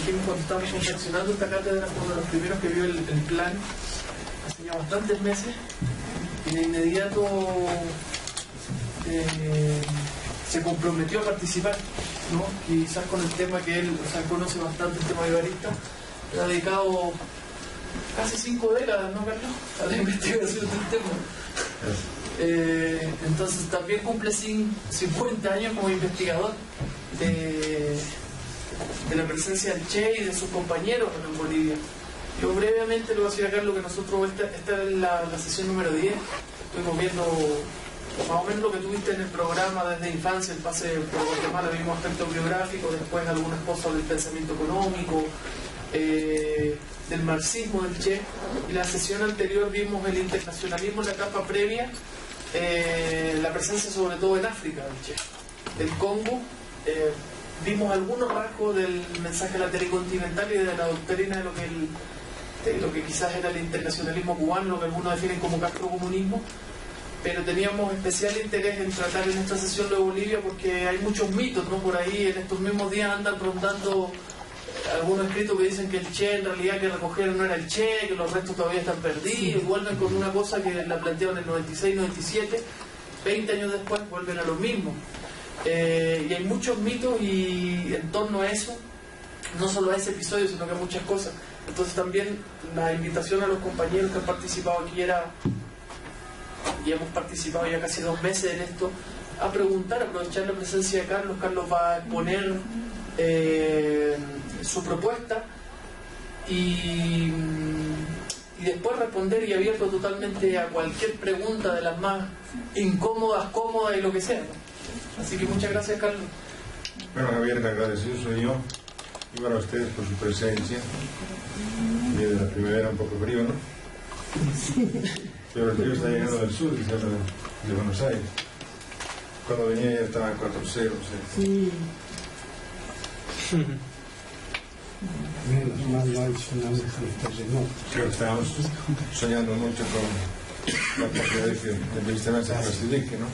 dijimos cuando estábamos confeccionando esta cátedra, fue uno de los primeros que vio el plan hace ya bastantes meses, y de inmediato se comprometió a participar, ¿no? Quizás con el tema que él, conoce bastante, el tema vivarista. Ha dedicado casi 5 décadas, ¿no, Carlos?, a la investigación del tema. Entonces también cumple 50 años como investigador de la presencia del Che y de sus compañeros en Bolivia. Yo brevemente le voy a decir a Carlos que nosotros, esta es la sesión número 10, estuvimos viendo más o menos lo que tuviste en el programa desde infancia, el pase por Guatemala, vimos aspectos biográficos, después algunas cosas del pensamiento económico, del marxismo del Che, y la sesión anterior vimos el internacionalismo en la etapa previa, la presencia sobre todo en África del Che, del Congo. Vimos algunos rasgos del mensaje latinocontinental y de la doctrina de lo que quizás era el internacionalismo cubano, lo que algunos definen como castrocomunismo, pero teníamos especial interés en tratar en esta sesión lo de Bolivia porque hay muchos mitos, ¿no? Por ahí en estos mismos días andan rondando algunos escritos que dicen que el Che en realidad que recogieron no era el Che, que los restos todavía están perdidos, y vuelven con una cosa que la plantearon en el 96, 97, 20 años después vuelven a lo mismo. Y hay muchos mitos y en torno a eso, no solo a ese episodio, sino que a muchas cosas. Entonces también la invitación a los compañeros que han participado aquí era, y hemos participado ya casi 2 meses en esto, a preguntar, a aprovechar la presencia de Carlos. Carlos va a exponer su propuesta y después responder y abierto totalmente a cualquier pregunta de las más incómodas, cómodas y lo que sea, ¿no? Así que muchas gracias, Carlos. Bueno, Javier, el agradecido soy yo y para ustedes por su presencia. Viene la primavera un poco frío, ¿no? Pero el frío está llegando del sur, quizás de Buenos Aires. Cuando venía ya estaba a 4-0, o sea. Sí. Menos mal no hay tsunamis ni terremotos. Creo que estábamos soñando mucho con la posibilidad de que el sistema se facilite, ¿no?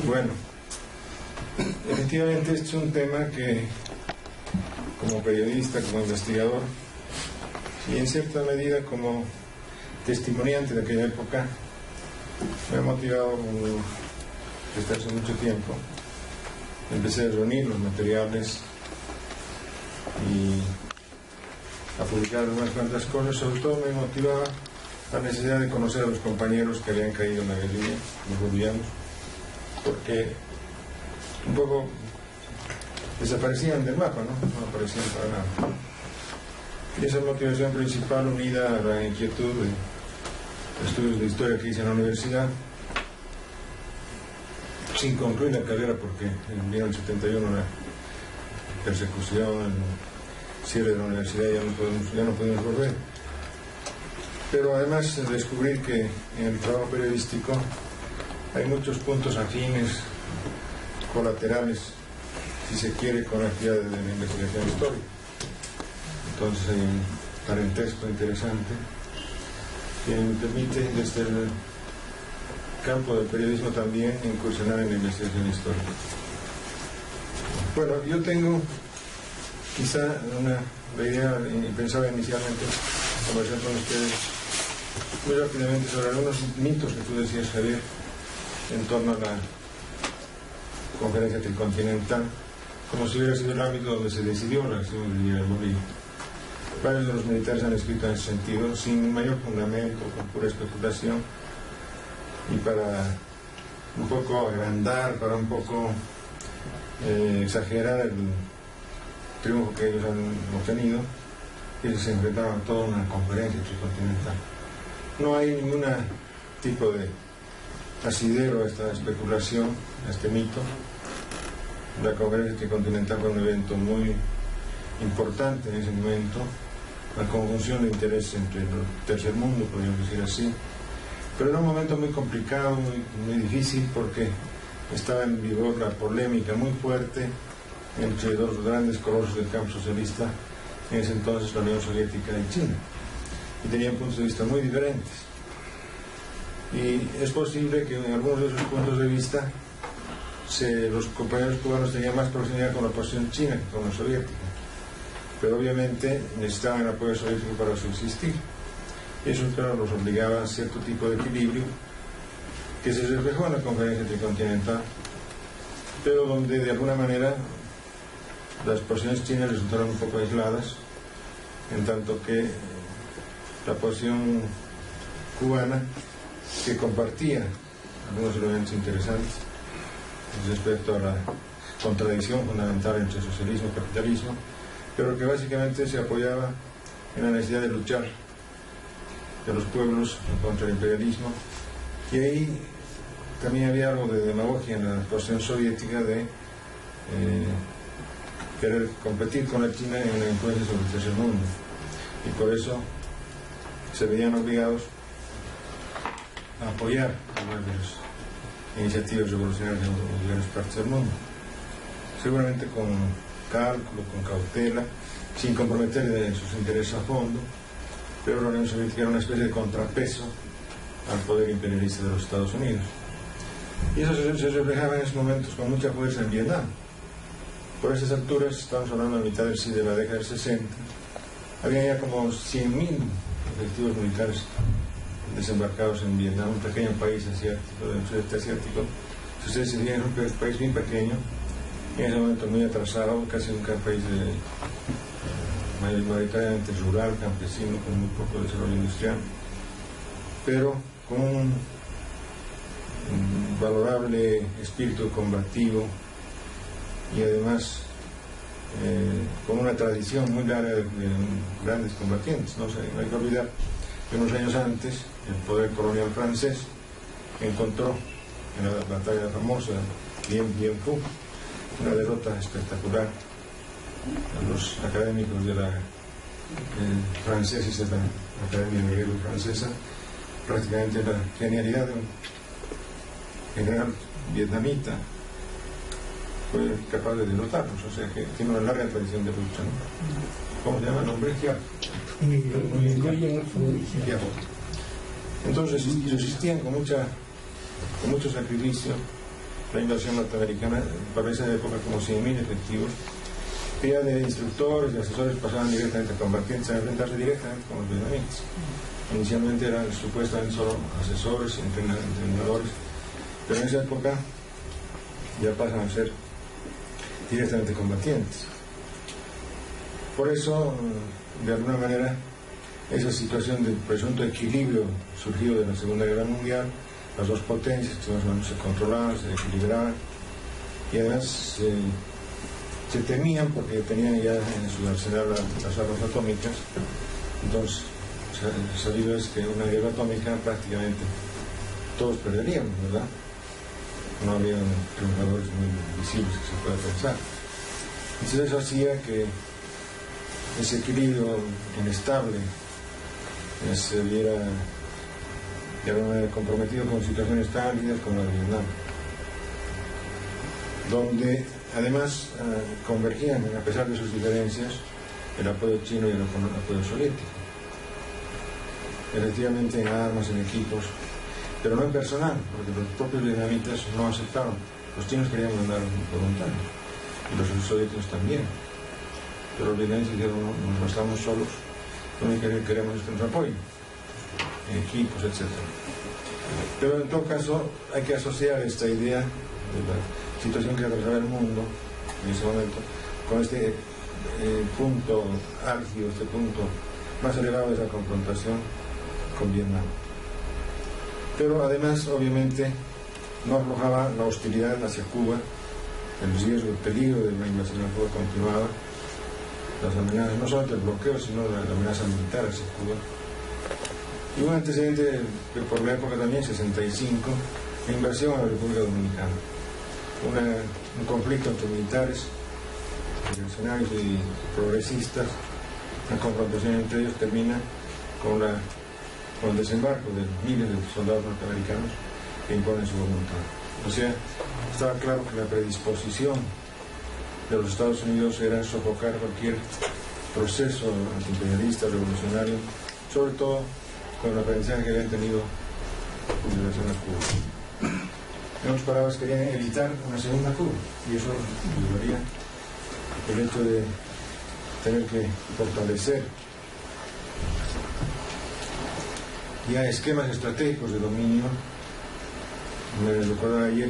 Bueno, efectivamente este es un tema que, como periodista, como investigador y en cierta medida como testimoniante de aquella época, me ha motivado desde hace mucho tiempo. Empecé a reunir los materiales y a publicar unas cuantas cosas. Sobre todo me motivaba la necesidad de conocer a los compañeros que habían caído en la guerrilla, los bolivianos, porque un poco desaparecían del mapa, no aparecían para nada. Y esa motivación principal, unida a la inquietud de estudios de historia que hice en la universidad, sin concluir la carrera porque en el 71 la persecución, el cierre de la universidad, ya no podemos volver. Pero además descubrir que en el trabajo periodístico hay muchos puntos afines, colaterales, si se quiere, con la actividad de la investigación histórica. Entonces hay un parentesco interesante que me permite, desde el campo del periodismo también, incursionar en la investigación histórica. Bueno, yo tengo quizá la idea, pensaba inicialmente conversar con ustedes muy rápidamente sobre algunos mitos que tú decías, Javier, en torno a la conferencia tricontinental, como si hubiera sido el ámbito donde se decidió la acción de Bolivia. Varios de los militares han escrito en ese sentido, sin mayor fundamento, con pura especulación, y para un poco agrandar, para un poco exagerar el triunfo que ellos han obtenido, ellos se enfrentaban a toda una conferencia tricontinental. No hay ningún tipo de asidero a esta especulación, a este mito. La conferencia tricontinental fue un evento muy importante en ese momento, la conjunción de intereses entre el tercer mundo, podríamos decir así, pero era un momento muy complicado, muy difícil, porque estaba en vigor la polémica muy fuerte entre dos grandes colosos del campo socialista, en ese entonces la Unión Soviética y China, y tenían puntos de vista muy diferentes. Y es posible que en algunos de esos puntos de vista los compañeros cubanos tenían más proximidad con la posición china que con la soviética, pero obviamente necesitaban el apoyo soviético para subsistir. Eso, claro, los obligaba a cierto tipo de equilibrio que se reflejó en la conferencia tricontinental, pero donde de alguna manera las posiciones chinas resultaron un poco aisladas, en tanto que la posición cubana, que compartía algunos elementos interesantes respecto a la contradicción fundamental entre socialismo y capitalismo, pero que básicamente se apoyaba en la necesidad de luchar de los pueblos contra el imperialismo, y ahí también había algo de demagogia en la posición soviética de querer competir con la China en la influencia sobre el tercer mundo, y por eso se veían obligados a apoyar algunas de las iniciativas revolucionarias en diversas partes del mundo, seguramente con cálculo, con cautela, sin comprometer sus intereses a fondo, pero la Unión Soviética era una especie de contrapeso al poder imperialista de los Estados Unidos. Y eso se reflejaba en esos momentos con mucha fuerza en Vietnam. Por esas alturas, estamos hablando de mitad de la década del 60, había ya como 100.000 efectivos militares desembarcados en Vietnam, un pequeño país asiático, del sudeste asiático. Si ustedes se fijan, es un país bien pequeño, en ese momento muy atrasado, casi un país mayoritariamente rural, campesino, con muy poco desarrollo industrial, pero con un valorable espíritu combativo y además con una tradición muy larga de grandes combatientes. No hay que olvidar que unos años antes el poder colonial francés encontró en la batalla famosa Dien Bien Phu una derrota espectacular a los académicos de la franceses de la Academia Miguel Francesa, prácticamente la genialidad de un general vietnamita fue capaz de derrotarlos, o sea que tiene una larga tradición de lucha, ¿no? ¿Cómo se llama el nombre? Entonces resistían con mucho sacrificio la invasión norteamericana. Para esa época como 100.000 efectivos, que ya de instructores y asesores pasaban directamente a combatientes, a enfrentarse directamente con los vietnamitas. Inicialmente eran supuestamente solo asesores y entrenadores, pero en esa época ya pasan a ser directamente combatientes. Por eso, de alguna manera, esa situación de presunto equilibrio surgido de la Segunda Guerra Mundial, las dos potencias que más o menos se controlaban, se equilibraban, y además se temían porque tenían ya en su arsenal las armas atómicas. Entonces, sabido es que una guerra atómica prácticamente todos perderían, ¿verdad? No había triunfadores muy visibles que se pueda pensar. Entonces eso hacía que ese equilibrio inestable se viera de alguna manera comprometido con situaciones tan áridas como la de Vietnam, donde además convergían, a pesar de sus diferencias, el apoyo chino y el apoyo soviético, efectivamente en armas, en equipos, pero no en personal, porque los propios vietnamitas no aceptaron. Los chinos querían mandar voluntarios, y los soviéticos también, pero los vietnamitas dijeron: no estamos solos, lo único que queremos es nuestro apoyo, equipos, etc. Pero en todo caso hay que asociar esta idea de la situación que atravesaba el mundo en ese momento con este punto álgido, este punto más elevado de esa confrontación con Vietnam. Pero además, obviamente, no aflojaba la hostilidad hacia Cuba, el riesgo, el peligro de una invasión a Cuba continuada, las amenazas, no solo del bloqueo, sino de la amenaza militar hacia Cuba. Y un antecedente que por la época también, 65, la invasión a la República Dominicana. Un conflicto entre militares, revolucionarios y progresistas, una confrontación entre ellos termina con el desembarco de miles de soldados norteamericanos que imponen su voluntad. O sea, estaba claro que la predisposición de los Estados Unidos era sofocar cualquier proceso antiimperialista, revolucionario, sobre todo con el aprendizaje que habían tenido en relación a Cuba. En otras palabras, querían evitar una segunda Cuba, y eso llevaría el hecho de tener que fortalecer ya esquemas estratégicos de dominio. Me recordaba ayer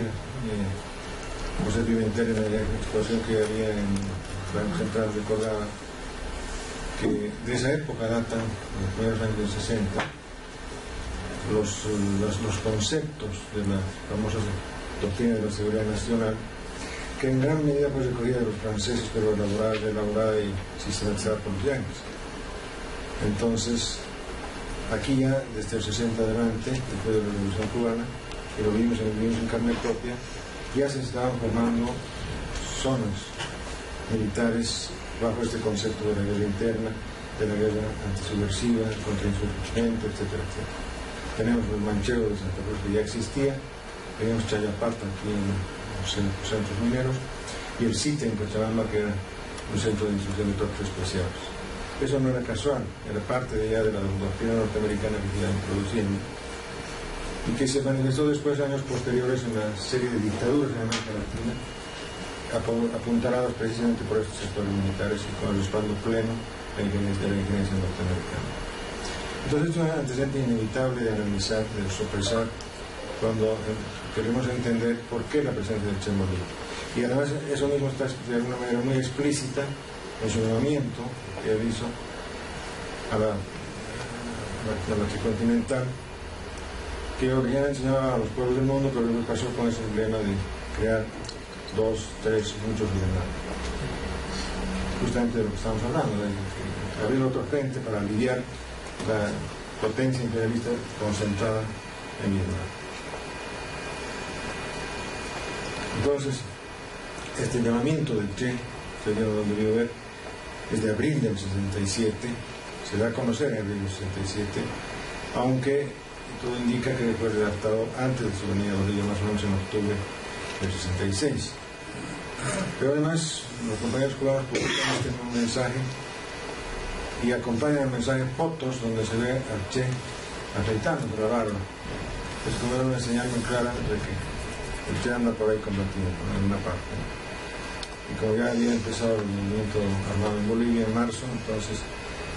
José Pimentel en la exposición que había en Banco Central, recordaba que de esa época datan, los primeros años del 60, los conceptos de la famosa doctrina de la seguridad nacional, que en gran medida pues recogida de los franceses, pero elaborada y sistematizada por los yanquis. Entonces, aquí ya, desde el 60 adelante, después de la Revolución Cubana, que lo vimos en carne propia, ya se estaban formando zonas militares bajo este concepto de la guerra interna, de la guerra antisubversiva, contrainsurgente, etcétera, etcétera. Tenemos el Manchego de Santa Cruz, que ya existía, teníamos Chayapata aquí en los centros mineros, y el CITE en Cochabamba, que era un centro de instrucción de tropas especiales. Eso no era casual, era parte de la doctrina norteamericana que se iba introduciendo, y que se manifestó después, años posteriores, en una serie de dictaduras en América Latina, apuntaladas precisamente por estos sectores militares y con el respaldo pleno de la injerencia norteamericana. Entonces, esto es un antecedente inevitable de analizar, de sopesar, cuando queremos entender por qué la presencia del Che en Bolivia. Y además, eso mismo está de alguna manera muy explícita en su llamamiento que él hizo a la tricontinental, que originalmente enseñaba a los pueblos del mundo, pero luego pasó con ese emblema de crear 2, 3, muchos gobernantes. Justamente de lo que estamos hablando, de abrir otro frente para aliviar la potencia imperialista concentrada en Vietnam. Entonces, este llamamiento del Che, que yo no lo debió ver, desde abril del 67, se da a conocer en abril del 67, aunque todo indica que fue redactado antes de su venida a Bolivia, más o menos en octubre del 66. Pero además, los compañeros cubanos publican un mensaje y acompañan el mensaje fotos donde se ve al Che afeitando por la barba. Es como una señal muy clara de que el Che anda por ahí combatiendo en una parte. Y como ya había empezado el movimiento armado en Bolivia en marzo, entonces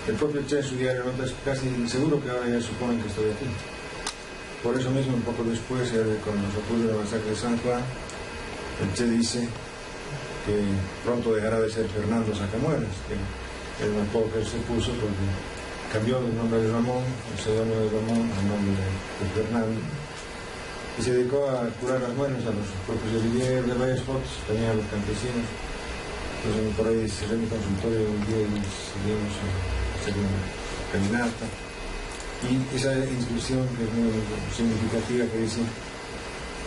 el propio Che en su diario nota es casi seguro que ahora ya suponen que estoy aquí. Por eso mismo, un poco después, con los apoyos de la masacre de San Juan, el Che dice que pronto dejará de ser Fernando Sacamuelas, que es un apodo que él se puso porque cambió el nombre de Ramón, el seudónimo de Ramón, al nombre de Fernando, y se dedicó a curar las muelas a los propios guerrilleros de varias fotos, también a los campesinos. Entonces por ahí cerré mi consultorio un día y salimos a hacer una caminata, y esa inscripción que es muy significativa, que dice: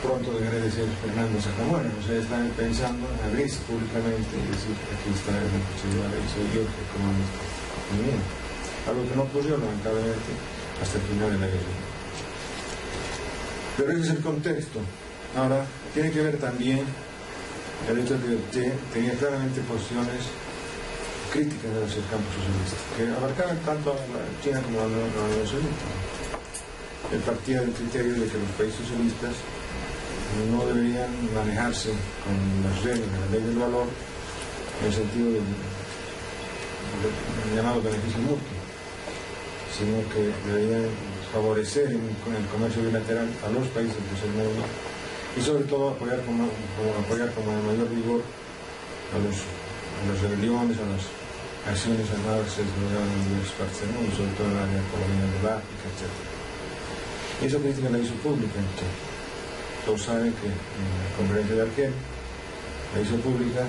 pronto dejaré de ser Fernando Sacamuelas. O sea, están pensando en abrirse públicamente y decir: aquí está la posibilidad y soy yo que comando este movimiento. Algo que no ocurrió, lamentablemente, hasta el final de la guerra. Pero ese es el contexto. Ahora, tiene que ver también el hecho de que tenía claramente posiciones críticas hacia el campo socialista, que abarcaban tanto a China como a la Unión Soviética. Él partía del criterio de que los países socialistas no deberían manejarse con las reglas de la ley del valor en el sentido del llamado beneficio mutuo, sino que deberían favorecer con el comercio bilateral a los países del tercer mundo y sobre todo apoyar como el mayor vigor a las rebeliones, a las acciones armadas que se desarrollaban en diversas partes del mundo, sobre todo en la área colonial del África, etc. Y esa política la hizo pública. Todos saben que en la conferencia de Argel la hizo pública,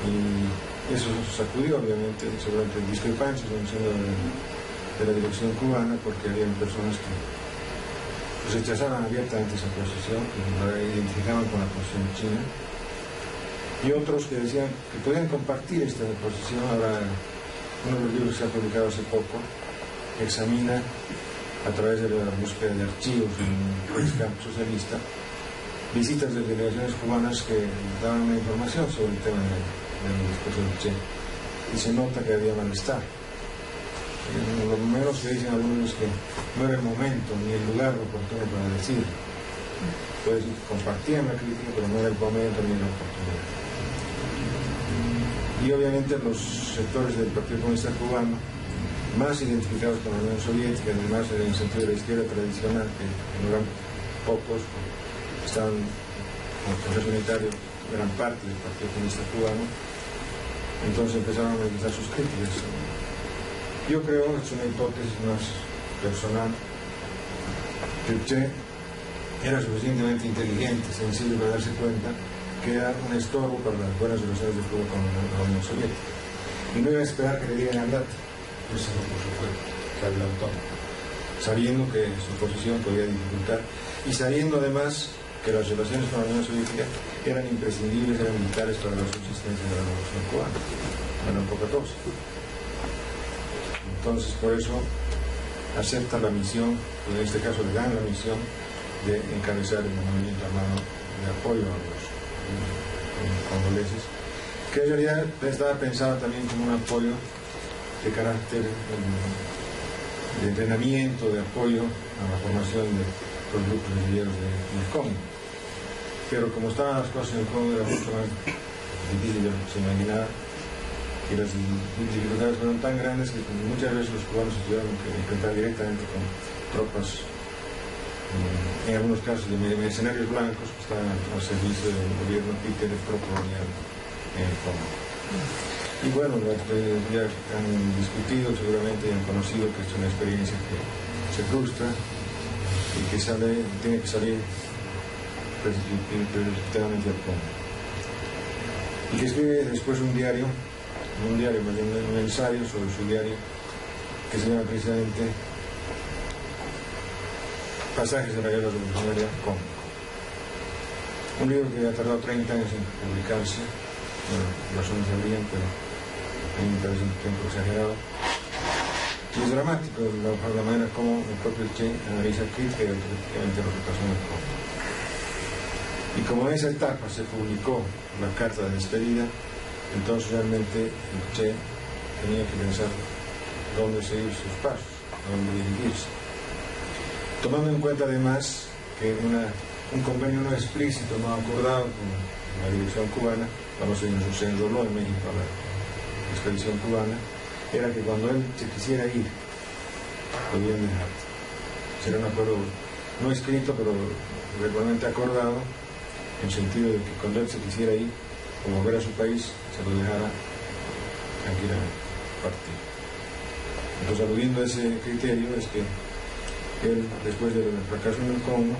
y eso sacudió obviamente, seguramente, discrepancias en el seno de la dirección cubana, porque había personas que rechazaban abiertamente esa posición, que la identificaban con la posición china, y otros que decían que podían compartir esta posición. Ahora, uno de los libros que se ha publicado hace poco examina, a través de la búsqueda de archivos en el campo socialista, visitas de delegaciones cubanas que daban una información sobre el tema del discurso del Che, y se nota que había malestar. Lo menos que dicen algunos es que no era el momento ni el lugar oportuno para decirlo. Entonces compartían la crítica, pero no era el momento ni la oportunidad. y obviamente los sectores del Partido Comunista Cubano más identificados con la Unión Soviética, además en el sentido de la izquierda tradicional, que no eran pocos, estaban como proceso unitario, eran parte del Partido Comunista Cubano, entonces empezaron a realizar sus críticas. Yo creo, es una hipótesis más personal, que Che era suficientemente inteligente, sensible para darse cuenta que era un estorbo para las buenas relaciones de Cuba con la Unión Soviética. Y no iba a esperar que le dieran al dato, eso no por supuesto, que adelantó, sabiendo que su posición podía dificultar y sabiendo además que las relaciones con la Unión Soviética eran imprescindibles, eran vitales para la subsistencia de la revolución cubana, eran poca cosa. Entonces, por eso acepta la misión, en este caso le dan la misión de encabezar el movimiento armado de apoyo a los congoleses, que en realidad estaba pensado también como un apoyo de carácter de entrenamiento, de apoyo a la formación de los grupos guerrilleros del Congo. Pero como estaban las cosas en el Congo era mucho más difícil de lo que se imaginaba, y las dificultades fueron tan grandes que muchas veces los cubanos se tuvieron que enfrentar directamente con tropas, en algunos casos de mercenarios blancos que estaban al servicio del gobierno títere procolonial en el Congo. Y bueno, ya han discutido seguramente y han conocido que es una experiencia que se frustra y que tiene que salir precipitadamente al Congo. Y que escribe después un ensayo sobre su diario que se llama precisamente Pasajes de la Guerra Revolucionaria Congo. Un libro que ha tardado 30 años en publicarse, bueno, razones habrían, pero a mí me parece un tiempo exagerado. Y es dramático la manera como el propio Che analiza crítica y autocríticamente lo que pasó en el Congo. Y como en esa etapa se publicó la carta de despedida, entonces realmente el Che tenía que pensar dónde seguir sus pasos, dónde dirigirse. Tomando en cuenta además que un convenio no explícito, no acordado con la dirección cubana, cuando se enroló en México a la expedición cubana, era que cuando él se quisiera ir, lo debían dejar. Será un acuerdo no escrito, pero regularmente acordado, en el sentido de que cuando él se quisiera ir o volver a su país, se lo dejara tranquilamente partir. Entonces, aludiendo a ese criterio, es que él, después del fracaso en el Congo,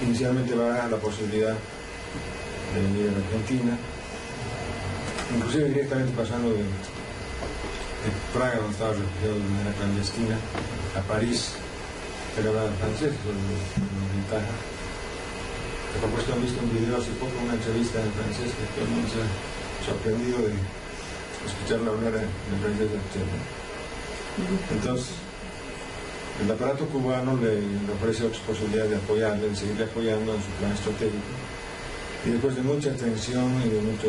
inicialmente va a la posibilidad de venir a la Argentina, inclusive directamente pasando de Praga, donde estaba refugiado de manera clandestina, a París, pero hablaba francés, con una ventaja. Por supuesto, han visto un video hace poco, una entrevista en francés, que todo el mundo se ha sorprendido de escucharla hablar en francés del Che. Entonces, el aparato cubano le ofrece otras posibilidades de apoyarle, de seguirle apoyando en su plan estratégico. Y después de mucha tensión y de mucha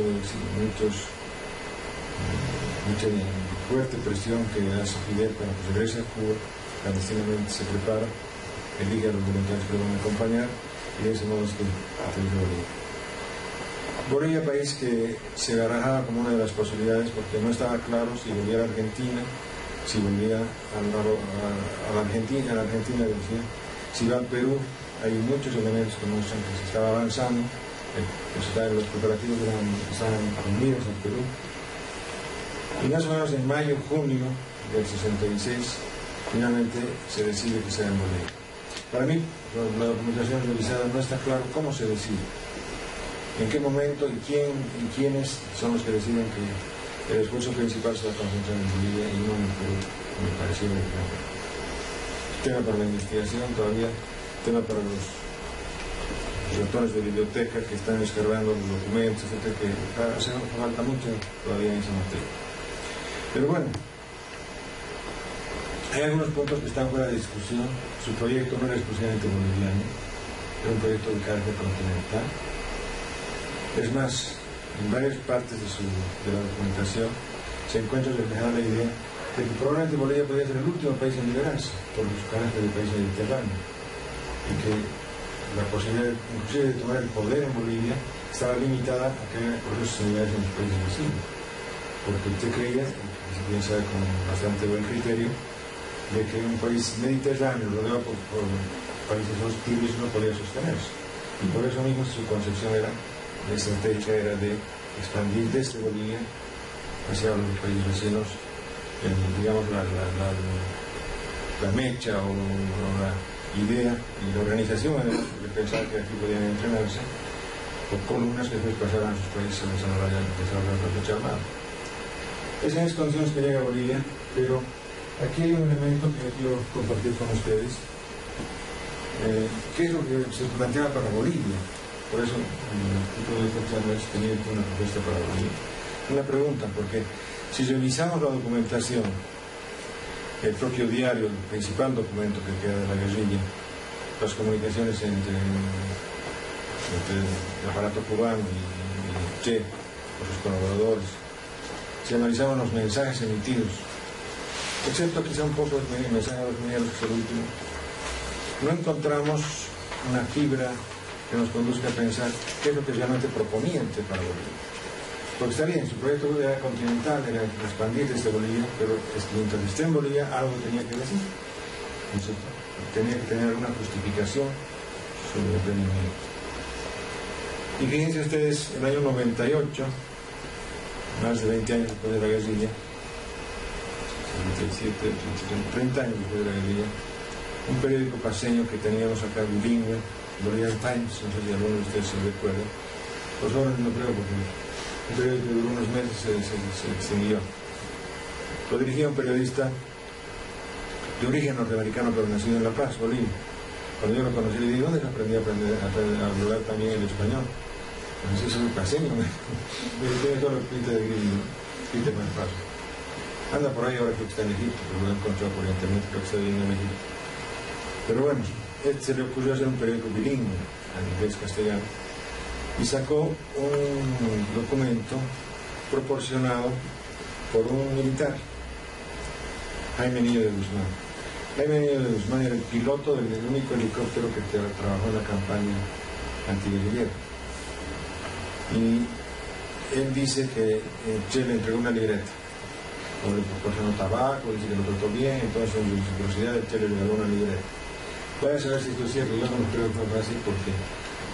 fuerte presión que hace Fidel para que regrese a Cuba, clandestinamente se prepara, elige a los voluntarios que lo van a acompañar, y de ese modo es que aterriza Bolivia. Bolivia, país que se barajaba como una de las posibilidades porque no estaba claro si volvía a Argentina, si volvía a la Argentina decía, si va al Perú, hay muchos elementos que muestran que se estaba avanzando, los preparativos estaban con miras al Perú. Y más o menos en mayo, junio del 66, finalmente se decide que sea en Bolivia. Para mí, la documentación revisada no está claro cómo se decide, en qué momento y quiénes son los que deciden que el esfuerzo principal se va a concentrar en Bolivia y no en el Perú, me pareció tema para la investigación todavía, tema para los ratones de biblioteca que están escarbando los documentos, etcétera, que hace falta mucho todavía en esa materia. Pero bueno, hay algunos puntos que están fuera de discusión. Su proyecto no era exclusivamente boliviano, era un proyecto de carácter continental. Es más, en varias partes de la documentación se encuentra reflejada la idea de que probablemente Bolivia podría ser el último país en liberarse por su carácter de país mediterráneo y que la posibilidad inclusive de tomar el poder en Bolivia estaba limitada a que haya procesos similares en los países vecinos. porque usted creía, se piensa con bastante buen criterio, de que un país mediterráneo rodeado por países hostiles no podía sostenerse. Y por eso mismo su concepción estratégica era de expandir desde Bolivia hacia los países vecinos, digamos, la mecha o la idea y la organización, de pensar que aquí podían entrenarse por columnas que después pasaran a sus países a desarrollar la fecha armada. Es en esas condiciones que llega a Bolivia, pero aquí hay un elemento que quiero compartir con ustedes. ¿Qué es lo que se planteaba para Bolivia? Por eso, el título de esta charla es tenía una propuesta para Bolivia. Una pregunta, porque si revisamos la documentación, el propio diario, el principal documento que queda de la guerrilla, las comunicaciones entre el aparato cubano y Che, o sus colaboradores, si analizamos los mensajes emitidos, excepto quizá un poco el mensaje de los mineros, que es el último, no encontramos una fibra que nos conduzca a pensar qué es lo que realmente proponía el Che para Bolivia. Porque está bien, su proyecto era continental, era expandir desde Bolivia, pero mientras esté en Bolivia algo tenía que decir. Entonces, tenía que tener una justificación sobre el emprendimiento. Y fíjense ustedes, el año 98, más de 20 años después de la guerrilla, 30 años después de la guerrilla, un periódico paseño que teníamos acá, bilingüe, Bolivian Times, no sé si alguno de ustedes se recuerda, los jóvenes no creo porque un periódico que duró unos meses se extinguió. Lo dirigía un periodista de origen norteamericano pero nacido en La Paz, Bolivia. Cuando yo lo conocí le dije, ¿dónde aprendí a hablar también el español? Entonces soy paseño, tiene todo el pinta de gringo, pinta más fácil. Anda por ahí ahora que está en Egipto, pero lo he encontrado por internet, creo que está viviendo en Egipto. Pero bueno, se le ocurrió hacer un periódico bilingüe, en inglés-castellano, y sacó un documento proporcionado por un militar, Jaime Niño de Guzmán. Jaime Niño de Guzmán era el piloto del único helicóptero que trabajó en la campaña antiguerrillera. Y él dice que Che le entregó una libreta, o le proporcionó tabaco, dice que lo trató bien, entonces en reciprocidad el Che le regaló una libreta. Voy a saber si esto es cierto, yo no lo creo que fue así, porque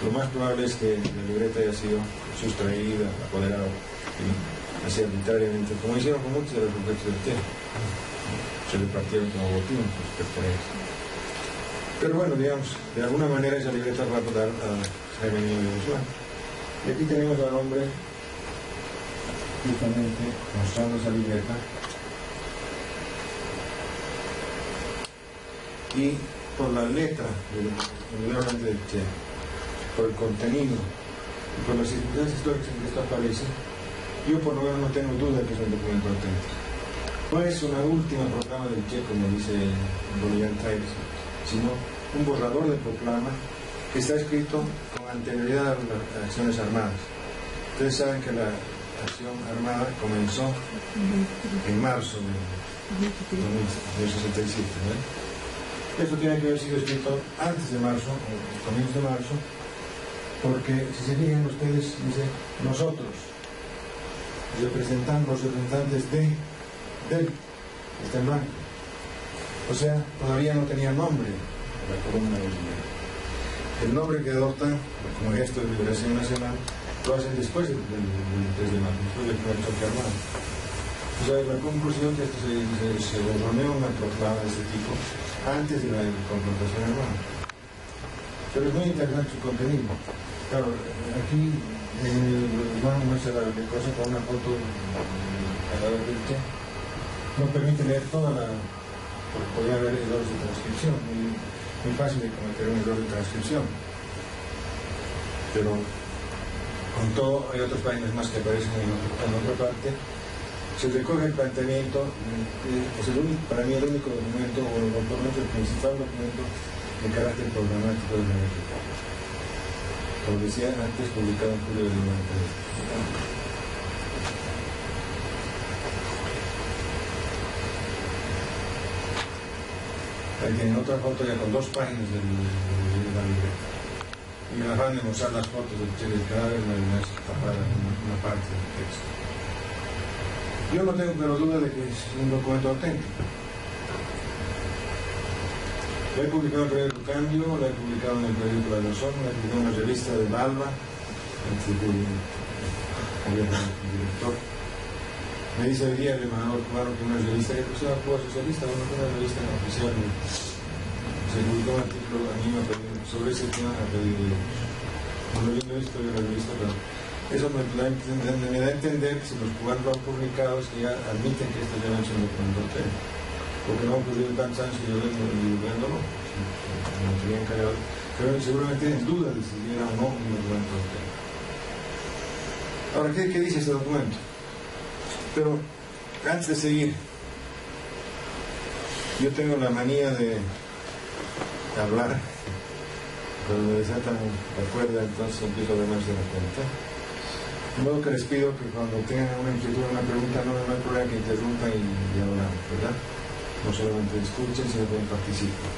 lo más probable es que la libreta haya sido sustraída, apoderada, así arbitrariamente, como hicieron con muchos de los objetos del Che. Se repartieron como botín sus pertenencias. Pero bueno, digamos, de alguna manera esa libreta va a dar a Jaime Niño de Guzmán. Y aquí tenemos al hombre justamente mostrando esa libreta. Y por la letra, indudablemente del Che, por el contenido y por las circunstancias históricas en que esto aparece, yo por lo menos no tengo duda de que es un documento auténtico. No es una última proclama del Che, como dice Bolivian Times, sino un borrador de proclama que está escrito con anterioridad a las acciones armadas. Ustedes saben que la acción armada comenzó en marzo de 67, ¿no? Esto tiene que haber sido escrito antes de marzo, o comienzos de marzo, porque si se fijan ustedes, dice nosotros, los representantes de él, está en blanco. O sea, todavía no tenía nombre la columna guerrillera. El nombre que adoptan como gesto de liberación nacional lo hacen después del 3 de marzo, después del primer choque armado. O sea, la conclusión que esto se borronea una proclama de este tipo antes de la confrontación armada. Pero es muy interesante su contenido. Claro, aquí muestra la cosa con una foto a la derecha. No permite leer toda la... podría haber errores de transcripción, muy fácil de cometer un error de transcripción. Pero con todo hay otras páginas más que aparecen en otra parte. Se recoge el planteamiento, es para mí el único documento, o el principal documento de carácter programático de la República. Como decía antes, publicado en julio del 92. Ahí tienen otra foto ya con 2 páginas de la libreta. Y me van a mostrar las fotos del Che del cadáver, me tapada una parte del texto. Y Yo no tengo pero duda de que es un documento auténtico. Lo he publicado en el periódico Cambio, lo he publicado en el periódico La Razón, lo he publicado en una revista de Malva, el director. Me dice hoy día el embajador cubano que una revista que se llama Cuba Socialista, bueno, una revista oficial, se publicó un artículo a mí sobre ese tema a pedido de ellos. No lo he visto en la revista, pero eso me da a entender que si los cubanos lo han publicado es que ya admiten que esto ya no es un documento auténtico. Porque no ha ocurrido tantos años que yo vengo divulgándolo, no tenían callado, pero seguramente tienen dudas de si era o no un documento auténtico. Ahora, ¿qué dice este documento? Pero antes de seguir, yo tengo la manía de hablar, cuando me desatan la cuerda, entonces empiezo a darme de la cuenta. De modo que les pido que cuando tengan una inquietud o una pregunta, no hay problema que interrumpan y hablamos, ¿verdad? No solamente escuchen, sino también participen.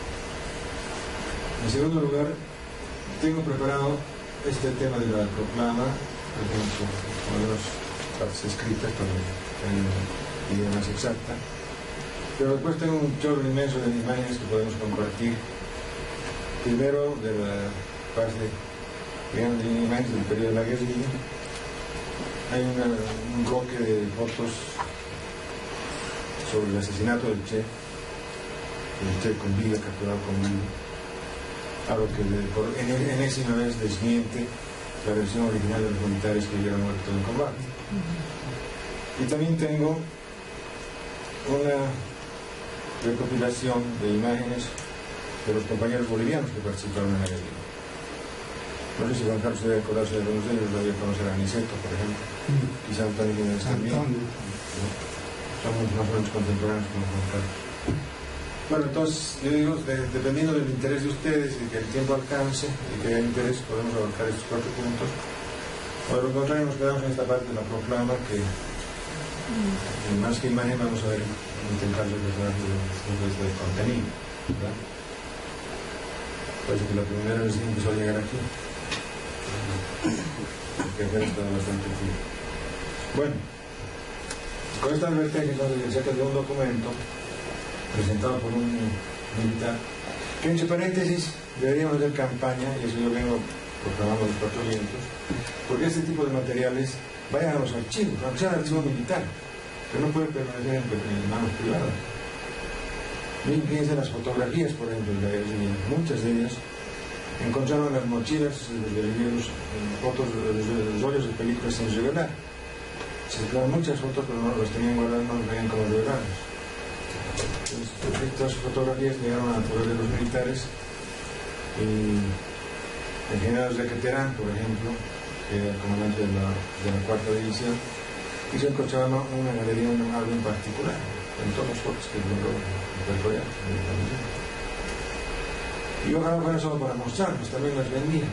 En segundo lugar, tengo preparado este tema de la proclama, con algunas partes escritas para tener una idea más exacta. Pero después tengo un chorro inmenso de imágenes que podemos compartir. Primero, de la parte, digamos, de imágenes del periodo de la guerrilla. Hay un bloque de fotos sobre el asesinato del Che con vida, capturado con vida, algo que por enésima vez desmiente la versión original de los militares que hubieran muerto en combate. Y también tengo una recopilación de imágenes de los compañeros bolivianos que participaron en la guerrilla. No sé si Juan Carlos debe acordarse de algunos de ellos, lo debe conocer a Aniceto, por ejemplo, quizá Antonio Jiménez también. Somos más o menos contemporáneos con Juan Carlos. Bueno, entonces, yo digo, dependiendo del interés de ustedes y que el tiempo alcance y que haya interés, podemos abarcar estos 4 puntos. O de lo contrario, nos quedamos en esta parte de la proclama que, más que imagen, vamos a ver, intentar reflexionar desde el contenido, ¿verdad? Parece que la primera vez que empezó a llegar aquí, porque acá está bastante frío. Bueno, con esta advertencia, entonces, se trata de un documento presentado por un militar, que entre paréntesis deberíamos hacer campaña, y eso yo vengo proclamando los 4 vientos, porque este tipo de materiales vayan a los archivos, aunque sea el archivo militar, que no puede permanecer en manos privadas. Fíjense las fotografías, por ejemplo, de la guerrilla, muchas de ellas encontraron en las mochilas de los guerrilleros fotos de los rollos de películas sin revelar. Se sacaron muchas fotos, pero no las tenían guardadas, no las veían como reveladas. Estas fotografías llegaron a poder de los militares y el general Requeterán, por ejemplo, que era el comandante de la 4ª división, hizo encontrar una galería, algo en particular, en todas las fotos que logró recorrer. Y ojalá fuera solo para mostrarnos, también las vendía.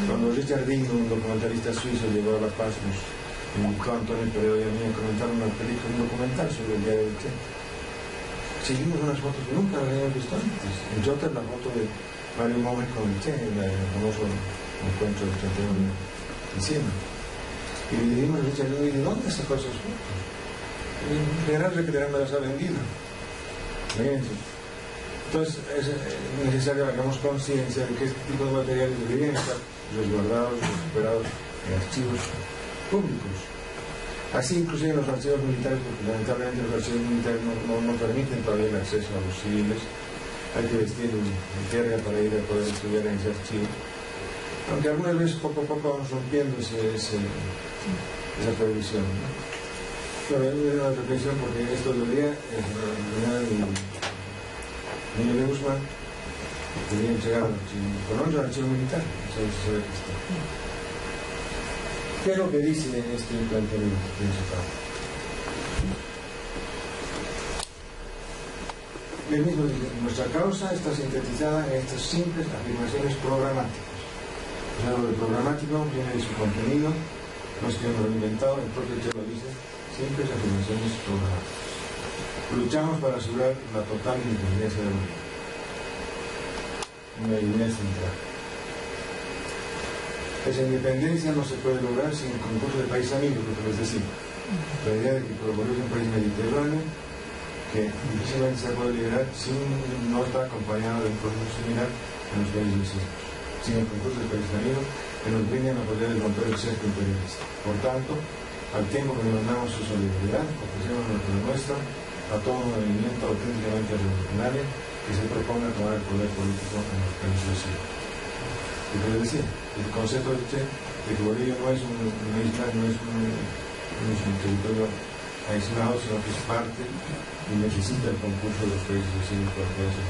Cuando Richard Digno, un documentalista suizo, llegó a La Paz, nos invitó a Antonio Peredo y a mí a comentar una película, un documental sobre el diario del Che. Seguimos unas fotos que nunca habíamos visto antes. Entre otras, la foto de Mario Mómez con el Che, en el famoso encuentro del 31 de diciembre. Y le dijimos a Richard Digno, ¿de dónde sacó esas fotos? En general, Requeterán me las ha vendido. Fíjense. Entonces es necesario que hagamos conciencia de que este tipo de materiales deberían estar resguardados, recuperados en archivos públicos. Así inclusive en los archivos militares, porque lamentablemente los archivos militares no permiten todavía el acceso a los civiles. Hay que vestir un terga para ir a poder estudiar en ese archivo. Aunque algunas veces poco a poco vamos rompiendo esa prohibición, ¿no? Pero es una reflexión porque esto debería, Niño de Guzmán debería entregar con otro archivo militar. ¿Qué es lo que dice este planteamiento principal? El mismo dice, nuestra causa está sintetizada en estas simples afirmaciones programáticas. O sea, lo de programático viene de su contenido, no es que lo he inventado, el propio Che lo dice, simples afirmaciones programáticas. Luchamos para asegurar la total independencia de la Unión. Una idea central. Esa independencia no se puede lograr sin el concurso de países amigos, lo que les decimos. La idea de que Colombia es un país mediterráneo que difícilmente se puede liberar si no está acompañado de un proceso similar en los países vecinos, sin el concurso del país amigos que nos brindan a poder romper el cerco imperialista. Por tanto, al tiempo que demandamos su solidaridad, ofrecemos nuestra muestra a todo un movimiento auténticamente revolucionario que se proponga tomar el poder político en los países vecinos. Y como les decía, el concepto de Che de que Bolivia no es una isla, no es un territorio aislado, sino que es parte y necesita el concurso de los países vecinos para poder ser.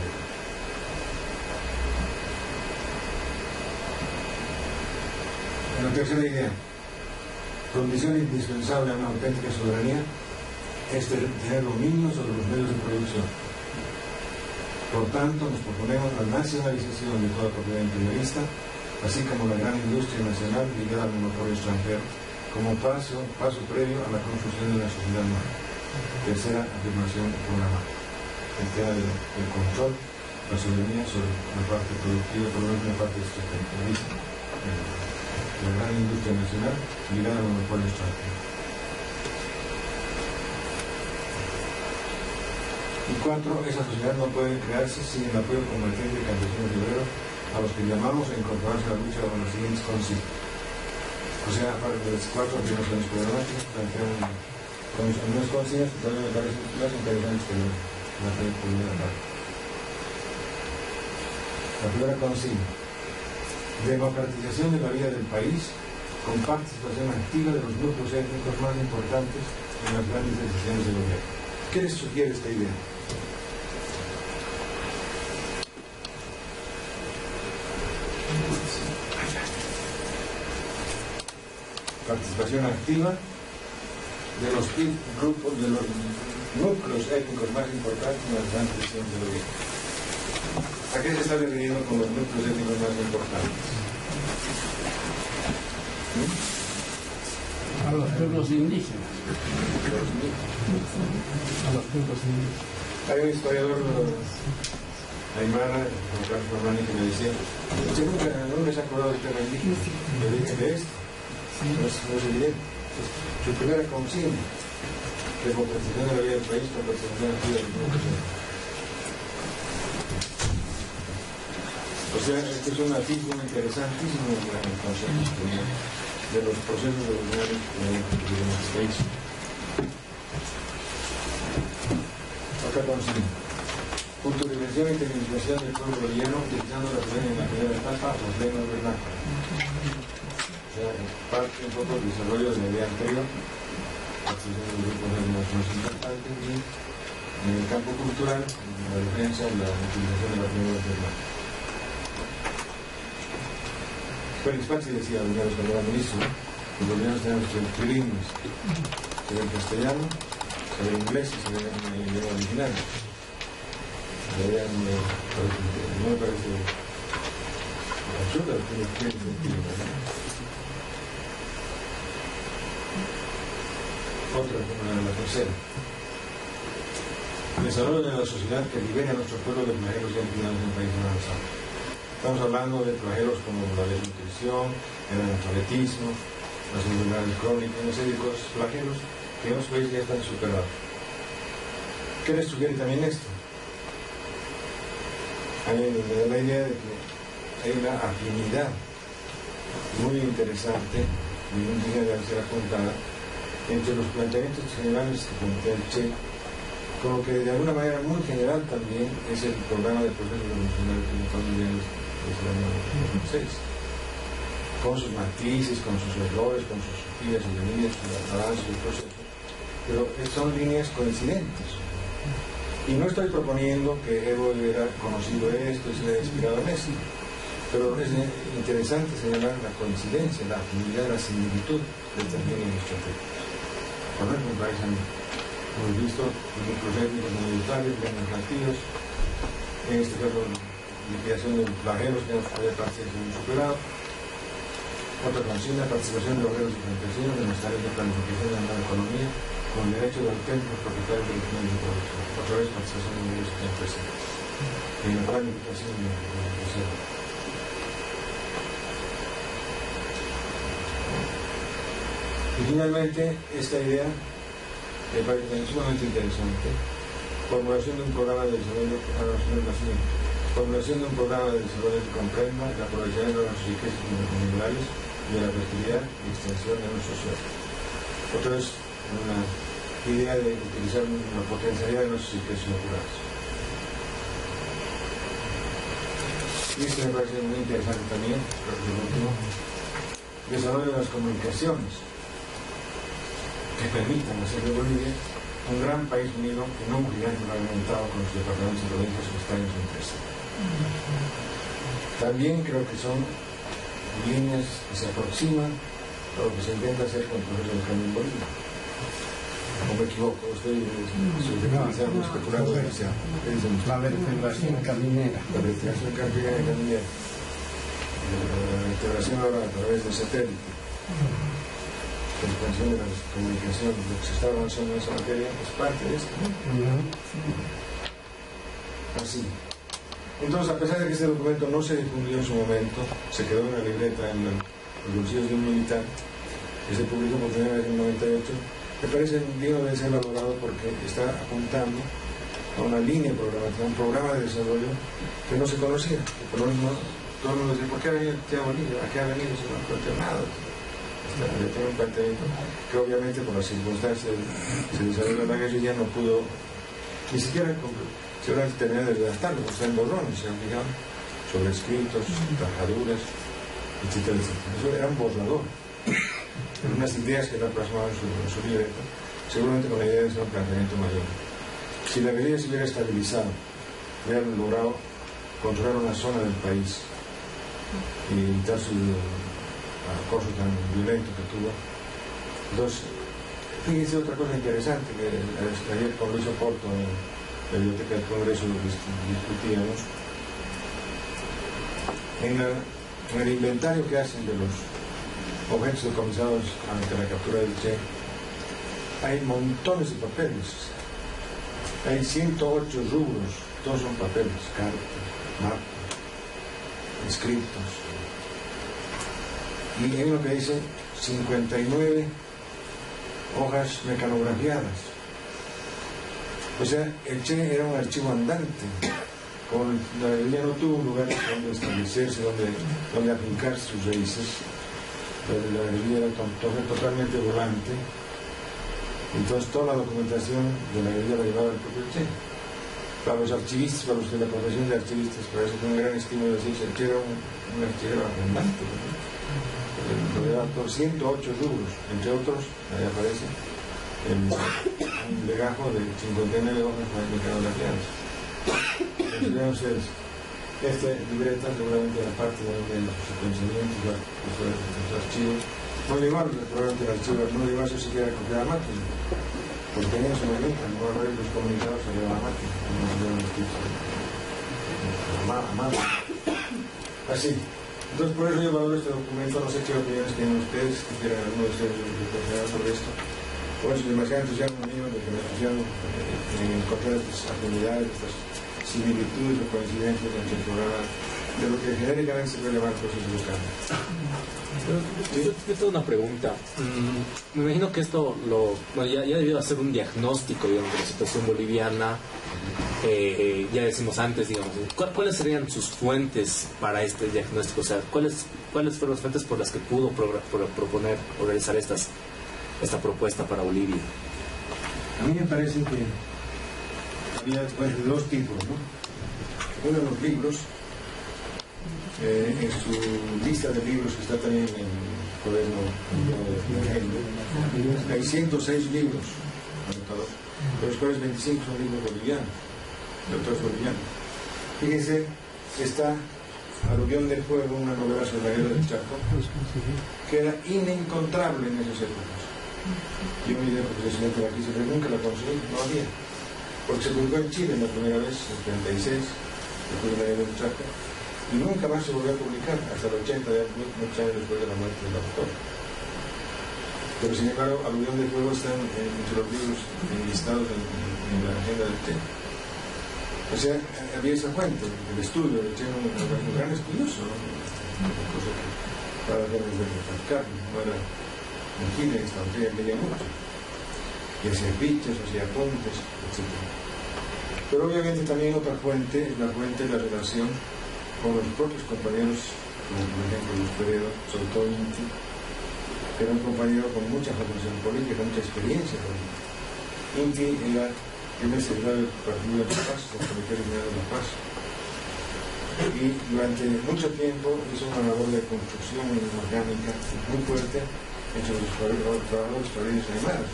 La tercera idea, condición indispensable a una auténtica soberanía, es tener dominio sobre los medios de producción. Por tanto, nos proponemos la nacionalización de toda propiedad imperialista, así como la gran industria nacional ligada al monopolio extranjero, como paso previo a la construcción de una sociedad nueva. Tercera afirmación programada. El tema del control, la soberanía sobre la parte productiva, por lo menos la parte capitalista, la gran industria nacional ligada al monopolio extranjero. Y 4, esa sociedad no puede crearse sin el apoyo combatiente de campesinos y obreros a los que llamamos a incorporarse a la lucha con las siguientes consignas. O sea, aparte de las 4 afirmaciones programáticas, plantean unas consignas que también me parecen más interesantes que la primera parte. La primera consigna: democratización de la vida del país con participación activa de los grupos étnicos más importantes en las grandes decisiones del gobierno. ¿Qué les sugiere esta idea? Participación activa de los grupos, de los núcleos étnicos más importantes en las grandes decisiones del gobierno. ¿A qué se está refiriendo con los núcleos étnicos más importantes? A los pueblos indígenas. A los pueblos indígenas. Hay un historiador aymara, Juan Carlos Romani, que me decía: ¿usted nunca se ha acordado del tema indígena? Le dije: de esto. No es evidente. Su primera consigna: democratización de la vida del país con participación activa de los grupos étnicos. O sea, este es un atisbo interesantísimo en el concepto de los procesos revolucionarios que vivimos en este país. Otra consigna: culturalización y tecnificación del pueblo boliviano, utilizando la primera etapa los lenguas vernáculas. O sea, parte un poco del desarrollo de la idea anterior, participación de los grupos más importantes, y en el campo cultural, la defensa y la utilización de la primera vernácula. Félix Pachi decía, cuando era ministro, los bolivianos tenemos que ser trilingües, saber castellano, saber inglés y saber el idioma original. La idea no me parece absurda, pero tiene sentido. Otra, la tercera: desarrollo de la sociedad que libere a nuestro pueblo de flagelos ya empleados en países avanzados. Estamos hablando de flagelos como la desnutrición, el analfabetismo, las enfermedades crónicas, una serie de cosas, flagelos que en los países ya están superados. ¿Qué les sugiere también esto? A mí me da la idea de que hay una afinidad muy interesante y un día de ser apuntada entre los planteamientos generales que plantea el Che, como que de alguna manera muy general también es el programa del proceso revolucionario que estamos viviendo desde el año 2006, con sus matices, con sus errores, con sus subidas y venidas, con el avance del proceso, pero son líneas coincidentes. Y no estoy proponiendo que Evo hubiera conocido esto y se haya inspirado en esto, pero es interesante señalar la coincidencia, la afinidad, la similitud de estas líneas estratégicas. Por ejemplo, un país amigo. Hemos visto grupos étnicos minoritarios, lenguas nativas, en este caso liquidación de flagelos que hemos podido partir muy superado. Otra consigna: participación de obreros y campesinos en las tareas de planificación de la nueva economía con el derecho de auténticos propietarios de los medios de producción. Otra vez participación de obreros y campesinos en la planificación de la reserva. Y finalmente, esta idea me parece sumamente interesante. Formulación de un programa de desarrollo, formulación de un programa de desarrollo que comprenda la población de los riquezas minerales y de la fertilidad y extensión de nuestro suelo. Otra vez, una idea de utilizar la potencialidad de nuestros riquezas naturales. Y esto me parece muy interesante también, por último, desarrollo de las comunicaciones que permitan hacer de Bolivia un gran país unido y no un gigante fragmentado con los departamentos y provincias extraños entre sí. También creo que son líneas que se aproximan a lo que se intenta hacer con el proceso de cambio en Bolivia. ¿O me equivoco? Estoy especulando demasiado. La vertebración caminera. La vertebración caminera. La vertebración ahora a través de satélite. La expansión de las comunicaciones, lo que se está avanzando en esa materia es parte de esto. Así. Entonces, a pesar de que este documento no se difundió en su momento, se quedó en la libreta en los bolsillos de un militar, que se publicó por primera vez en el 98, me parece digno de ser valorado porque está apuntando a una línea de programación, un programa de desarrollo que no se conocía. Por lo mismo, todo el mundo dice, ¿por qué ha venido a Bolivia? ¿A qué ha venido? Se no ha planteado nada. Le tengo un planteamiento que obviamente por las circunstancias se desarrolló la guerrilla no pudo ni siquiera terminar de redactarlo, porque está en borrones, se han fijado, sobre escritos, tajaduras, etcétera, etcétera. Eso era un borrador, unas ideas que no plasmaban en su libreta, seguramente con la idea de hacer un planteamiento mayor. Si la guerrilla se hubiera estabilizado, hubiera logrado controlar una zona del país y evitar su acoso tan violento que tuvo. Entonces, fíjense otra cosa interesante que ayer con Luis Oporto en la Biblioteca del Congreso discutíamos. En el inventario que hacen de los objetos decomisados ante la captura del Che, hay montones de papeles. Hay 108 rubros, todos son papeles, cartas, mapas, escritos. Y hay uno que dice 59 hojas mecanografiadas. O sea, el Che era un archivo andante. Como la guerrilla no tuvo un lugar donde establecerse, donde afincar sus raíces, la guerrilla era totalmente volante. Entonces toda la documentación de la guerrilla la llevaba el propio Che. Para los archivistas, para los de la profesión de archivistas, parece que un gran estímulo decirse, el Che era un archivero andante. Rodeaba por 108 rubros, entre otros, ahí aparece un legajo de 59 hojas mecanografiadas. Entonces, vean ustedes, esta libreta seguramente era parte de sus pensamientos, de sus archivos. No llegó probablemente el archivo, no llegó a ser siquiera copiar a máquina, porque tenía su libreta, no haber los comunicados se llevaba a máquina, no se llevaban los tipos a mano. Así. Entonces, por eso yo valoro este documento, no sé qué opiniones tienen ustedes, si quieran alguno de ustedes reflexionar sobre esto. Por eso, demasiado entusiasmo mío de que me entusiasmo en encontrar estas afinidades, estas similitudes o coincidencias entre el programa de lo que genéricamente se puede llamar proceso de cambio. Yo tengo una pregunta. Me imagino que esto ya debido hacer un diagnóstico, digamos, de la situación boliviana. Ya decimos antes, digamos, ¿cuáles serían sus fuentes para este diagnóstico? O sea, ¿cuáles fueron las fuentes por las que pudo proponer o realizar esta propuesta para Bolivia? A mí me parece que había de dos tipos, ¿no? Uno de los libros, en su lista de libros que está también en el cuaderno de agenda, hay 106 libros anotados, de los cuales 25 son libros bolivianos, de autores bolivianos. Fíjense, está Aluvión de Fuego, una novela sobre la guerra del Chaco, que era inencontrable en esas épocas. Yo me idea porque presidente de la crisis, pero nunca la conseguí, no había. Porque se publicó en Chile la primera vez, en el 36, después de la guerra del Chaco, y nunca más se volvió a publicar, hasta el 80, muchos años después de la muerte del autor. Pero sin embargo, Aluvión de Fuego está entre los libros enlistados en la agenda del Che. O sea, había esa fuente, el estudio del Che, un gran estudioso, ¿no? Una cosa que para ver desde recalcar, no era En Chile, esta botella leía mucho. Y hacía fichas, hacía apuntes, etc. Pero obviamente también otra fuente es la fuente de la relación con los propios compañeros, como por ejemplo Luis Peredo, sobre todo Inti, que era un compañero con mucha formación política, mucha experiencia política. Inti era primer secretario del Partido de la Paz, del Comité Regional de la Paz. Y durante mucho tiempo hizo una labor de construcción orgánica muy fuerte entre los trabajadores fabriles animados.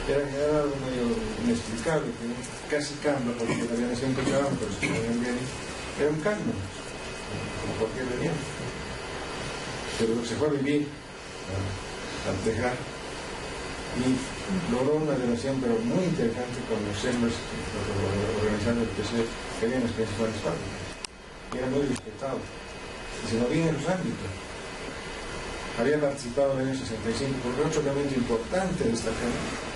Era algo medio inexplicable, que casi cambia, porque la nación que echaban, pero se ponían bien. Era un cambio, como cualquier reunión. Pero se fue a vivir al Tejar y logró una relación pero muy interesante con los hembras organizando el PC que había en las principales fábricas. Y era muy respetado. Y se movía en los ámbitos. Había participado en el año 65 por otro elemento importante de esta gente.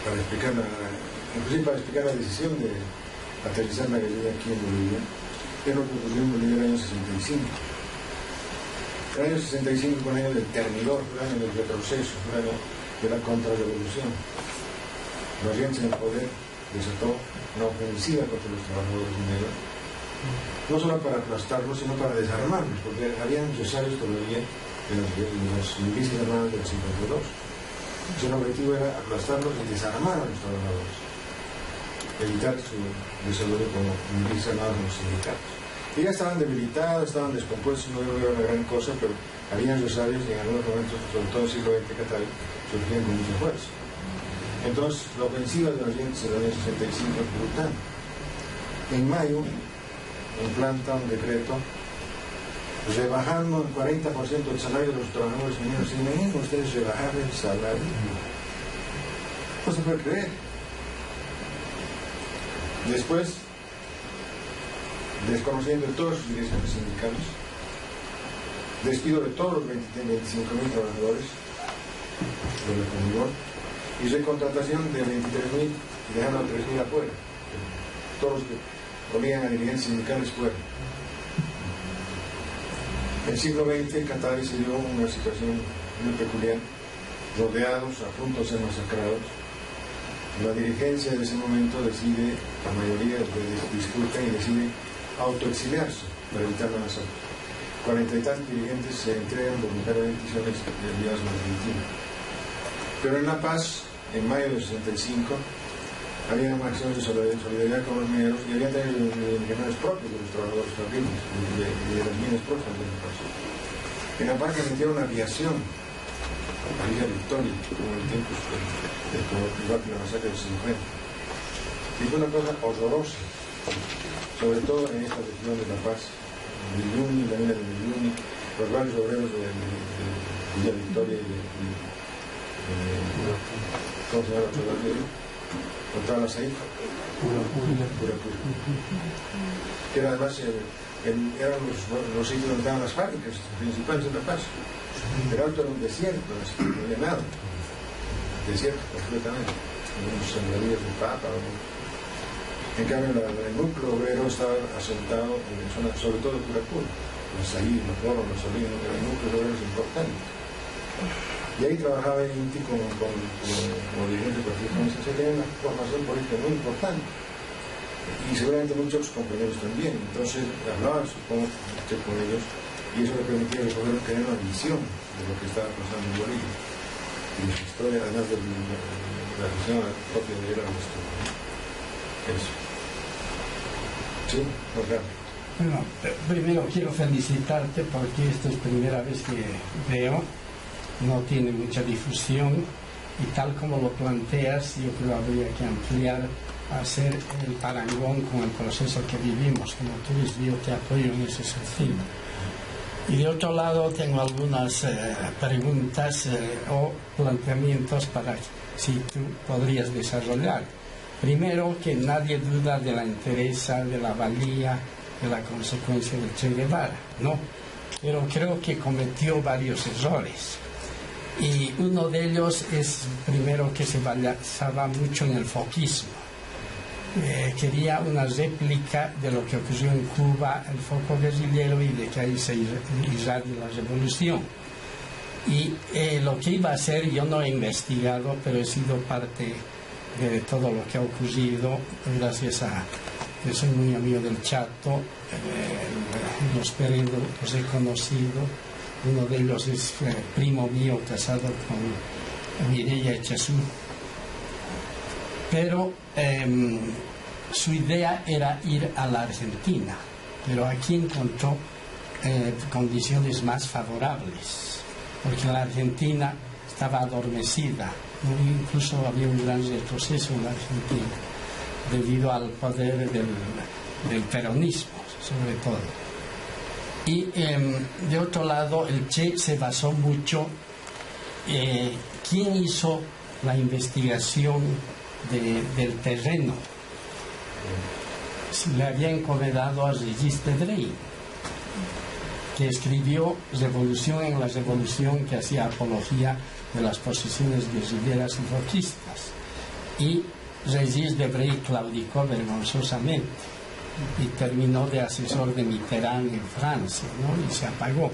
Para explicar la decisión de aterrizar la guerrilla aquí en Bolivia, que es lo que ocurrió en Bolivia en el año 65. El año 65 fue un año del termidor, fue un año del retroceso, fue un año de la contrarrevolución. La gente en el poder desató una ofensiva contra los trabajadores mineros, no solo para aplastarlos, sino para desarmarlos, porque habían resabios todavía de las milicias armadas del 52. Su objetivo era aplastarlos y desarmar a los trabajadores, evitar su desarrollo como milicias armadas en los sindicatos. Y ya estaban debilitados, estaban descompuestos, no era una gran cosa, pero habían resabios y en algunos momentos, sobre todo en el siglo XX catalán, surgían con mucha fuerza. Entonces, la ofensiva de los dientes del año 65 es brutal. En mayo, implanta un decreto rebajando el 40% del salario de los trabajadores mineros. ¿Se imaginan ustedes rebajar el salario? No se puede creer. Después, desconociendo todos sus dirigentes sindicales, despido de todos los 25.000 trabajadores de la Comibol y recontratación de 23.000 y dejando a 3.000 afuera. Todos los que olían a dirigentes sindicales fuera. En el siglo XX, Catarí se dio una situación muy peculiar, rodeados, a punto de ser masacrados. La dirigencia de ese momento decide, la mayoría discuten y decide autoexiliarse para evitar la masacre. 40 y tantos dirigentes se entregan voluntariamente y son enviados a la Argentina. Pero en La Paz, en mayo del 65, había una acción de solidaridad con los mineros y había también ingenieros propios de los trabajadores fabriles y de las minas propias de La Paz. En La Paz se metieron aviación a la Villa Victoria, como en tiempos igual que la masacre del 50. Y fue una cosa horrorosa, sobre todo en esta región de La Paz, Villuni, la mina de Villuni, los barrios obreros de Villa Victoria y ¿cómo se llama otro barrio? Contra la Saída, que era además eran los sitios donde estaban las fábricas principales de La Paz. El Alto era un desierto, no había nada, desierto completamente, unos sembradíos de papa. En cambio, el núcleo obrero estaba asentado en la zona, sobre todo de Curacura, los Saída, los Boros, los Solinos, eran núcleos obreros importantes. Y ahí trabajaba Inti como dirigente del Partido Comunista. Se tenía una formación política muy importante. Y seguramente muchos compañeros también. Entonces hablaba, supongo, con ellos, y eso le permitía al poder tener una visión de lo que estaba pasando en Bolivia. Y su historia, además de la visión propia de él, era nuestra. Eso. ¿Sí? Claro. Bueno, primero quiero felicitarte porque esta es la primera vez que veo. No tiene mucha difusión y tal como lo planteas, yo creo que habría que ampliar a hacer el parangón con el proceso que vivimos. Como tú dices, yo te apoyo en ese sentido. Y de otro lado tengo algunas preguntas o planteamientos para si tú podrías desarrollar. Primero, que nadie duda de la entereza, de la valía, de la consecuencia del Che Guevara, ¿no? Pero creo que cometió varios errores. Y uno de ellos es, primero, que se basaba mucho en el foquismo. Quería una réplica de lo que ocurrió en Cuba, el foco guerrillero, y de que ahí se irradie la revolución. Y lo que iba a hacer, yo no he investigado, pero he sido parte de todo lo que ha ocurrido, gracias a que soy muy amigo del Chato, los Peredo los he conocido, uno de ellos es primo mío casado con Mireia Echazú. Pero su idea era ir a la Argentina, pero aquí encontró condiciones más favorables, porque la Argentina estaba adormecida, ¿no? Incluso había un gran retroceso en la Argentina debido al poder del peronismo, sobre todo. Y de otro lado, el Che se basó mucho. ¿Quién hizo la investigación del terreno? Se le había encomendado a Regis Pedrey, que escribió Revolución en la Revolución, que hacía apología de las posiciones guerrilleras y roquistas. Y Regis Debray claudicó vergonzosamente y terminó de asesor de Mitterrand en Francia, ¿no? Y se apagó.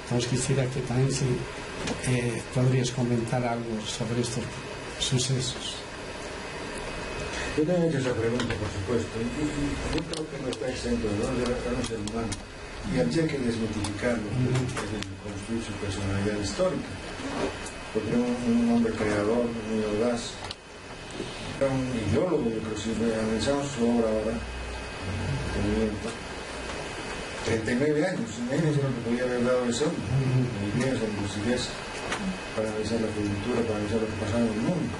Entonces quisiera que también podrías comentar algo sobre estos sucesos. Yo también he hecho esa pregunta, por supuesto, y yo creo que no está exento de un ser humano, y al Che hay que desmitificarlo, construir su personalidad histórica, porque un hombre creador, muy audaz, era un ideólogo. Yo creo que si analizamos su obra ahora, 39 años, imagínense lo que podía haber dado ese hombre, en ideas, en lucidez, para analizar la coyuntura, para analizar lo que pasaba en el mundo.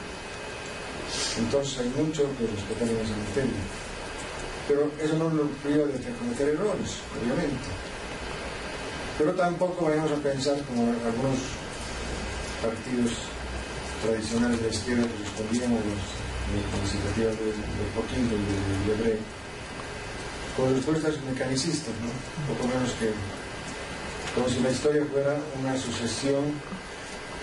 Entonces hay mucho que respetar en esa materia, pero eso no lo priva de cometer errores, obviamente. Pero tampoco vayamos a pensar como algunos partidos tradicionales de la izquierda que respondían a las iniciativas de Joaquín y de Debray con respuestas mecanicistas, ¿no? Poco menos que como si la historia fuera una sucesión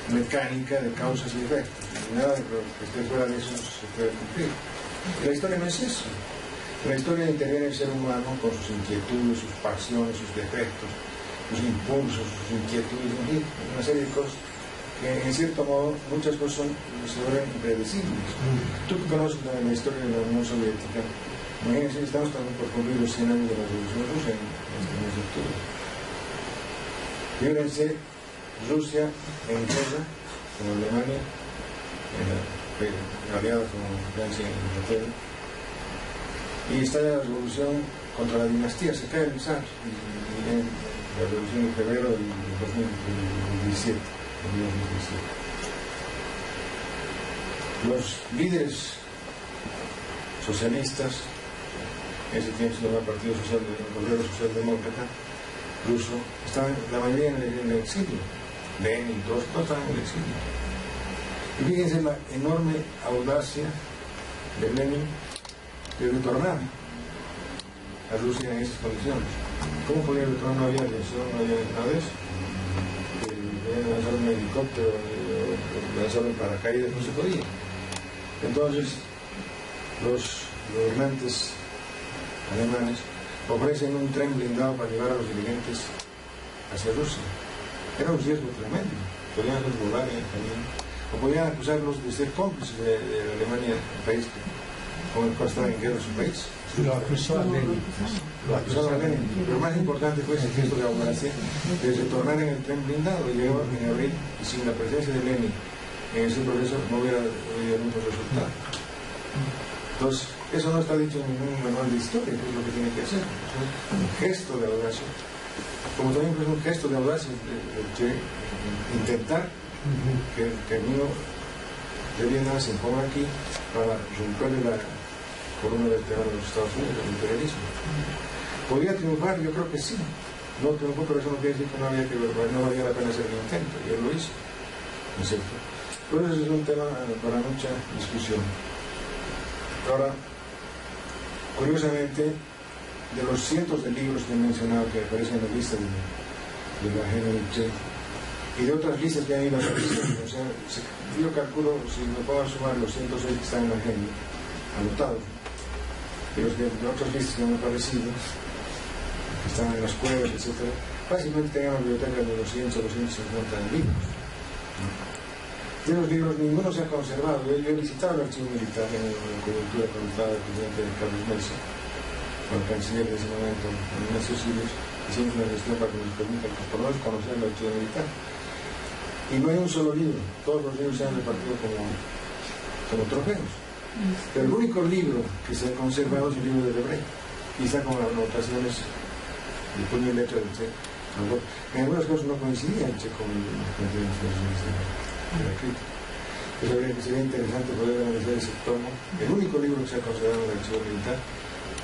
mecánica de causas y efectos. Nada de que esté fuera de eso se puede cumplir. La historia no es eso. La historia interviene en el ser humano con sus inquietudes, sus pasiones, sus defectos, sus impulsos, sus inquietudes, una serie de cosas que en cierto modo muchas cosas se vuelven impredecibles. Tú que conoces la historia de la Unión Soviética, imagínense, estamos también por cumplir los 100 años de la Revolución Rusa en este mes de octubre. Fíjense, Rusia en guerra con Alemania, aliada con Francia y Inglaterra, y está la revolución contra la dinastía, se cae el zar, y la revolución de febrero del 2017. Los líderes socialistas, ese tiempo se llamaba Partido Obrero Socialdemócrata ruso, estaban la mayoría en el exilio. Lenin, todos estaban en el exilio. Y fíjense la enorme audacia de Lenin de retornar a Rusia en esas condiciones. ¿Cómo podía retornar? No había aviación, no había nada de eso. Lanzar un helicóptero, lanzar un paracaídas, no se podía. Entonces, los gobernantes alemanes ofrecen un tren blindado para llevar a los dirigentes hacia Rusia. Era un riesgo tremendo. Podían hacerlos volar en el camino, o podían acusarlos de ser cómplices de Alemania, un país con el cual estaba en guerra su país. Lo acusó a Lenin. Lo acusaron a Lenin. Pero más importante fue ese gesto de audacia de retornar en el tren blindado. Llegó en abril, y sin la presencia de Lenin en ese proceso no hubiera habido ningún resultado. Entonces, eso no está dicho en ningún manual de historia, que es lo que tiene que hacer. Es un gesto de audacia. Como también fue un gesto de audacia de intentar que el camino de Viena se imponga aquí para romperle la corona vertebral de los Estados Unidos, el imperialismo. ¿Podría triunfar? Yo creo que sí. No triunfó, pero eso no quiere decir que no valía la pena hacer el intento, y él lo hizo, ¿no es cierto? Por eso es un tema para mucha discusión. Ahora, curiosamente, de los cientos de libros que he mencionado que aparecen en la lista de la agenda del Che, y de otras listas que han ido apareciendo, o sea, yo calculo, si me puedo sumar los 106 que están en la agenda, anotados, y los de otras listas que han aparecido, que están en las cuevas, etc., fácilmente tengan bibliotecas de 200 o 250 libros. De los libros ninguno se ha conservado. Yo he visitado el archivo militar en la coyuntura cuando estaba el presidente Carlos Mesa, con el canciller de ese momento, Ignacio Siles. Hicimos una gestión para que nos permitan por lo menos conocer el archivo militar. Y no hay un solo libro, todos los libros se han repartido como trofeos. Pero el único libro que se ha conservado es el libro de Debré, quizá con anotaciones de puño y letra del Che. En algunas cosas no coincidía el Che con las definiciones de la crítica. Pues sería interesante poder analizar ese tomo, el único libro que se ha considerado en el archivo militar,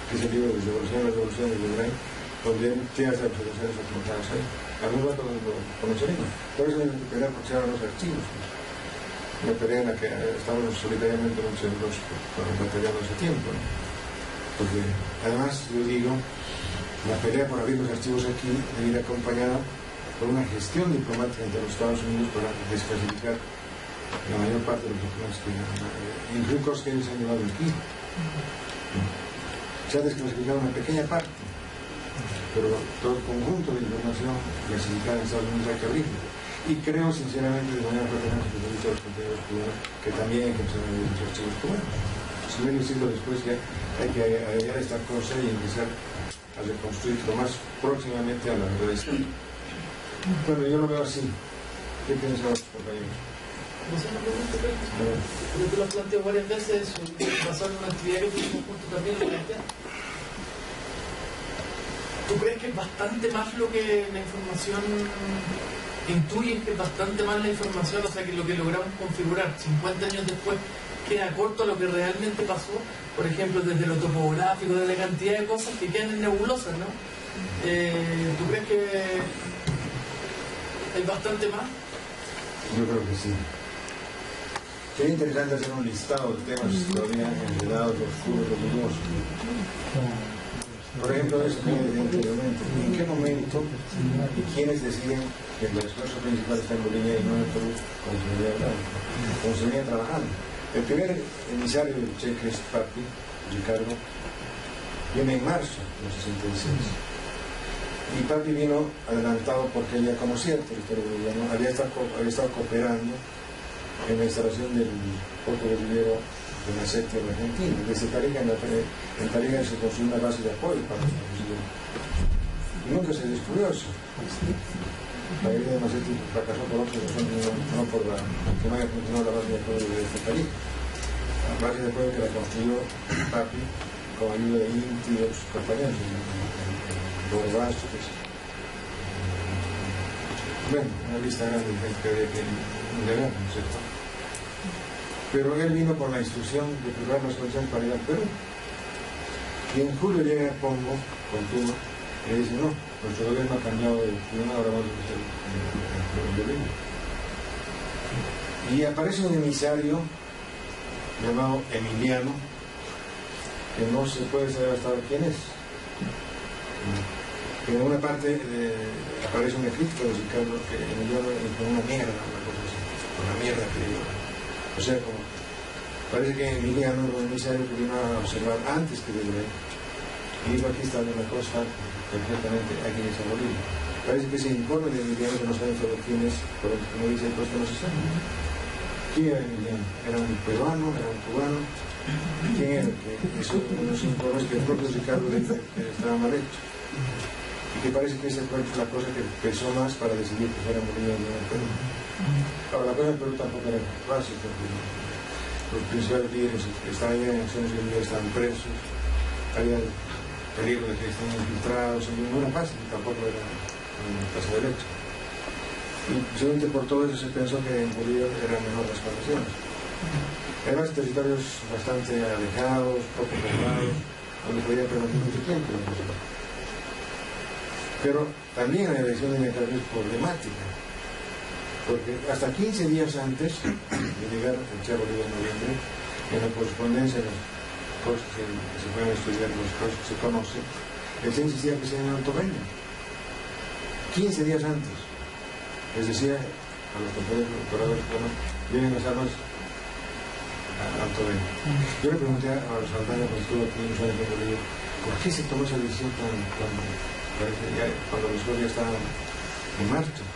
que es el libro de la Revolución de Debré, donde él tiene las observaciones apuntadas ahí. Algún rato lo conoceremos. Por eso hay que pelear porque se abran los archivos. Una pelea en la que estamos solitariamente muchos batallando hace tiempo, ¿no? Porque además, yo digo, la pelea por abrir los archivos aquí debe ir acompañada por una gestión diplomática entre los Estados Unidos para desclasificar la mayor parte de los documentos que incluso cosas que ellos han llevado aquí. Se ha desclasificado una pequeña parte, pero todo el conjunto de información clasificada en Estados Unidos hay que abrirlo. Y creo sinceramente, de manera fraternal, que los compañeros cubanos, que también hay que empezar a abrir los archivos cubanos. Si medio siglo después ya hay que hallar esta cosa y empezar a reconstruir lo más próximamente a la verdad. Bueno, yo lo veo así. ¿Qué piensan los compañeros? No sé, una pregunta, pero yo te lo he planteado varias veces, basado en una actividad que tuvimos juntos también lo planteé. ¿Tú crees que es bastante más lo que la información intuye, que es bastante más la información, o sea, que lo que logramos configurar 50 años después queda corto a lo que realmente pasó? Por ejemplo, desde lo topográfico, de la cantidad de cosas que quedan nebulosas, ¿no? ¿Tú crees que hay bastante más? Yo creo que sí. Sería interesante hacer un listado de temas todavía enredados, oscuros, luminosos. Por ejemplo, eso que decía anteriormente, ¿en qué momento y quiénes deciden que el esfuerzo principal está en Bolivia y no en Perú, como se venía trabajando? El primer emisario del Che, que es Papi, Ricardo, viene en marzo del 66. Y Papi vino adelantado porque ella, como cierto, había estado cooperando en la instalación del puerto guerrillero de la Setia de Argentina. Desde Tarija, en Tarija se construyó una base de apoyo para los fusileros. Y nunca se descubrió eso. La idea de Macetti fracasó por otras razones, no por la que no haya funcionado la base de apoyo de Tarija. La base de apoyo que la construyó Papi con ayuda de Inti y otros compañeros, los Bastos. Bueno, una lista grande de gente que había que indagar, ¿no es cierto? Pero él vino por la instrucción de privar las condiciones para ir al Perú. Y en julio llega Pombo con Tuma y le dice: no, nuestro gobierno ha cambiado de clima, ahora vamos a hacer el Bolivia. Y aparece un emisario llamado Emiliano, que no se puede saber hasta ahora quién es. En una parte aparece una crítica de Ricardo que Emiliano es una mierda, una cosa así, una mierda que digo. O sea, como parece que Emiliano era un emisario que vino a observar antes que Debré y dijo: aquí está una cosa perfectamente, aquí en esa Bolivia. Parece que ese informe de Emiliano, que no saben sobre quién es, por lo que como dice el puesto, no se sabe. ¿Quién era Emiliano? ¿Era un peruano? ¿Era un cubano? ¿Quién era? Eso, unos informes que el propio Ricardo dice que estaba mal hecho. Y que parece que esa fue la cosa que pesó más para decidir que fuera Bolivia y no el Perú. Ahora, la cosa del Perú tampoco era fácil, porque los principales líderes que estaban en acciones guerrilleras estaban presos, había peligro de que estaban infiltrados, no era fácil, tampoco era caso de derecho. Y precisamente por todo eso se pensó que en Bolivia eran mejor las condiciones. Además, territorios bastante alejados, poco poblados, donde podía permanecer mucho tiempo. Pero también la elección de Nicaragua es problemática, porque hasta 15 días antes de llegar el Che a Bolivia en noviembre, en la correspondencia de las cosas que se pueden estudiar, las cosas que se conocen, el Che insistía que se en Alto Beni. 15 días antes les decía a los compañeros doctorados: bueno, vienen las armas a Alto Beni. Yo le pregunté a los Saldaña, cuando estuvo aquí unos años en Bolivia, ¿por qué se tomó esa decisión cuando los ya estaban en marcha?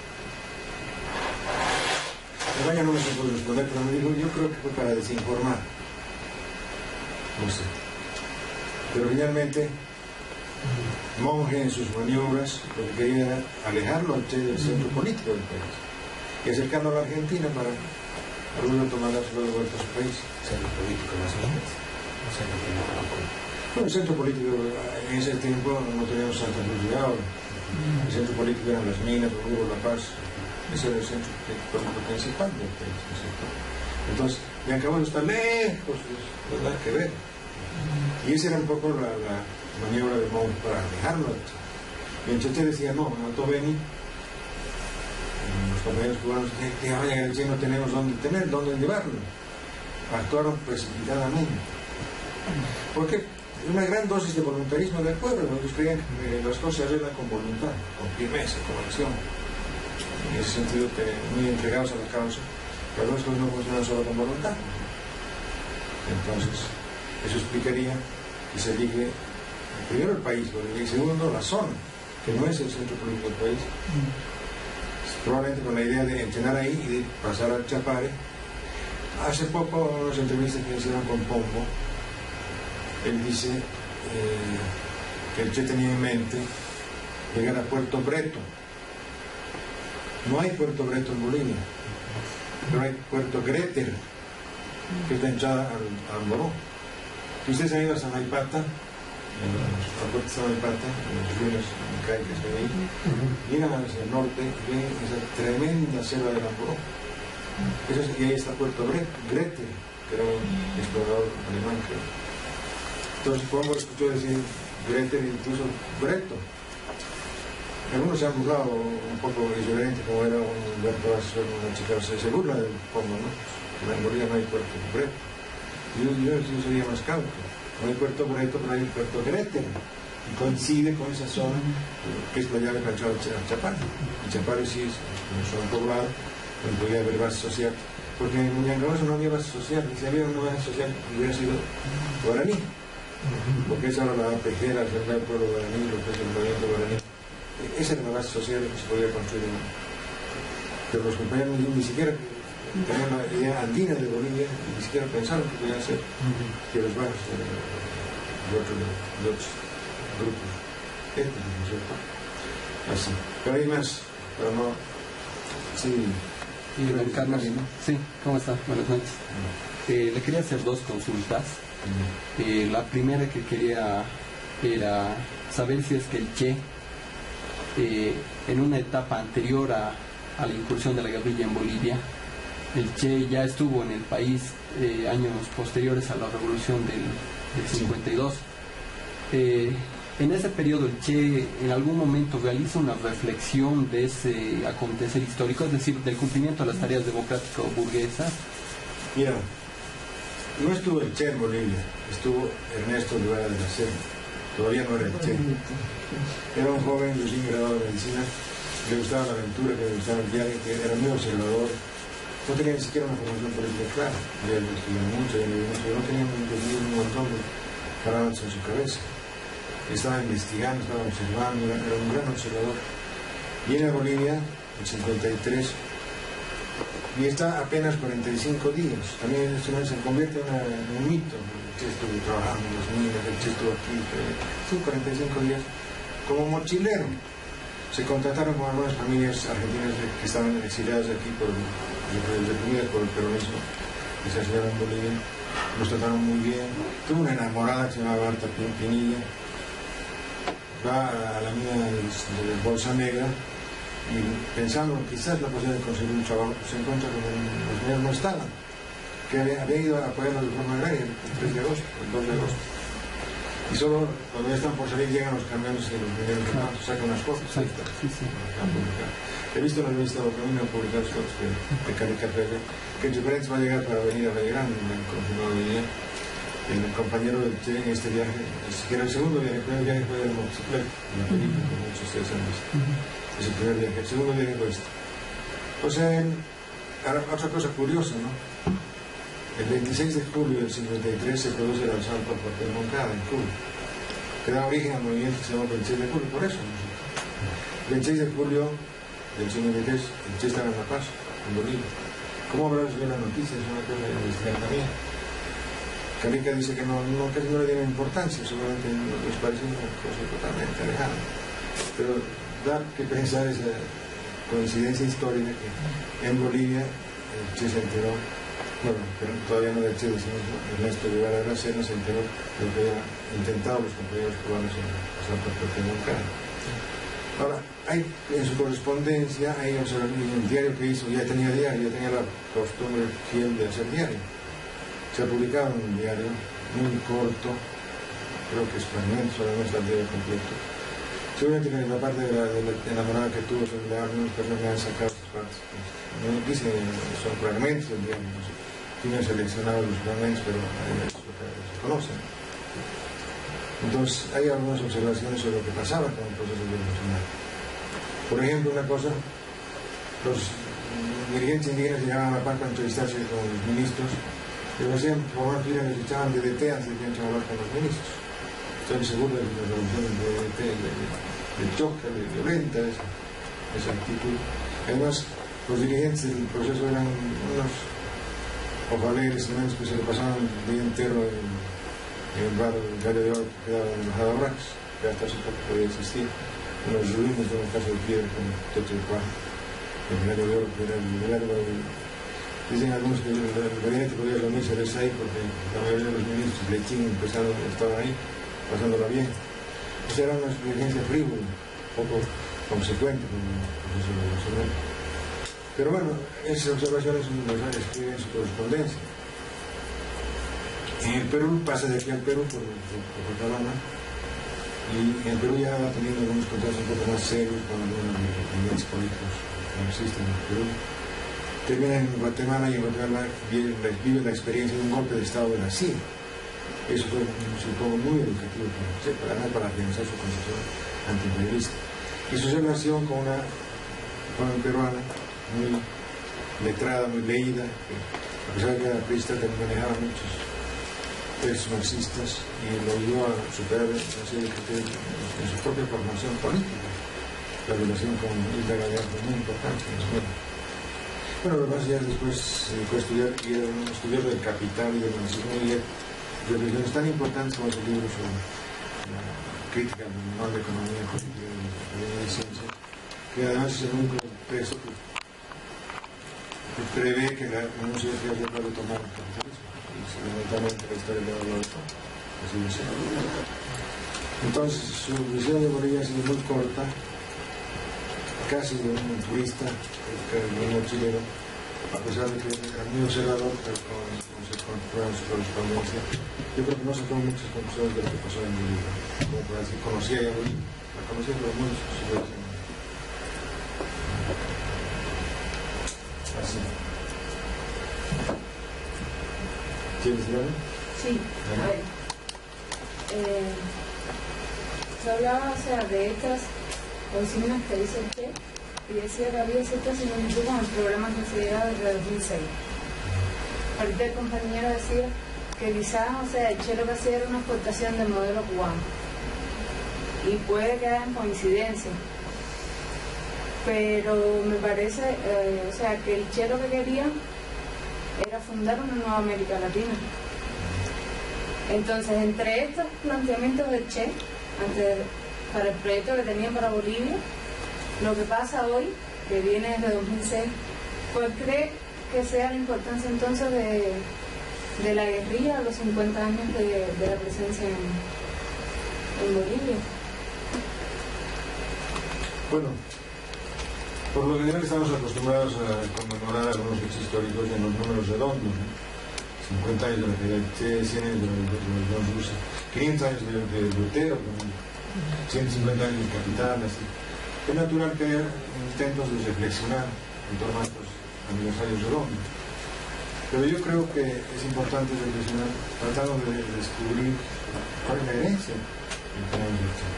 España no me supo responder, pero me dijo, yo creo que fue para desinformar. No sé. Pero finalmente, Monge en sus maniobras lo que quería era alejarlo al Che del centro político del país y acercarlo a la Argentina para luego tomar la vuelta a su país. ¿Centro político más o menos? Bueno, el centro político en ese tiempo no teníamos Santa Cruz de Ahora. El centro político eran las minas, Oruro, La Paz. Ese era el centro político principal del país, ¿no es cierto? Entonces, Villancabón está lejos, no nada que ver. Y esa era un poco la maniobra de Monge para alejarlo. Y el Che decía, no, mató Beni. Los compañeros cubanos que vayan al Che, no tenemos dónde llevarlo. Actuaron precipitadamente. Porque una gran dosis de voluntarismo de acuerdo, ellos creían que las cosas se arreglan con voluntad, con firmeza, con acción. En ese sentido, muy entregados a la causa, pero las cosas no funcionan solo con voluntad. Entonces, eso explicaría que se elige primero el país, y segundo la zona, que no es el centro político del país. Probablemente con la idea de entrenar ahí y de pasar al Chapare. Hace poco, en unas entrevistas que hicieron con Pombo, él dice que el Che tenía en mente llegar a Puerto Breto. No hay Puerto Breto en Bolivia, pero hay Puerto Greter, que está hinchada al Moró. Si ustedes han ido a Samaipata, a Puerto Samaipata, en los ríos incaicas que hay ahí, miran hacia el norte y ven esa tremenda selva del Amboró. Y ahí está Puerto Greter, que era un explorador alemán, creo. Entonces, Pombo escuchó decir Greter e incluso Breto. Algunos se han burlado un poco irreverente, como era Humberto Vázquez, una chica, se burla del Pombo, ¿no? En Bolivia no hay Puerto Breto. Yo sería más cauto. No hay Puerto Breto, pero hay Puerto Greter. Y coincide con esa zona que es la llave para entrar al Chapare. El Chapare sí es una zona poblada, donde podía haber base social. Porque en Muñangabazo no había base social, y si había una base social hubiera sido guaraní. Porque esa era la APG, la Asamblea del Pueblo Guaraní, lo que es el movimiento guaraní. Esa era la base social que se podía construir. Pero los compañeros ni siquiera tenían la idea andina de Bolivia, ni siquiera pensaron que podían ser que los barrios de otros grupos étnicos, ¿no es cierto? Así. Pero hay más, pero no. Sí. Y don Carlos, sí, ¿cómo está? Buenas noches. Le quería hacer dos consultas. La primera que quería era saber si es que el Che, en una etapa anterior a la incursión de la guerrilla en Bolivia, el Che ya estuvo en el país años posteriores a la revolución del 52. En ese periodo el Che en algún momento realiza una reflexión de ese acontecer histórico, es decir, del cumplimiento de las tareas democrático-burguesas. Mira, no estuvo el Che en Bolivia, estuvo Ernesto Guevara de la Serna, todavía no era el Che. Era un joven recién graduado de medicina, le gustaba la aventura, que le gustaba el viaje, que era muy observador. No tenía ni siquiera una formación política clara, había estudiado mucho, pero no tenía un montón de parámetros en su cabeza. Estaba investigando, estaba observando, era un gran observador. Viene a Bolivia en 53 y está apenas 45 días. También esto se convierte en un mito. El Che estuvo trabajando en las minas, el Che estuvo aquí, estuvo 45 días como mochilero. Se contactaron con algunas familias argentinas que estaban exiliadas aquí reprimidas por el peronismo, que se asiliaron en Bolivia. Nos trataron muy bien. Tuvo una enamorada que se llamaba Marta Pinilla. Va a la mina de Bolsa Negra y pensando quizás la posibilidad de conseguir un trabajo, se encuentra con los mineros no estaban, que había ido a apoyar la reforma agraria el 3 de agosto, el 2 de agosto. Y solo cuando ya están por salir llegan los camiones y los mineros sacan unas fotos. He visto en la revista del Camino publicar fotos de Caricatura, que el Chuperense va a llegar para venir a Belgrano, me han confirmado hoy día. El compañero del Che en este viaje, que era el segundo viaje, el primer viaje fue de la motocicleta, en la película, como muchos de ustedes han visto. Es el primer viaje, el segundo viaje fue este. Pues otra cosa curiosa, ¿no? El 26 de julio del 53 se produce el asalto al cuartel Moncada en Cuba, que da origen al movimiento que se llama 26 de julio, por eso. El 26 de julio del 53 el Che estaba en La Paz, en Bolivia. ¿Cómo habrá recibido la noticia? Es una cosa de investigar también. Carica dice que casi no le tiene importancia, seguramente les parece una cosa totalmente alejada. Pero da que pensar esa coincidencia histórica que en Bolivia el Che se enteró, bueno, pero todavía no del Che, sino Ernesto Guevara de la Serna se enteró de lo que habían intentado los compañeros cubanos en pasar por Temucán. Ahora, hay en su correspondencia, hay en el diario que hizo, ya tenía la costumbre fiel de hacer diario. Se ha publicado en un diario muy corto, creo que es fragmento, solamente el diario completo. Seguramente que la parte de la enamorada que tuvo sobre la algunas personas me han sacado sus partes. No dice, son fragmentos del diario, no sé. Tienen seleccionado los fragmentos, pero es lo que se conocen. Entonces, hay algunas observaciones sobre lo que pasaba con el proceso revolucionario. Por ejemplo, una cosa, los dirigentes indígenas llegaban a La Paz para entrevistarse con los ministros, y lo hacían formar filas, les echaban DDT antes de que entren a hablar con los ministros. Estoy seguro de que la revolución del DDT, de choque, de violenta, esa actitud. Además, los dirigentes del proceso eran unos ojaleres tremendos que se lo pasaban el día entero en el bar Gallo de Oro que quedaba en la Embajada Brax, que hasta hace poco podía existir. Unos ruinos de una casa de piedra con techo de cuadro. El Gallo de Oro, que era el largo del... Dicen algunos que el gabinete podía reunirse en ahí porque la mayoría de los ministros de Chile estaban ahí, pasándola bien. Esa era una experiencia frívola, poco consecuente con el proceso revolucionario. Pero bueno, esas observaciones las escriben en su correspondencia. En el Perú, pasa de aquí al Perú por Catalana, y en el Perú ya va teniendo algunos contactos un poco más serios con algunos dirigentes políticos que existen en el Perú. Termina en Guatemala y en Guatemala vive la experiencia de un golpe de Estado de la CIA. Eso fue, supongo, muy educativo para afianzar su concepción antiimperialista. Y su relación con una joven peruana muy letrada, muy leída, que a pesar de que era aprista también manejaba muchos textos marxistas y lo ayudó a superar una serie de criterios en su propia formación política. La relación con Hilda Gallardo fue muy importante en la escuela. Bueno, lo demás ya después se dedicó a estudiar, y era un estudioso del capital y del marxismo y reflexiones tan importantes como ese libro sobre la crítica al manual de economía política y de ciencia, que además es el único texto que prevé que la Unión Soviética va a retomar el capitalismo y fundamentalmente la historia de la Europa, así de ser. Entonces, su visión de Bolivia ha sido muy corta, casi de un turista, de un chileno, a pesar de que era muy observador, pero con su correspondencia. Yo creo que no sacó muchas conclusiones de lo que pasó en Bolivia. Como para decir, conocía ya Bolivia, la conocía, pero muy superficialmente. Así. ¿Quieres decir algo? Sí, a ver. Se hablaba, o sea, de estas consignas que dice el Che, y decía que había cierta similitud con el programa considerado desde 2006. Ahorita el compañero decía que quizás, o sea, el Che lo que hacía era una exportación del modelo cubano. Y puede que hayan coincidencias. Pero me parece, o sea, que el Che lo que quería era fundar una nueva América Latina. Entonces, entre estos planteamientos del Che, para el proyecto que tenían para Bolivia, lo que pasa hoy, que viene desde 2006, ¿cuál cree que sea la importancia entonces de la guerrilla a los 50 años de la presencia en Bolivia? Bueno, por lo general estamos acostumbrados a conmemorar algunos hechos históricos en los números redondos, ¿no? 50 años de la caída del Che, 100 años de la Revolución Rusa, 500 años de Lutero, 150 años de Capital, así. Es natural que haya intentos de reflexionar en torno a estos aniversarios redondos. Pero yo creo que es importante reflexionar tratando de descubrir cuál es la herencia que tenemos del Che.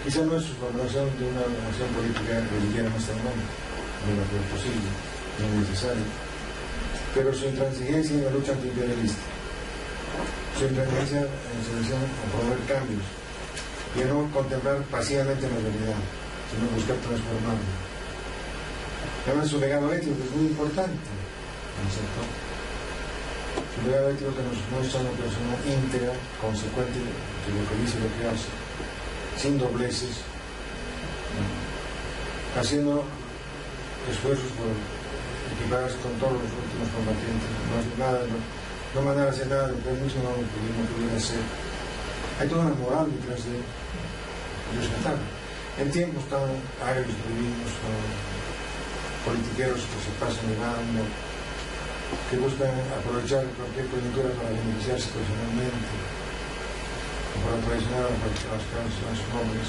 Quizá no es su formación de una nación política boliviana en este momento, no es lo posible, no es necesario, pero su intransigencia en la lucha antiimperialista, su intransigencia en su visión a promover cambios y a no contemplar pasivamente la realidad, sino buscar transformarla. Además, su legado ético es muy importante. ¿no es cierto? Su legado ético que nos muestra una persona íntegra, consecuente de lo que dice y lo que hace, sin dobleces, ¿no? Haciendo esfuerzos por equiparse con todos los últimos combatientes, no hacer nada, no mandar a hacer nada de lo que él mismo no pudiera hacer. Hay toda una moral detrás de rescatarlo. En tiempos tan agrios que vivimos, con politiqueros que se pasan de bando, que buscan aprovechar cualquier coyuntura para beneficiarse personalmente, o para traicionar a las causas más nobles.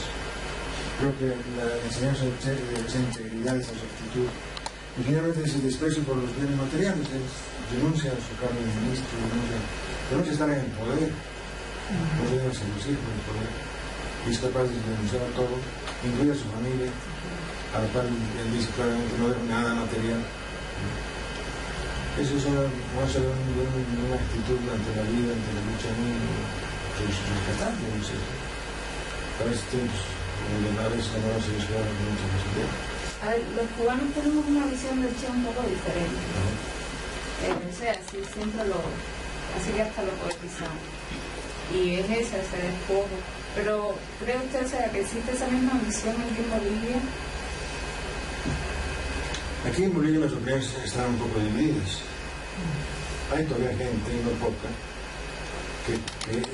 Creo que la enseñanza de esa integridad, esa rectitud, y finalmente ese desprecio por los bienes materiales, denuncia su cargo de ministro, denuncia estar en el poder, no debe seducir por el poder, y es capaz de denunciar a todo, incluye a su familia, a la cual él dice claramente no debe nada material. Eso es una muestra de una actitud ante la vida, ante la lucha muy rescatable, no sé. Para estos tiempos, como de naves, no se descuidan con mucha facilidad. A ver, los cubanos tenemos una visión del Che un poco diferente. O sea, así siempre así que hasta lo poetizamos. Y es ese despojo. Pero ¿cree usted, o sea, que existe esa misma visión aquí en Bolivia? Aquí en Bolivia las opiniones están un poco divididas. Hay todavía gente, no poca, que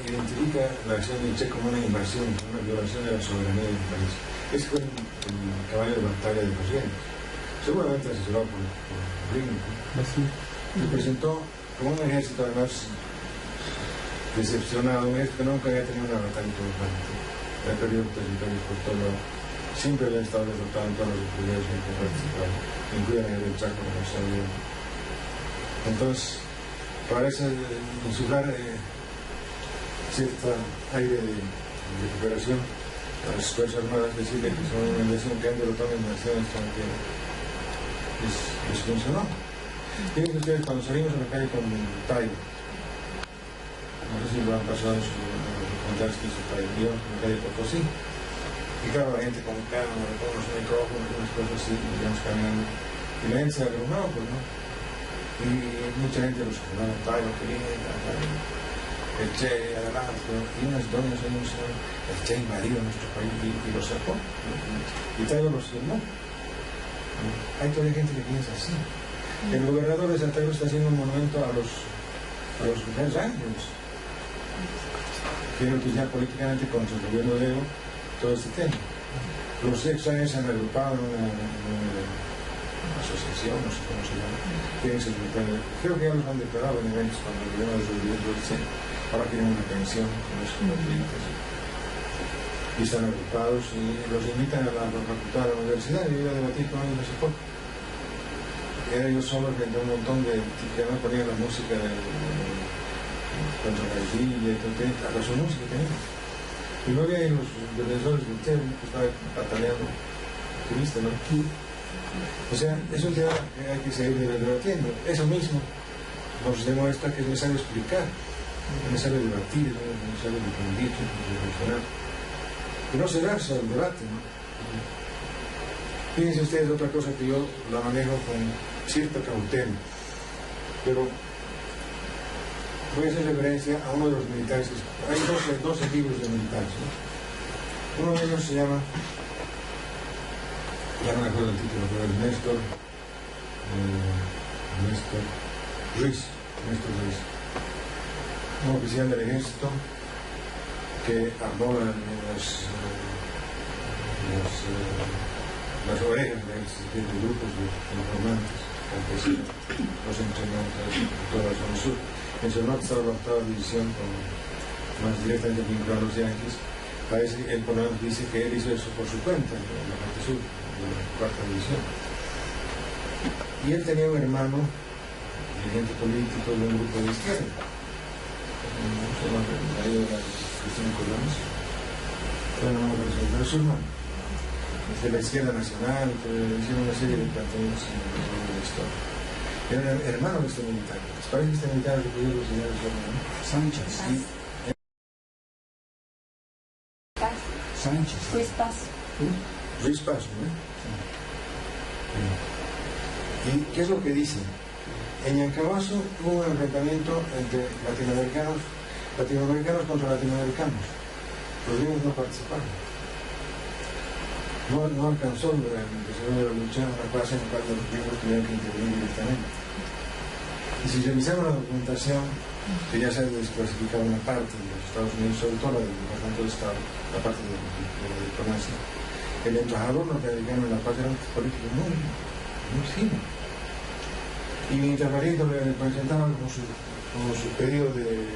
identifica la acción del Che como una invasión, una violación de la soberanía del país. Ese fue el caballo de batalla de Corrientes, seguramente asesorado por Ringo, que presentó como un ejército además decepcionado, un ejército que nunca había tenido una batalla importante, había perdido territorios por todo lado, siempre había estado derrotado en todos los guerrillas que participaban, incluida en el Chaco, como sabía. Entonces, parece insuflar cierto aire de recuperación a las Fuerzas Armadas, decirle que son una nación que han derrotado en naciones extranjeras. Les funcionó. Fíjense ustedes, cuando salimos a la calle con Tayo, no sé si lo han pasado en su contar que hizo Tayo, íbamos a la calle Potosí, y claro, la gente con cámara, con los micrófonos, unas cosas así, íbamos caminando, y la gente se abrumaba, pues, ¿no? Y mucha gente los saludaba, Tayo, que viene, el Che, adelante, y unas doñas anunciaron, el Che invadió nuestro país y lo sacó, y Tayo los firmó. Hay todavía gente que piensa así. El gobernador de Santiago está haciendo un monumento a los Hells Angels, creo que ya políticamente contra el gobierno de Evo todo este tema. Los Hells Angels se han agrupado en una asociación, no sé cómo se llama, quieren ser militares. Creo que ya los han declarado en eventos cuando el gobierno de los dice, ahora quieren una pensión con los combatientes. Y están agrupados y los invitan a la facultad de la universidad. Yo iba a debatir con ellos hace poco. Era yo solo frente a un montón de que no ponían la música contra la guerrilla y todo, hasta su música tenían. Y no había los defensores del Che que estaban pataleando, ¿viste, no? O sea, es un tema que hay que seguir debatiendo. Eso mismo nos demuestra que es necesario explicar, es necesario debatir, es necesario difundir, reflexionar. Y no cerrarse al debate, ¿no? Fíjense ustedes otra cosa que yo la manejo con cierta cautela, pero voy a hacer referencia a uno de los militares. Hay 12 libros de militares, ¿no? Uno de ellos se llama, ya no me acuerdo el título, pero es Néstor Ruiz, un oficial del ejército que armó las orejas de grupos de informantes campesinos, los entrenó en toda la zona sur. En su norte estaba la 8ª división, más directamente vinculado a los yanquis. Parece que él por lo menos dice que él hizo eso por su cuenta, en la parte sur, de la 4ª división. Y él tenía un hermano, dirigente político de un grupo de izquierda, se llama Cristina Colones, pero su hermano, de la izquierda nacional, que hicieron una serie de planteamientos en la historia. Era el hermano de este militar. ¿Les parece que este militar recubrió los ideales de su hermano? Sánchez. Sánchez. Ruiz Paz. Ruiz Paz, ¿no? ¿Y qué es lo que dice? En Yancahuaso hubo un enfrentamiento entre latinoamericanos contra latinoamericanos. Los gringos no participaron. No alcanzó el desarrollo de la lucha una fase en la cual los gringos tuvieron que intervenir directamente. Y si revisamos la documentación, que ya se ha desclasificado una parte de los Estados Unidos, sobre todo la del Departamento de Estado, la parte de la diplomacia, el embajador norteamericano en la paz era un político muy fino. Y mientras Barreto le presentaba como su pedido de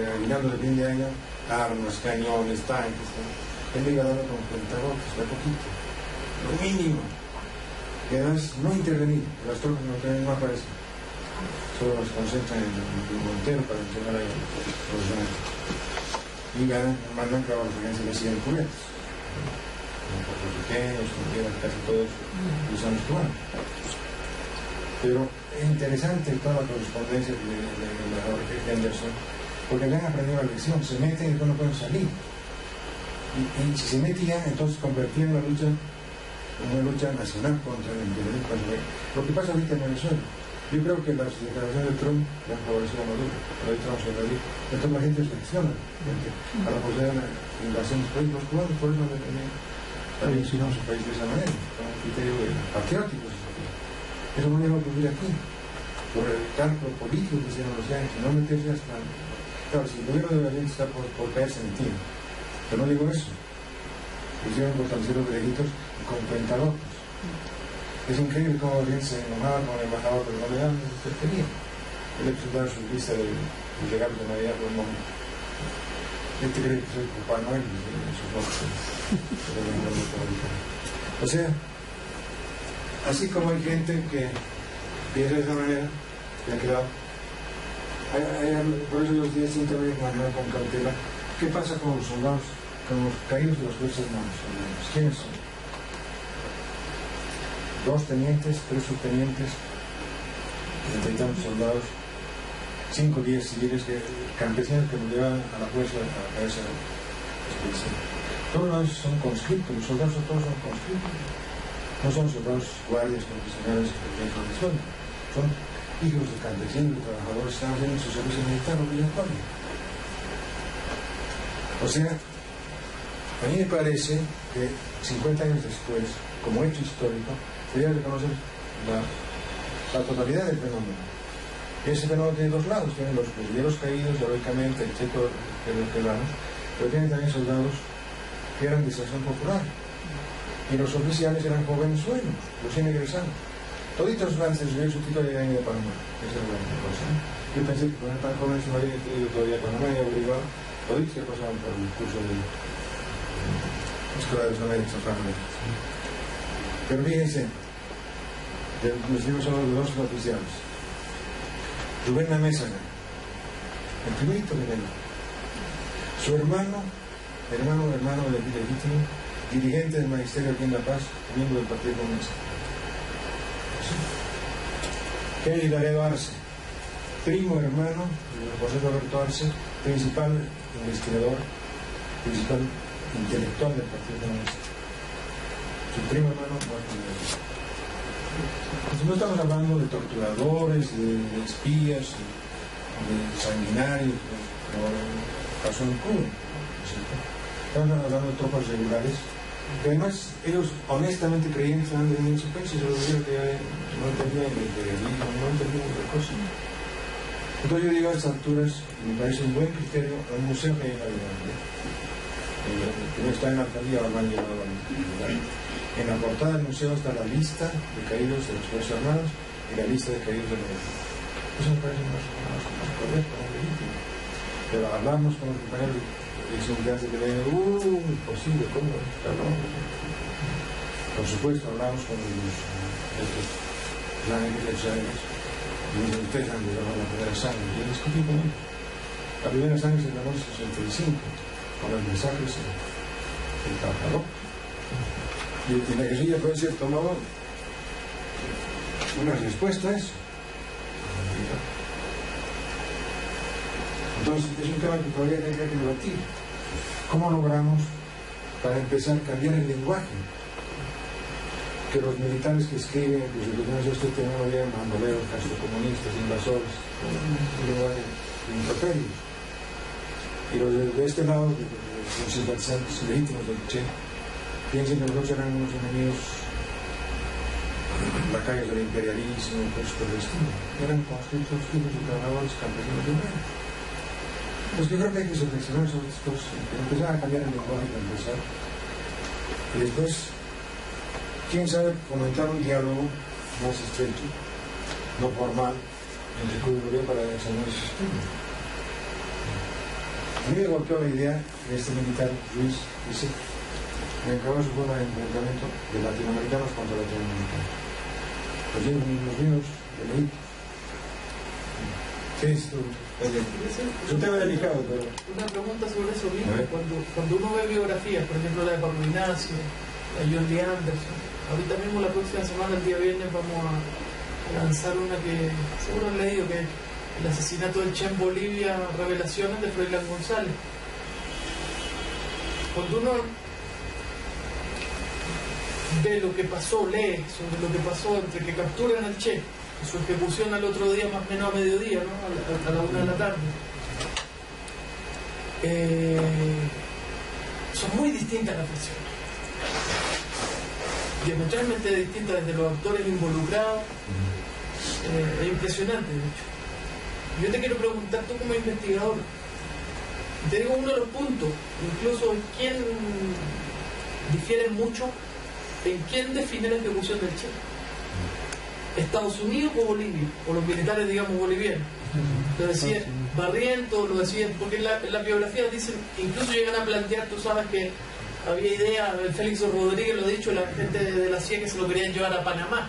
aguinaldo de fin de año, armas, cañones, tanques, él le iba dando como cuentagotas, de a poquito, lo mínimo. Y además no intervenir, las tropas no aparecen, solo se concentran en el Montero para entregar a los demás. Y mandan que a los agentes que siguen cubiertos, como puertorriqueños, como quieran, casi todos gusanos cubanos. Pero es interesante toda la correspondencia del embajador Henderson, porque le han aprendido la lección, se meten y después no pueden salir. Y si se metían, entonces convertían la lucha en una lucha nacional contra el imperialismo. Lo que pasa ahorita en Venezuela. Yo creo que las declaraciones de Trump le han favorecido a Maduro. Entonces la gente reacciona a la posibilidad de una invasión de su país. Los cubanos por eso han iniciado su país de esa manera, con un criterio patriótico. Eso no llegó a ocurrir aquí, por el cálculo político que hicieron los yanquis, no meterse hasta... Claro, si el gobierno de Brasil está por caerse en el tiro, pero no digo eso. Hicieron fortalecer los delitos con cuentagotas. Es increíble cómo Brasil se enojaba con el embajador, pero no le daban lo que quería. Él le presentaron su lista de regalos de Navidad por un momento. Este cree que soy Papá Noel y sus locos. O sea, así como hay gente que piensa de esa manera, que ha quedado. Por eso los días siempre hay que manejar con cautela. ¿Qué pasa con los soldados, con los caídos de las fuerzas nacionales? ¿Quiénes son? 2 tenientes, 3 subtenientes, 30 y tantos soldados, 5 o 10 civiles campesinos que nos llevan a la fuerza a esa expedición. Todos son conscriptos, los soldados todos son conscriptos. No son soldados guardias profesionales que de sueldo, son hijos de campesinos, de trabajadores que están haciendo su servicio militar obligatorio. O sea, a mí me parece que 50 años después, como hecho histórico, se debe reconocer la totalidad del fenómeno. Ese fenómeno tiene 2 lados, tiene los guerrilleros caídos heroicamente, el checo de los peruanos, pero tiene también soldados que eran de extracción popular. Y los oficiales eran jóvenes buenos, recién egresados. Toditos van a recibir su título de año de Panamá. Esa es la cosa. Yo pensé que cuando eran tan jóvenes no habían tenido todavía Panamá y obligado toditos que pasaban por el curso de Escuela de los Américas o Panamá. Pero fíjense, los libros son los 2 oficiales. Rubén Amézaga, el primerito de él. Su hermano del legítimo, dirigente del magisterio aquí en La Paz, miembro del Partido Comunista. Kennedy Laredo Arce, primo hermano de José Roberto Arce, principal investigador, principal intelectual del Partido Comunista. Su primo hermano muerto de él. Entonces no estamos hablando de torturadores, de espías, de sanguinarios, como pasó en Cuba. Estamos hablando de tropas regulares, que además ellos honestamente creían que estaban en su país y se lo dijeron que no entendían el imperialismo, no entendían otra cosa. Entonces yo digo a estas alturas, me parece un buen criterio, un museo que hay en la vida, que no está en la alcaldía, lo han llevado a lugar. En la portada del museo está la lista de caídos de las Fuerzas Armadas y la lista de caídos de la guerra. Eso me parece más correcto, más legítimo. Pero hablamos con los compañeros y son clases que ven, imposible, ¿cómo? No. Por supuesto, hablamos con estos planes elecciones y dicen, ustedes han llegado a la primera sangre. Yo discutí con ellos. La primera sangre se ganó en el 65, con los mensajes del trabajador. Y la guerrilla puede ser tomado una respuesta a eso. Entonces es un tema que todavía hay que debatir. ¿Cómo logramos, para empezar, cambiar el lenguaje? que los militares que escriben constituciones de este tema no habían bandoleros, castrocomunistas, invasores, un lugar de improperios. Y los de este lado, los simpatizantes legítimos del Che, piensan que nosotros eran unos enemigos lacayos del imperialismo, cosas por el estilo. Eran conscriptos, hijos y trabajadores campesinos de México. Pues yo creo que hay que reflexionar sobre estas cosas, empezar a cambiar el lenguaje para empezar. Y después, quién sabe, fomentar un diálogo más estrecho, no formal, entre Cuba y Bolivia para sanar el sistema. A mí me golpeó la idea de este militar, Ruiz, dice, me acabó su forma de enfrentamiento de latinoamericanos contra latinoamericanos. Los mismos delitos. Sí, es un tema delicado, pero... Una pregunta sobre eso mismo. Cuando uno ve biografías, por ejemplo la de Pablo Ignacio, la de John Lee Anderson, ahorita mismo la próxima semana, el día viernes, vamos a lanzar una que seguro han leído, que es el asesinato del Che en Bolivia, revelaciones de Froilán González. Cuando uno ve lo que pasó, lee sobre lo que pasó entre que capturan al Che y su ejecución al otro día, más o menos a mediodía, ¿no? a la 1 de la tarde, son muy distintas las versiones, diametralmente distintas desde los actores involucrados. Es impresionante, de hecho. Yo te quiero preguntar, tú como investigador, te digo uno de los puntos, incluso en quién difieren mucho, en quién define la ejecución del Che. Estados Unidos o Bolivia, o los militares, digamos, bolivianos. Lo decía Barrientos, lo decía, porque en la biografía dicen, incluso llegan a plantear, tú sabes que había idea, Félix Rodríguez lo ha dicho, la gente de la CIA, que se lo querían llevar a Panamá,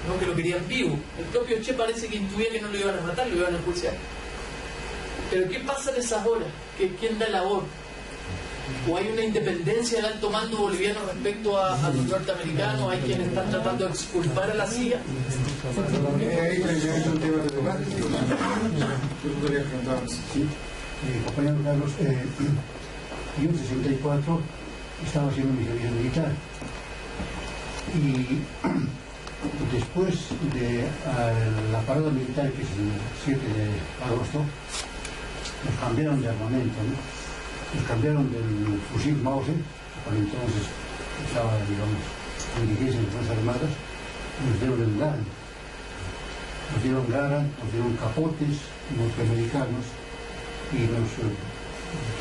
¿no? Que lo querían vivo. El propio Che parece que intuía que no lo iban a matar, lo iban a enjuiciar. Pero ¿qué pasa en esas horas? ¿Quién da la orden? ¿O hay una independencia del alto mando boliviano respecto a los norteamericanos? ¿Hay quienes están tratando de exculpar a la CIA? Ahí es un tema de debate. Yo podría preguntar. Sí, compañero Carlos, yo en 64 estaba haciendo mi servicio militar y después de la parada militar, que es el 7 de agosto, nos cambiaron de armamento, ¿no? Nos cambiaron del fusil Mauser, que por entonces estaba, digamos, en vigencia en las Fuerzas Armadas, nos dieron el Garand. Nos dieron Garand, nos dieron capotes norteamericanos y nos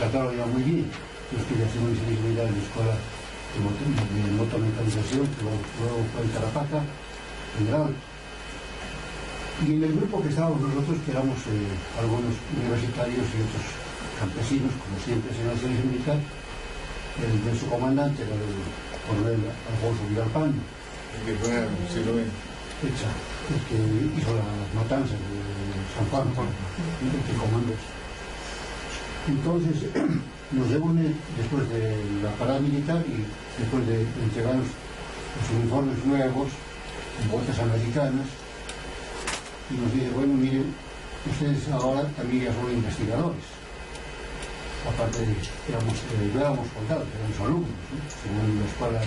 trataron ya muy bien. Yo estuve haciendo mi servicio militar en la escuela de motomecanización, que luego fue en Tarapacá, general. Y en el grupo que estábamos nosotros, que éramos algunos universitarios y otros campesinos, como siempre en la servicio militar, de su comandante era el coronel Alfonso Villalpando, Que fue siglo XX. el que hizo las matanzas de San Juan, el que comandó eso. Entonces nos reúne después de la parada militar y después de entregarnos los uniformes nuevos, botas americanas, y nos dice, bueno, miren, ustedes ahora también ya son investigadores. Aparte de que éramos soldados, éramos alumnos, ¿no? Según la escuela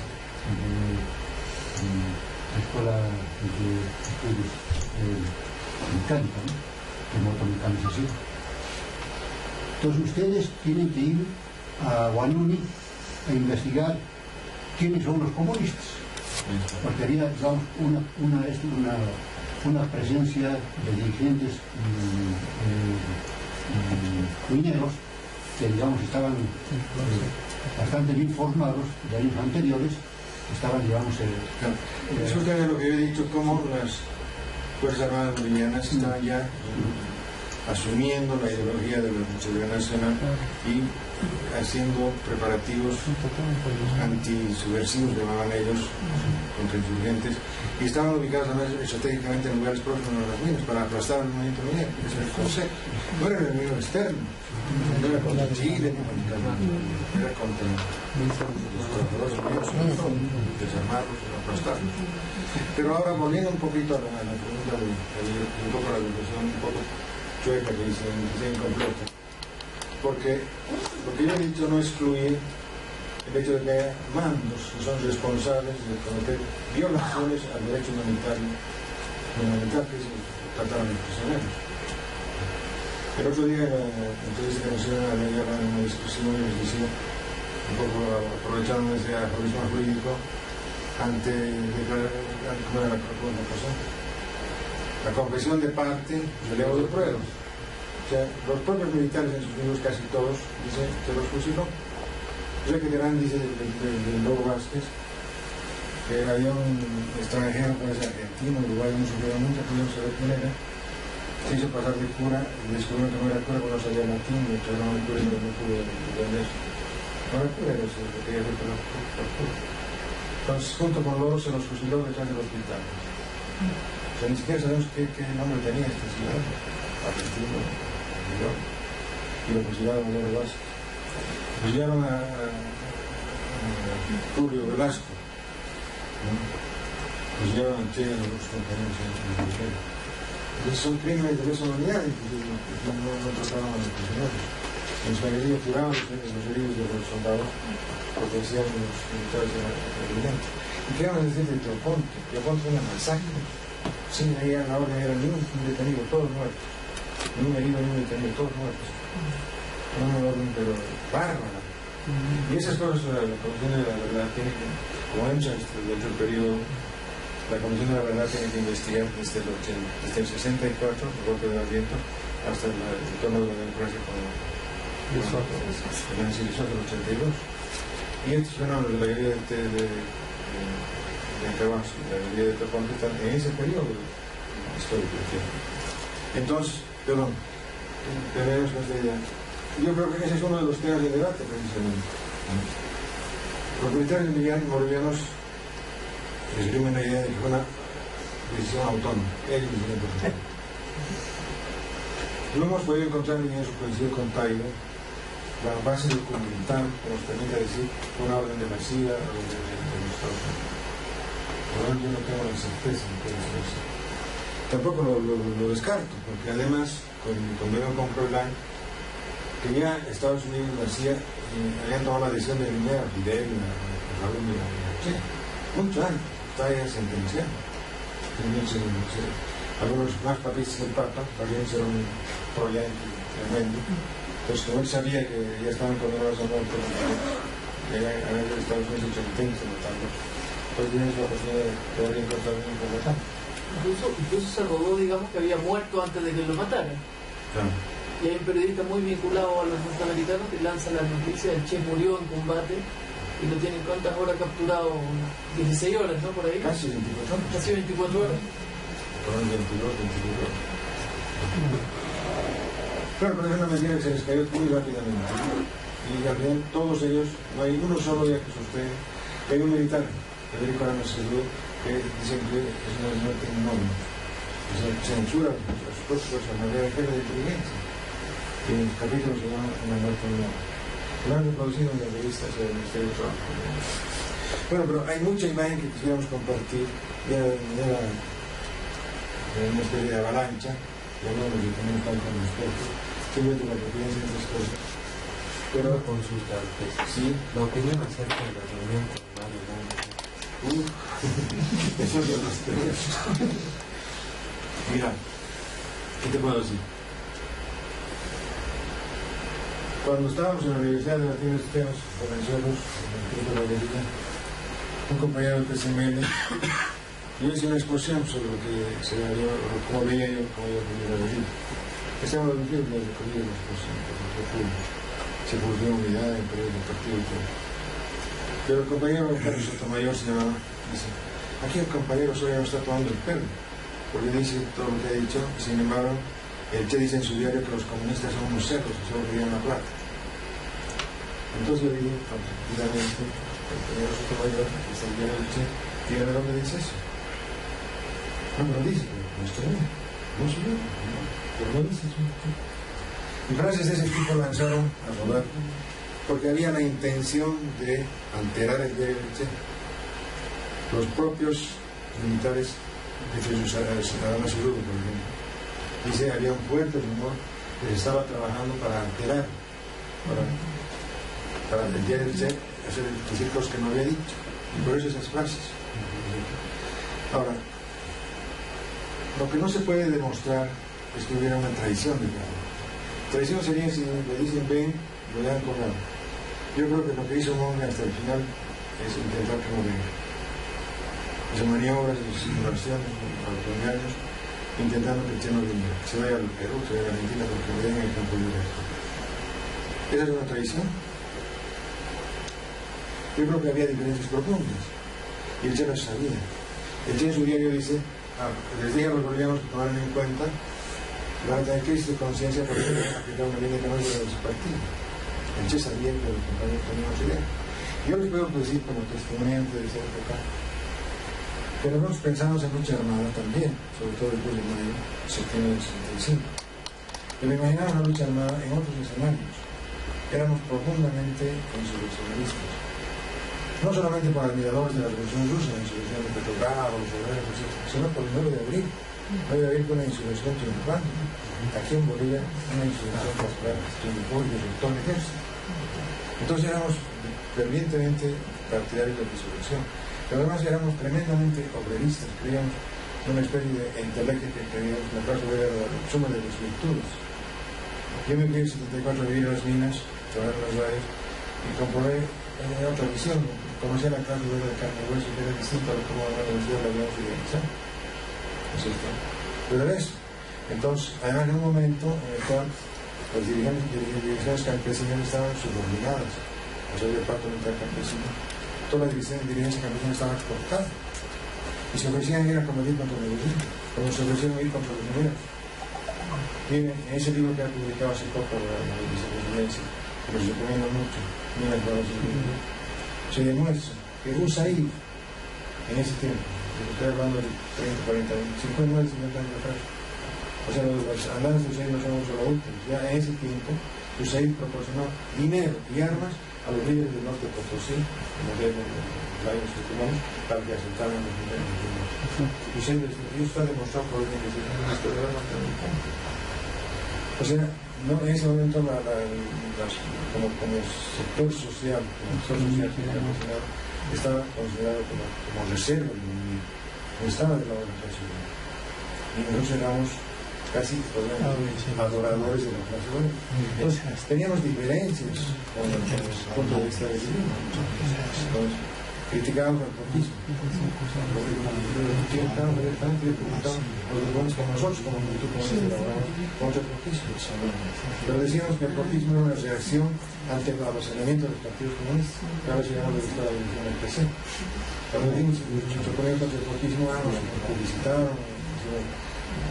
de estudios mecánica, ¿no? De motomecanización. Entonces ustedes tienen que ir a Guanuni a investigar quiénes son los comunistas, porque había, digamos, una presencia de dirigentes mineros que, digamos, estaban bastante bien formados de años anteriores, estaban, digamos... Es usted lo que yo he dicho, cómo las Fuerzas Armadas bolivianas estaban ya asumiendo la ideología de la seguridad nacional y haciendo preparativos antisubversivos, llamaban ellos, contra insurgentes, y estaban ubicados además estratégicamente en lugares próximos a las minas para aplastar el movimiento minero. Ese era el concepto. No era el enemigo externo, no era contra Chile, era contra los trabajadores mineros, desarmarlos, aplastarlos. Pero ahora, volviendo un poquito a la pregunta un poco a la discusión un poco chueca que dice incompleta, porque lo que yo he dicho no excluye el hecho de que haya mandos que son responsables de cometer violaciones al derecho humanitario fundamental, que es el tratar a los prisioneros. El otro día, en la entrevista que nos iban a leer en una discusión, les decía, un poco aprovechando ese aforismo jurídico, ante ¿cómo era la cosa? La confesión de parte y el ego de pruebas. O sea, los propios militares en sus libros, casi todos, dicen que los fusiló. O sea, que Terán dice del Lobo Vázquez que había un extranjero, parece argentino, uruguayo, no supiera nunca, pudieron saber quién era. Se hizo pasar de cura y descubrió que no era cura porque no sabía latín, y entonces no cura y no pudo entender eso. No era cura, era eso, lo quería hacer por la cura. Entonces, junto con Loro, se los fusiló detrás del hospital. O sea, ni siquiera sabemos qué nombre tenía esta ciudad. Argentino, y lo fusilaron a Loro Vázquez. Fusilaron a Julio Velasco. Fusilaron a Che y a los compañeros de la mujer. Entonces son crímenes de lesa humanidad y no trataron a los prisioneros. En su mayoría curaban los heridos de los soldados, porque decían los militares evidentes. ¿Y qué van a decir de Teoponte? Teoponte fue una masacre. Sí, ahí a la orden era ni un detenido, todos muertos. Ni un herido, ni un detenido, todos muertos. Una orden, pero bárbara. Y esas cosas la Comisión de la Verdad tiene que, como hemos dentro del periodo, la Comisión de la Verdad tiene que investigar desde el 64, el golpe de aliento, hasta el retorno de la democracia con el año del 82. Y estos fenómenos de la guerrilla de Cabas y la guerrilla de Teoponte están en ese periodo histórico. Entonces, perdón, tenemos esta idea. Yo creo que ese es uno de los temas de debate, precisamente. Los militares bolivianos esgrimen la idea de que fue una decisión autónoma. Ellos deciden por ejemplo. No hemos podido encontrar ni en su coincidir con Tairo la base documental que nos permita decir una orden de García o de los Estados Unidos. Por lo tanto, yo no tengo la certeza de que eso es. Tampoco lo descarto, porque además, con el convenio con Proelán, que ya Estados Unidos García habían tomado la decisión de eliminar a Fidel, a Raúl y a Che, mucho antes, está ya sentenciado. Algunos más papistas del Papa también ser un troyano tremendo. Entonces, como él sabía que ya estaban condenados a muerte, que habían Estados Unidos hecho intentos de matarlos, pues tienes la posibilidad de poder encontrar un combatante. Incluso se rodó, digamos, que había muerto antes de que lo mataran. Claro. Y hay un periodista muy vinculado a los norteamericanos que lanza la noticia: el Che murió en combate y lo tienen cuántas horas capturado, 16 horas, ¿no? Por ahí. Casi 24 horas. Casi 24 horas. Por 22 horas. Claro, pero es una mentira que se les cayó muy rápidamente. Y al final todos ellos, no hay uno solo ya que sostiene. Hay un militar, Federico Arana Seguro, que dicen que es una muerte enorme. Se censura a sus propios personajes de inteligencia. Y en el capítulo se llama Una muerte enorme. Lo han reproducido en las revistas del Ministerio de Trabajo. Bueno, pero hay mucha imagen que quisiéramos compartir. Ya una especie de avalancha, ya no nos detenemos tanto con respecto, simplemente la que piensen esas cosas. Pero una consulta antes. Sí. La opinión acerca de la reunión con Mario Monti. Eso es lo que Mira, ¿qué te puedo decir? Cuando estábamos en la Universidad de Latinos Temas, Convenciones, en el Club de la Guerrilla, un compañero del PCML, yo hice una exposición sobre lo que se dio, cómo veía yo, cómo yo veía la guerrilla. Estaba en el de recorrido de la exposición, porque se publicó unidad en el periodo del partido y todo. Pero el compañero Carlos Sotomayor se llamaba, dice, aquí el compañero solo ya no está tomando el pelo, porque dice todo lo que ha dicho, y sin embargo, el Che dice en su diario que los comunistas son unos cerdos y solo querían la plata. Entonces yo digo, tranquilamente, el compañero Sotomayor, que está el diario del Che, dígame dónde dice eso. No me lo dice, pero no estoy bien, no soy yo, pero no dice eso. Y frases de ese tipo lanzaron a rodar, porque había la intención de alterar el diario del Che. Los propios militares de Jesús Adama Sururu, por ejemplo, dice, había un fuerte rumor que se estaba trabajando para alterar, para el diario del Che, decir cosas que no había dicho. Y por eso esas frases. Ahora, lo que no se puede demostrar es que hubiera una traición de cada uno. Traición sería si le dicen ven, lo dejan con algo. Yo creo que lo que hizo Monge hasta el final es intentar que no venga. Hizo maniobras, hizo simulaciones, a los engaños, intentando que el Che no viniera, que se vaya al Perú, que se vaya a Argentina, porque lo dejen en el campo libre. ¿Esa es una traición? Yo creo que había diferencias profundas y el Che no sabía. El Che en su diario dice, les dije a los bolivianos que tomaran en cuenta, van a tener crisis de conciencia porque aplicar una línea económica de su partido. El Che sabía que los compañeros tenían su idea. Yo les puedo decir como testimoniante de esa época que nosotros pensamos en lucha armada también, sobre todo después de mayo, septiembre del 65. Pero imaginamos una lucha armada en otros escenarios. Éramos profundamente insurreccionalistas. No solamente por admiradores de la Revolución Rusa, la insurrección de Petrogrado, los obreros, etc., sino por el 9 de abril. 9 de abril fue una insurrección triunfante. Aquí en Bolivia, una insurrección popular triunfó y derrotó al ejército. Entonces éramos fervientemente partidarios de la insurrección. Pero además éramos tremendamente obreristas, creíamos en una especie de intelecto que creíamos que la clase obrera era la suma de las virtudes. Yo me fui en 74 a vivir a las minas, trabajar en las valles, y comprobé otra visión. Conocí a la clase obrera de carne y hueso, que era distinta a lo que como la universidad la habíamos idealizado. Pero era eso. Entonces, además en un momento en el cual las direcciones campesinas estaban subordinadas a ser de parte militar campesino. Toda la dirigencia campesina estaba exportada. Y se ofrecían ir a combatir contra el negocio, como se ofrecieron ir contra los mineros. Miren, en ese libro que ha publicado hace poco la vicepresidencia, que nos recomienda mucho, se demuestra que USAID en ese tiempo, estoy hablando de 30, 40, 50 años atrás, o sea, los andantes de USAID no son solo últimos, ya en ese tiempo USAID proporcionó dinero y armas a los líderes del norte de Potosí, en los años últimos, para que aceptaran los mineros. USAID está demostrado por el que se o sea, no, en ese momento como sector social, estaba considerado como reserva del movimiento, no estaba de la organización. Y nosotros éramos casi adoradores de la clase obrera. Entonces, teníamos diferencias con el punto de vista del libro. Entonces, criticábamos el portismo. Criticábamos directamente, los buenos con nosotros, como tú contra el portismo. Pero decíamos que el portismo era una reacción ante el avasalamiento de los partidos comunistas. Ahora se llama la división del PC. Cuando dimos nuestro proyecto contra el portismo, nos publicitaron,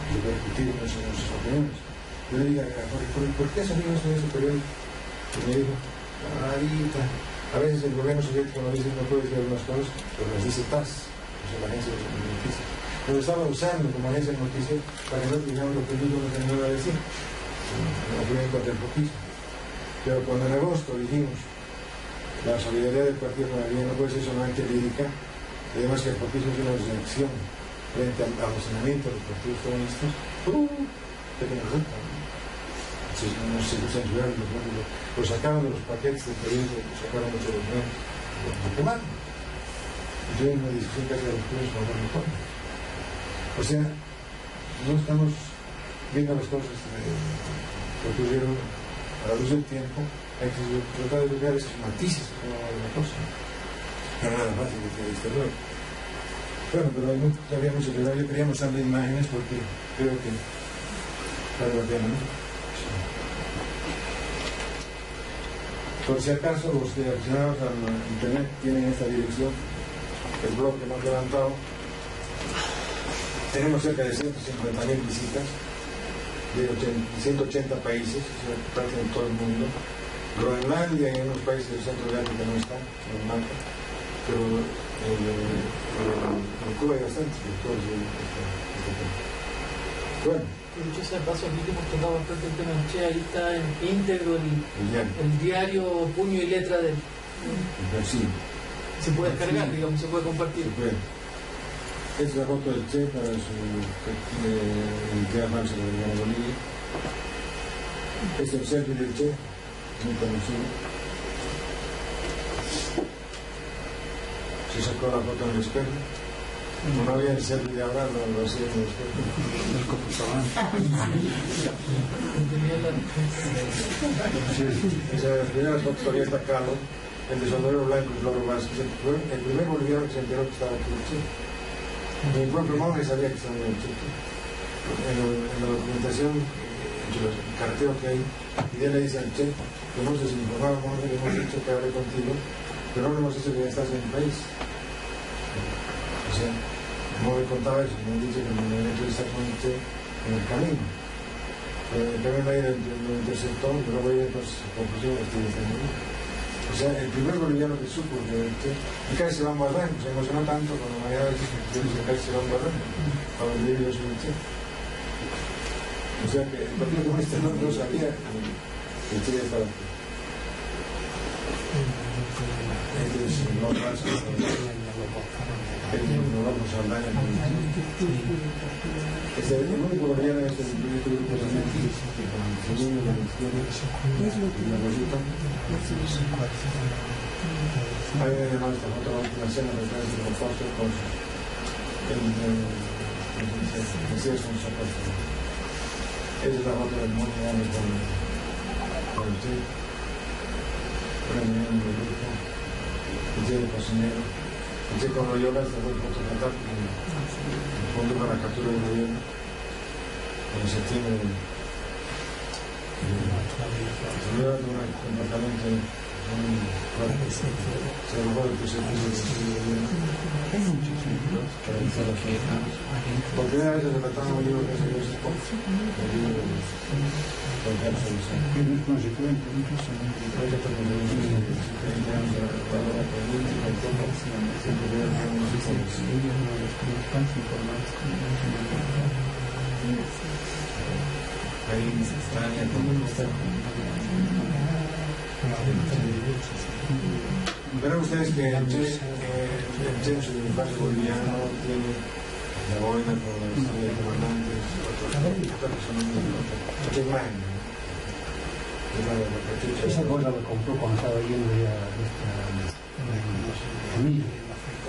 repercutir nuestras opiniones. Yo le dije a Jorge, ¿por qué salió esto de ese periódico? Y me dijo, a veces el gobierno soviético nos dice no puede decir algunas cosas, pero nos dice TASS, o sea, la agencia de noticias. Nos estaba usando como agencia de noticias para que no digamos lo que el libro no tenía nada a decir. No fue en contra del portismo. Pero cuando en agosto dijimos la solidaridad del partido con el bien no puede ser solamente lírica, y además que el portismo es una reacción frente al avasalamiento de los partidos comunistas, ¿qué te resulta? No se censuraron, lo sacaron de los paquetes de periódicos, lo sacaron de los medios, lo quemaron. Y tuvieron una discusión casi de los primeros con el mejor. O sea, no estamos viendo las cosas que ocurrieron a la luz del tiempo, hay que tratar de buscar esos matices que no hay una cosa. No era nada fácil de este luego. Bueno, pero había mucho que ver. Yo quería mostrarle imágenes porque creo que vale la pena, ¿no? Por si acaso los que aficionados al internet tienen esta dirección, el blog que hemos levantado, tenemos cerca de 150.000 visitas de 180 países, parte en todo el mundo. Groenlandia y en unos países del centro de África no están en el mapa, pero en Cuba hay bastantes lectores de este tema. Bueno. Dicho sea paso, aquí que hemos tocado bastante el tema del Che, ahí está en íntegro el diario puño y letra del. Sí. Se puede descargar, digamos, se puede compartir. Se puede. Es la foto del Che para su identidad falsa de la Bolivia. Es el selfie del Che, muy conocido. se sacó la foto en el espejo. Como no había el selfie de ahora, lo hacía en el espejo. Esa de las primeras fotos todavía está Carlos, el de sombrero blanco y Floro Vázquez. El primer boliviano que se enteró que estaba aquí en Chile. Mi propio monje sabía que estaba en Chile. En la documentación, en el carteo que hay, y él le dice al Che, que hemos desinformado, monje, que hemos dicho que hablé contigo, pero no hemos dicho que ya estás en el país. O sea, como me contaba eso, me han dicho que me entrevistar con usted en el camino. Pero también ahí lo interceptó, pero luego ya pues conclusión estoy entendiendo. O sea, el primer boliviano que supo que y casi se va a Barranco, se emocionó tanto cuando María dijo que casi se va a Barranco, cuando le digo yo soy el Che. O sea que el Partido Comunista no sabía que el Che ya estaba aquí. Entonces, no pasa nada. No vamos a hablar el único boliviano es el proyecto grupo de el niño de la izquierda y la bolita. Ahí me llamado esta foto la última cena de los apóstoles con Mesías con sus apóstoles. Esa es la foto del mundo con el Che, con el niño del grupo, el Che de cocinero. Entonces, cuando yo las fotos fotografiadas en el fondo para la captura del gobierno, en septiembre se dio un comportamiento muy fuerte. Se robó el preceptivo del gobierno. Por primera vez se trataron un libro que se dio hace poco, el libro de Carlos Solución. Que no es consecuente, Verán ustedes que el Che en su infancia boliviano tiene la boina con la historia de comandantes, otra persona mucha imagen. Esa cosa lo compró cuando estaba yendo ya a nuestra familia.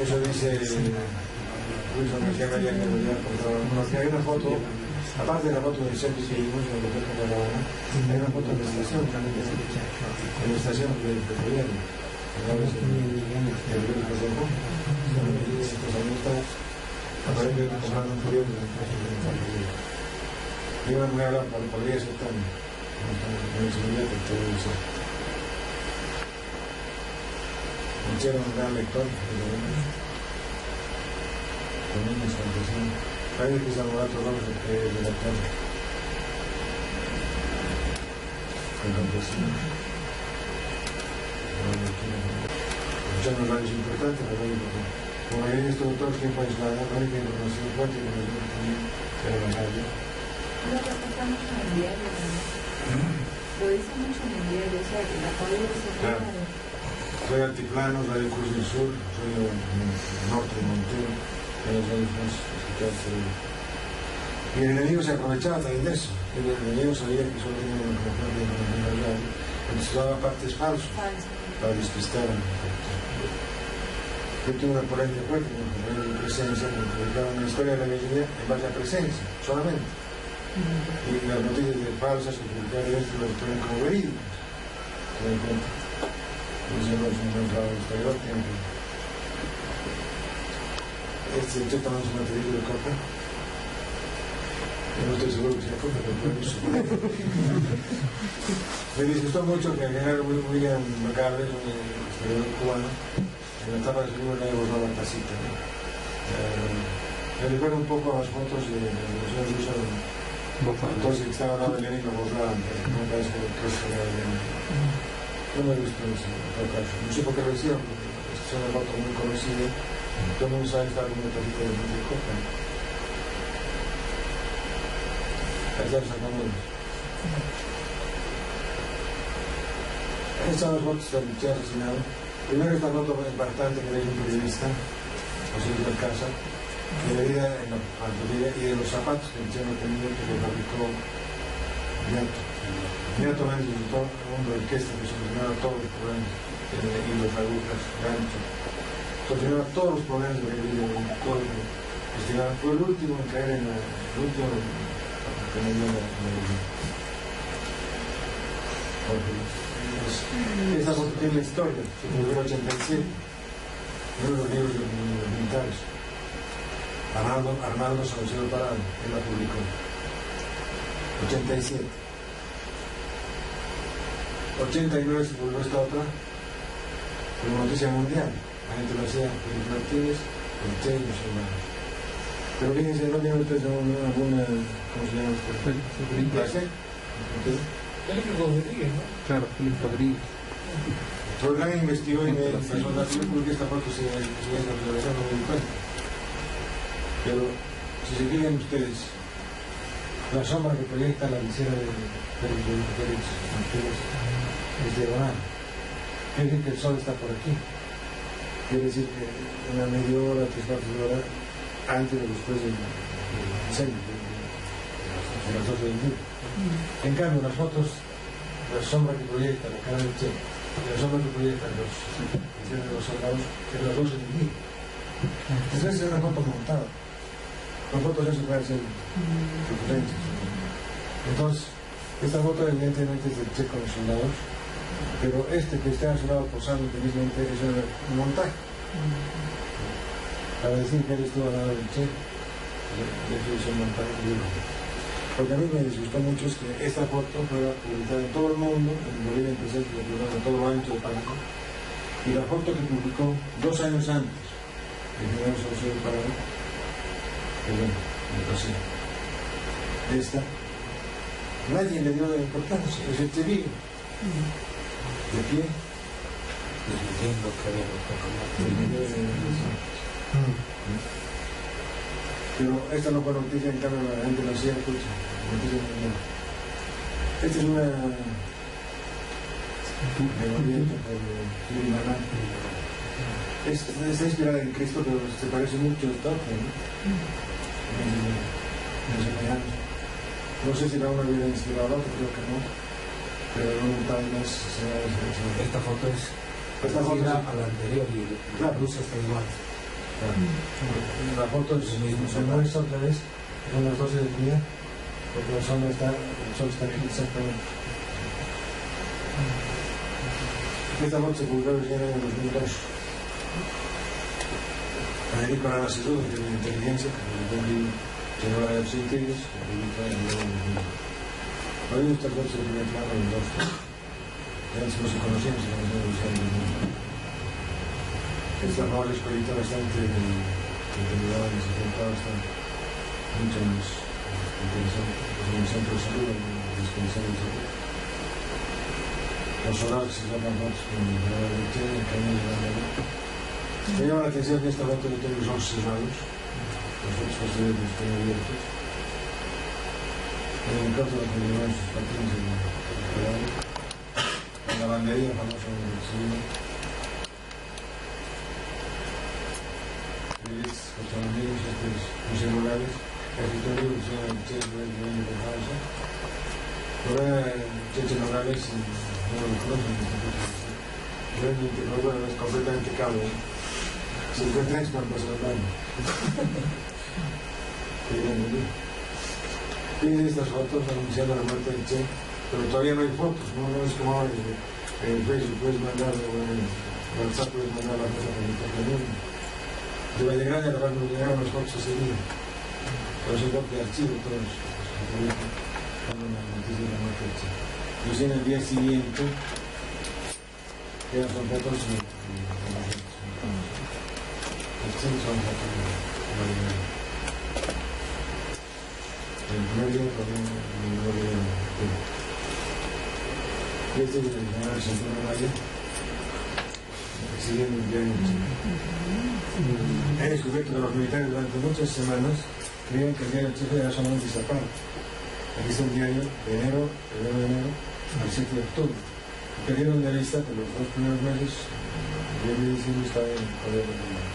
Eso dice Luis García María que lo había comprado. Porque hay una foto, aparte de la foto del centro que vimos en el hotel de La Habana, hay una foto de la estación, en la estación del gobierno. Aparentemente comprando un periodo de iban muy a hablar, podría ser tan seguridad que todo eso. El Che era un gran lector con niños campesinos. Hay que se enamoró otro lado de la tarde con campesinos. Escuchando radios importantes, la radio, porque como ahí estuvo todo el tiempo aislada, la radio que conoció fuerte y conoció también era la radio. Lo repasa mucho en el diario, lo dice mucho en el diario, o sea, que la radio se claro. Soy Altiplano, Radio Cruz del Sur, soy Norte de Montero, de los radios más escuchados. Y el enemigo se aprovechaba también de eso. El enemigo sabía que solo tenía una información de la radio, entonces daba partes falsas para despistar a la gente. Yo tuve una polémica fuerte con el presencia, que publicaban una historia de la guerrilla en base a presencia, solamente. Y las noticias falsas que publicaban esto las ponen como verídicas. ¿Se dan cuenta? Entonces no es un buen trabajo historiador, tiene que... Este también es un material de coca. Yo no estoy seguro que sea coca, pero puede ser. Me disgustó mucho que el general William McCarthy, un historiador cubano, en la etapa de su libro le borró la tacita. Me recuerda un poco a las fotos de la Revolución Rusa. Entonces estaba al lado de Lenin, lo borraban, no parece que era Lenin. No me gustó eso, en todo caso. No sé por qué lo hicieron, porque es una foto muy conocida. Todo el mundo sabe que estaba con una tacita de coca. Ahí está los sacamos. Estas son las fotos del Che asesinado. Primero esta foto impactante que le hizo un periodista, José Luis Alcázar, de la vida en la pantorrilla y de los zapatos que el Che no tenía, que le fabricó Niato. Niato Méndez resultó un hombre de orquesta que solucionaba todos los problemas, hilos, agujas, ganchos, solucionaba todos los problemas de la vida, todo lo que investigaba. Fue el último en caer en el último que me dio la vida. Esta foto tiene la historia, se publicó en el 87, uno de los libros de los militares. Arnaldo Saucedo Parado, él la publicó. 87. 89 se publicó esta otra, como noticia mundial. La gente lo hacía, Felipe Martínez, el Che y los hermanos. Pero fíjense, no tiene ustedes alguna, ¿cómo se llama esto? Felipe Felipe Rodríguez, ¿no? Claro, Felipe Rodríguez. Roldán investigó y me pasó la porque esta foto se ve en la revelación, no me di cuenta. Pero si se fijan ustedes, la sombra que proyecta la visera de Félix es diagonal. Quiere decir que el sol está por aquí. Quiere decir que una media hora, 3/4 de hora, antes o después del incendio, de las 12 del día. En cambio, las fotos, la sombra que proyecta la cara del Che, la sombra que proyecta los soldados, es las 12 del día. Entonces es una foto montada. Con fotos ya se puede hacer diferencias. Entonces, esta foto evidentemente es del Che con los soldados, pero este que está a su lado posando felizmente es un montaje. Para decir que él estuvo al lado del Che, eso es un montaje. Lo que a mí me disgustó mucho es que esta foto fuera publicada en todo el mundo, en Bolivia en presente, en todo lo ancho de Paraná, y la foto que publicó 2 años antes, el general Saucedo Parado, que bueno, me pasé. Esta, nadie le dio la importancia, es el Che vivo, de pie, Desmintiendo que había pero esta no fue noticia, en cambio la gente lo hacía, escucha, noticia mundial. Esta es una de Maná. Está inspirada en Cristo, pero se parece mucho a esta otra, ¿no? No sé si la una hubiera inspirado a la otra, creo que no, pero no tal vez será esa. Esta foto es Esta foto parecida es- a la anterior y la Claro. luz está igual. La foto se muestra otra vez, son las 12 del día, porque el sol está aquí exactamente. Esta foto se publicó recién en el 2002. Federico Arana Cirudo, que es de inteligencia, que publicó un libro que no era de sentidos, que publicó en el 2001. Hoy estas fotos se primer plano en los dos. Ya no se conocían, se conocían en el mundo. Esta no la escuelita bastante determinada en ese tiempo, está mucho más interesante. Es un centro de salud, una dispensación de salud. Los solares se llaman fotos con el grado de Che, el camino de la mano. Me llama la atención que esta foto que tiene los ojos cerrados, los ojos posteriores están abiertos. En el caso de los que llevan sus patines en la banderilla famosa del Sevilla. José Rodríguez, José Morales, el escritor que se llama Che de Pausa. Ahora Cheche Morales no lo conocen, realmente no es completamente cabo. Se encuentra en para pasar el baño. Tienen estas fotos anunciando la muerte del Che, pero todavía no hay fotos, no es como ahora en Facebook puedes mandar, o en WhatsApp puedes mandar la cosa por el mundo. De Vallegrán ya nos llegaron las fotos ese día. Por eso creo que archivo todos cuando la noticia de la muerte del Che. Recién el día siguiente quedan son fotos de el Che son fotos de Vallegrán. El primer día también no le dieron. Este es el general Santiago Valle, siguiendo el diario. He descubierto que los militares durante muchas semanas creían que el diario Che era solamente Iztapalapa. Aquí está el diario de enero, el 1 de enero al 7 de octubre. Perdieron de vista que los 2 primeros meses de diciembre estaba en el poder del gobierno.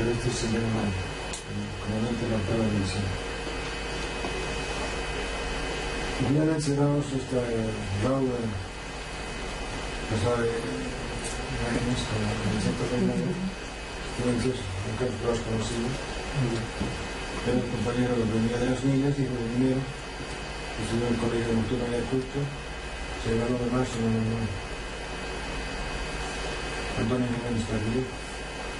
Pero este es el de mayo, comandante de la octava división. Y finalmente cerramos esta rauda, imágenes como en el centro Fernando, entonces un campo que lo has conocido. Era el compañero que venía de las niñas, hijo de dinero, estudió en el colegio de nocturno de Ayacucho, se ganó de marzo en el Antonio Jiménez Carrillo.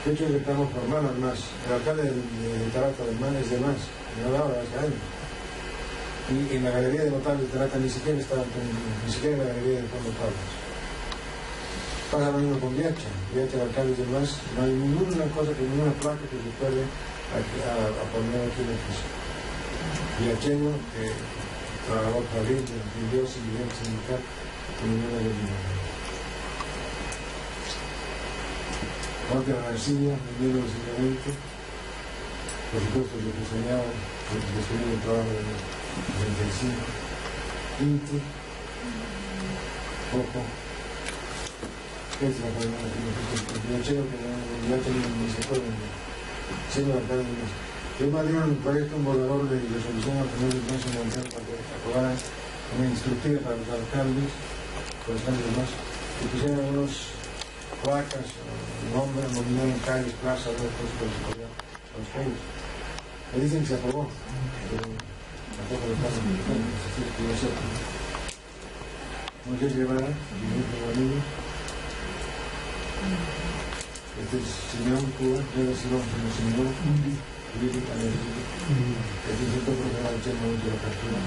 De hecho, es de Carlos Formal, además. El alcalde de Tarata del Mar es de más, no hablaba hace años. Y en la galería de notables de Tarata ni siquiera estaba, ni siquiera en la galería de Juan Notables. Pasa lo mismo con Viacha. Viacha, el alcalde de más, no hay ninguna cosa, ninguna placa que se puede a poner aquí en el piso. Viacheño, que trabajó para Abril, vivió sin nivel sindical, con ninguna de ellos. Walter García, en 1920, por supuesto, se diseñaba, describió el trabajo del 35, Inti, Poco, que es la palabra que ya tenía ni se acuerdan, siendo alcalde de México. Yo mandé un proyecto, un borrador de resolución al primer Consejo Mundial para que aprobara una instructiva para los alcaldes, por los cambios más, que pusieran algunos placas, nombres, nominaron calles, plazas, los calles. Me dicen que se aprobó, pero tampoco lo están haciendo. Moisés Guevara, Guillermo Ramírez. Este es Simeón Cuba, yo he sido Simeón, Luis Alegría. Este es el doctor profesional de Chema de la Captura.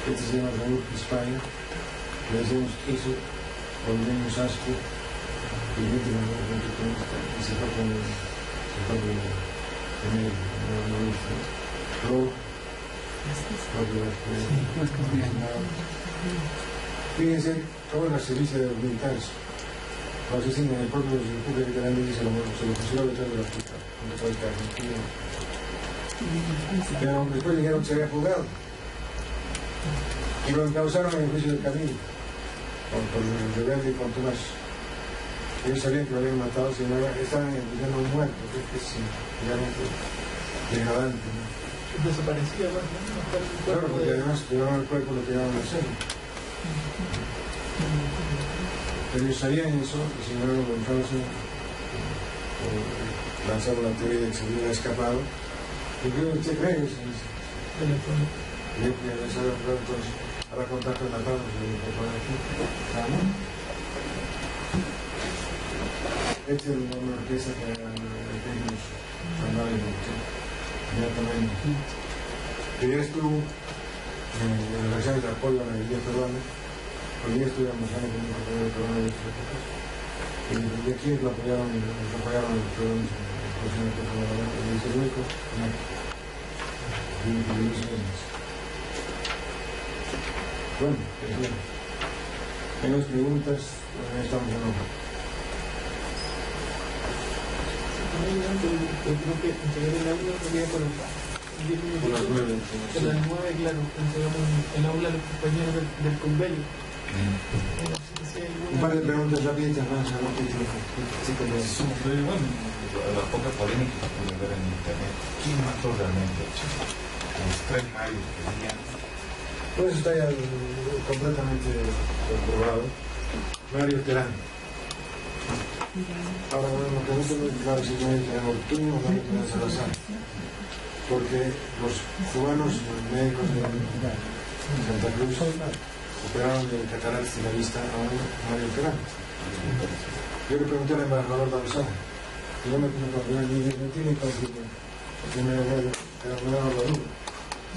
Este se llama Raúl España. Le decimos Quiso, Olmeño Sasco. Y se fue con él, fíjense todas las servicios de los militares. Lo asesinan en el propio de la República Grande y se lo pusieron detrás de la puta, donde fue el Argentina. Pero después dijeron que se había jugado. Y lo encausaron en el juicio del Camino, por el rebelde y con Tomás. Ellos sabían que lo habían matado, si no estaban enviando un muerto, que es realmente degradante, ¿no? Desaparecía, ¿no? Claro, porque además llevaban el cuerpo, lo tiraban al cielo. Pero ellos sabían eso, y sin embargo González lanzaron la teoría de que se hubiera escapado. ¿Y qué usted cree? Entonces, ahora contacto en la tarde, se lo poner aquí. Este es una orquesta que ellos andaban inmediatamente. Que ya estuvo en las acciones de apoyo a la guerrilla peruana, porque ya estuve almorzando con un compañero peruano de estas épocas. Y de aquí lo apoyaron los peruanos en el presidente de Luis Rico, y Luis Méndez. Bueno, pues bien. ¿Tenemos preguntas? Estamos en ojo. Creo que entregar el aula lo voy a colocar. A las 9, claro, entregamos el aula a los compañeros del convenio. Un par de preguntas rápidas más, bueno, las pocas polémicas que pueden ver en internet, ¿quién mató realmente los 3 mayos que tenían? Pues está ya completamente comprobado. Mario Terán. Ahora, bueno, lo que no tengo muy claro si Mario Terán Ortuño o Mario Terán Salazar, porque los cubanos médicos de Santa Cruz operaron de cataratas de la vista a Mario Terán. Yo le pregunté al embajador Dalzada, y no me confirmó, no tiene confirmación, porque me daba la duda.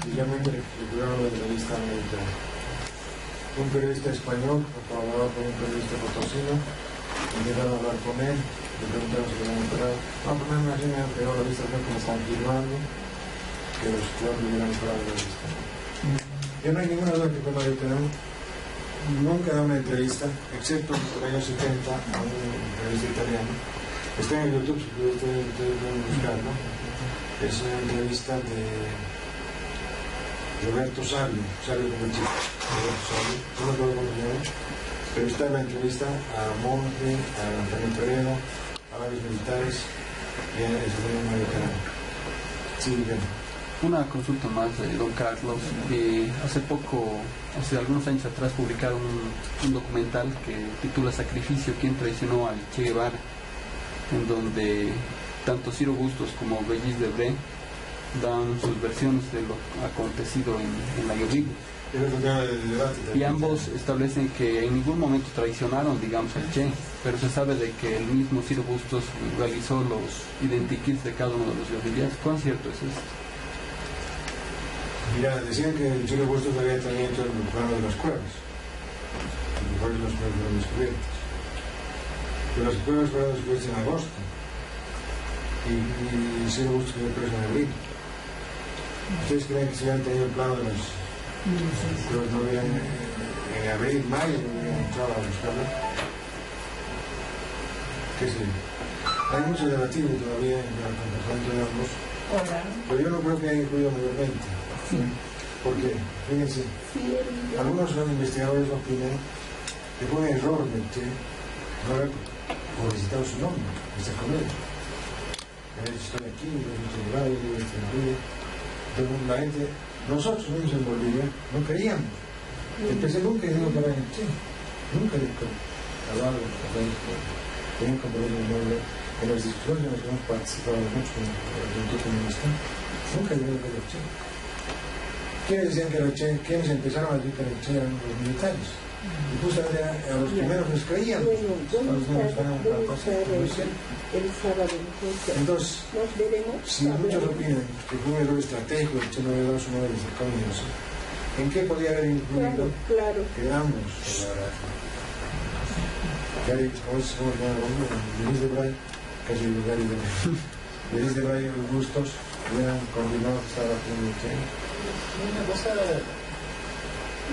Y realmente le cuidaron de la vista a Mario Terán. Un periodista español, colaborado con un periodista potosino, intentaron hablar con él, le preguntaron si lo habían operado. No, pero no me imagino que operó la vista, como están firmando, que los cubanos le hubieran operado la vista. Yo no hay ninguna duda que con Mario Terán nunca da una entrevista, excepto en los años 70 a un periodista italiano. Está en el YouTube, si ustedes pueden buscarlo. Es una entrevista de Roberto Salvi como el chico, Roberto Salvi, no me acuerdo cómo se llama, pero está en la entrevista a Monge, a Antonio Peredo, a varios militares y a ese señor Mario Terán. Sí, bien. Una consulta más, don Carlos. Hace poco, hace algunos años atrás, publicaron un documental que titula Sacrificio, ¿quién traicionó al Che Guevara?, en donde tanto Ciro Bustos como Bellis Debré dan sus versiones de lo acontecido en la guerrilla. Y ambos establecen que en ningún momento traicionaron, digamos, al Che, pero se sabe de que el mismo Ciro Bustos realizó los identikits de cada uno de los guerrilleros. ¿Cuán cierto es esto? Mira, decían que el Ciro Bustos había también hecho el plano de las cuevas. Los cuales las cuevas fueron descubiertas. Pero las cuevas fueron descubiertas en agosto. Y Ciro Bustos quedó preso en abril. ¿Ustedes creen que si hubieran tenido el plano de las cuevas no hubieran en abril, mayo, no hubieran entrado a buscarlo? ¿Qué sé? Hay mucho debatible todavía en la conversación de ambos. Pero yo no creo que haya incluido mayormente. Porque, fíjense, algunos investigadores opinan que fue un error del Che no haber publicitado su nombre, esta comedia. Estoy aquí, estoy en Bolivia. Entonces la gente, nosotros mismos en Bolivia, no creíamos. El PC nunca dijo que era el Che, nunca dijo hablaba de los tenían compromiso de nombre. En las discusiones en las que hemos participado mucho con el Partido Comunista, nunca dijeron que era el Che. ¿Quiénes decían que era el Che? ¿Quiénes empezaron a decir que era el Che? Eran los militares. Y justamente a los primeros les creían. Entonces, si muchos opinan que fue un error estratégico, el Che no había dado su nombre desde el comienzo, ¿en qué podría haber incluido? Quedamos. ¿Cómo se llama el nombre? Bellis Debré, casi lugar y Bellis Debré y los Bustos hubieran confirmado que estaba haciendo el Che. Una cosa,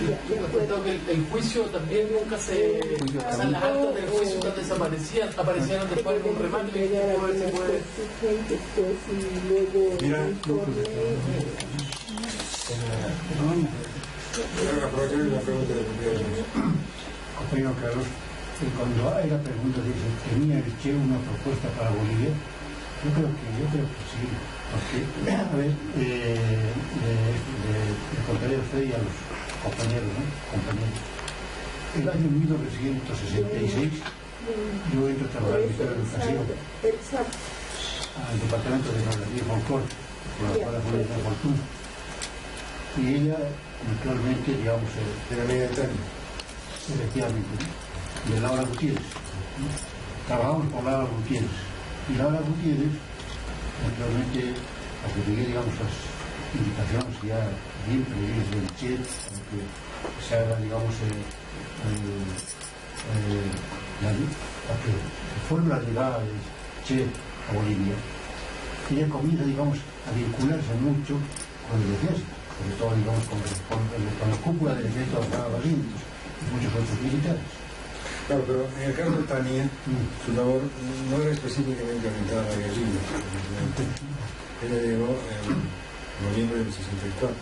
yo recuerdo que el juicio también nunca se... O sea, las actas del juicio nunca desaparecían, aparecieron después en un remate y después se puede... Mira, aprovechar la pregunta de compañero Carlos, cuando hay la pregunta de si tenía el Che una propuesta para Bolivia, yo creo que sí, porque, a ver, le contaré a usted y a los compañeros, ¿no? El año 1966 yo entro a trabajar en el Ministerio de Educación al departamento de Geografía y Folclore, por la cual fue de fortuna. Y ella, naturalmente, digamos, era media eterna. Efectivamente, ¿no? De Laura Gutiérrez. ¿No? Trabajamos con Laura Gutiérrez. Y Laura Gutiérrez, naturalmente, a que llegué, digamos, las indicaciones ya bien previstas del Che, que se haga, digamos, a que fuera la llegada del Che a Bolivia. Ella comienza, digamos, a vincularse mucho con el ejército, sobre todo, digamos, con la cúpula del ejército de Barrientos y muchos otros militares. Claro, pero en el caso de Tania, su labor no era específicamente orientada a la guerrilla. Ella llegó en noviembre del 64, a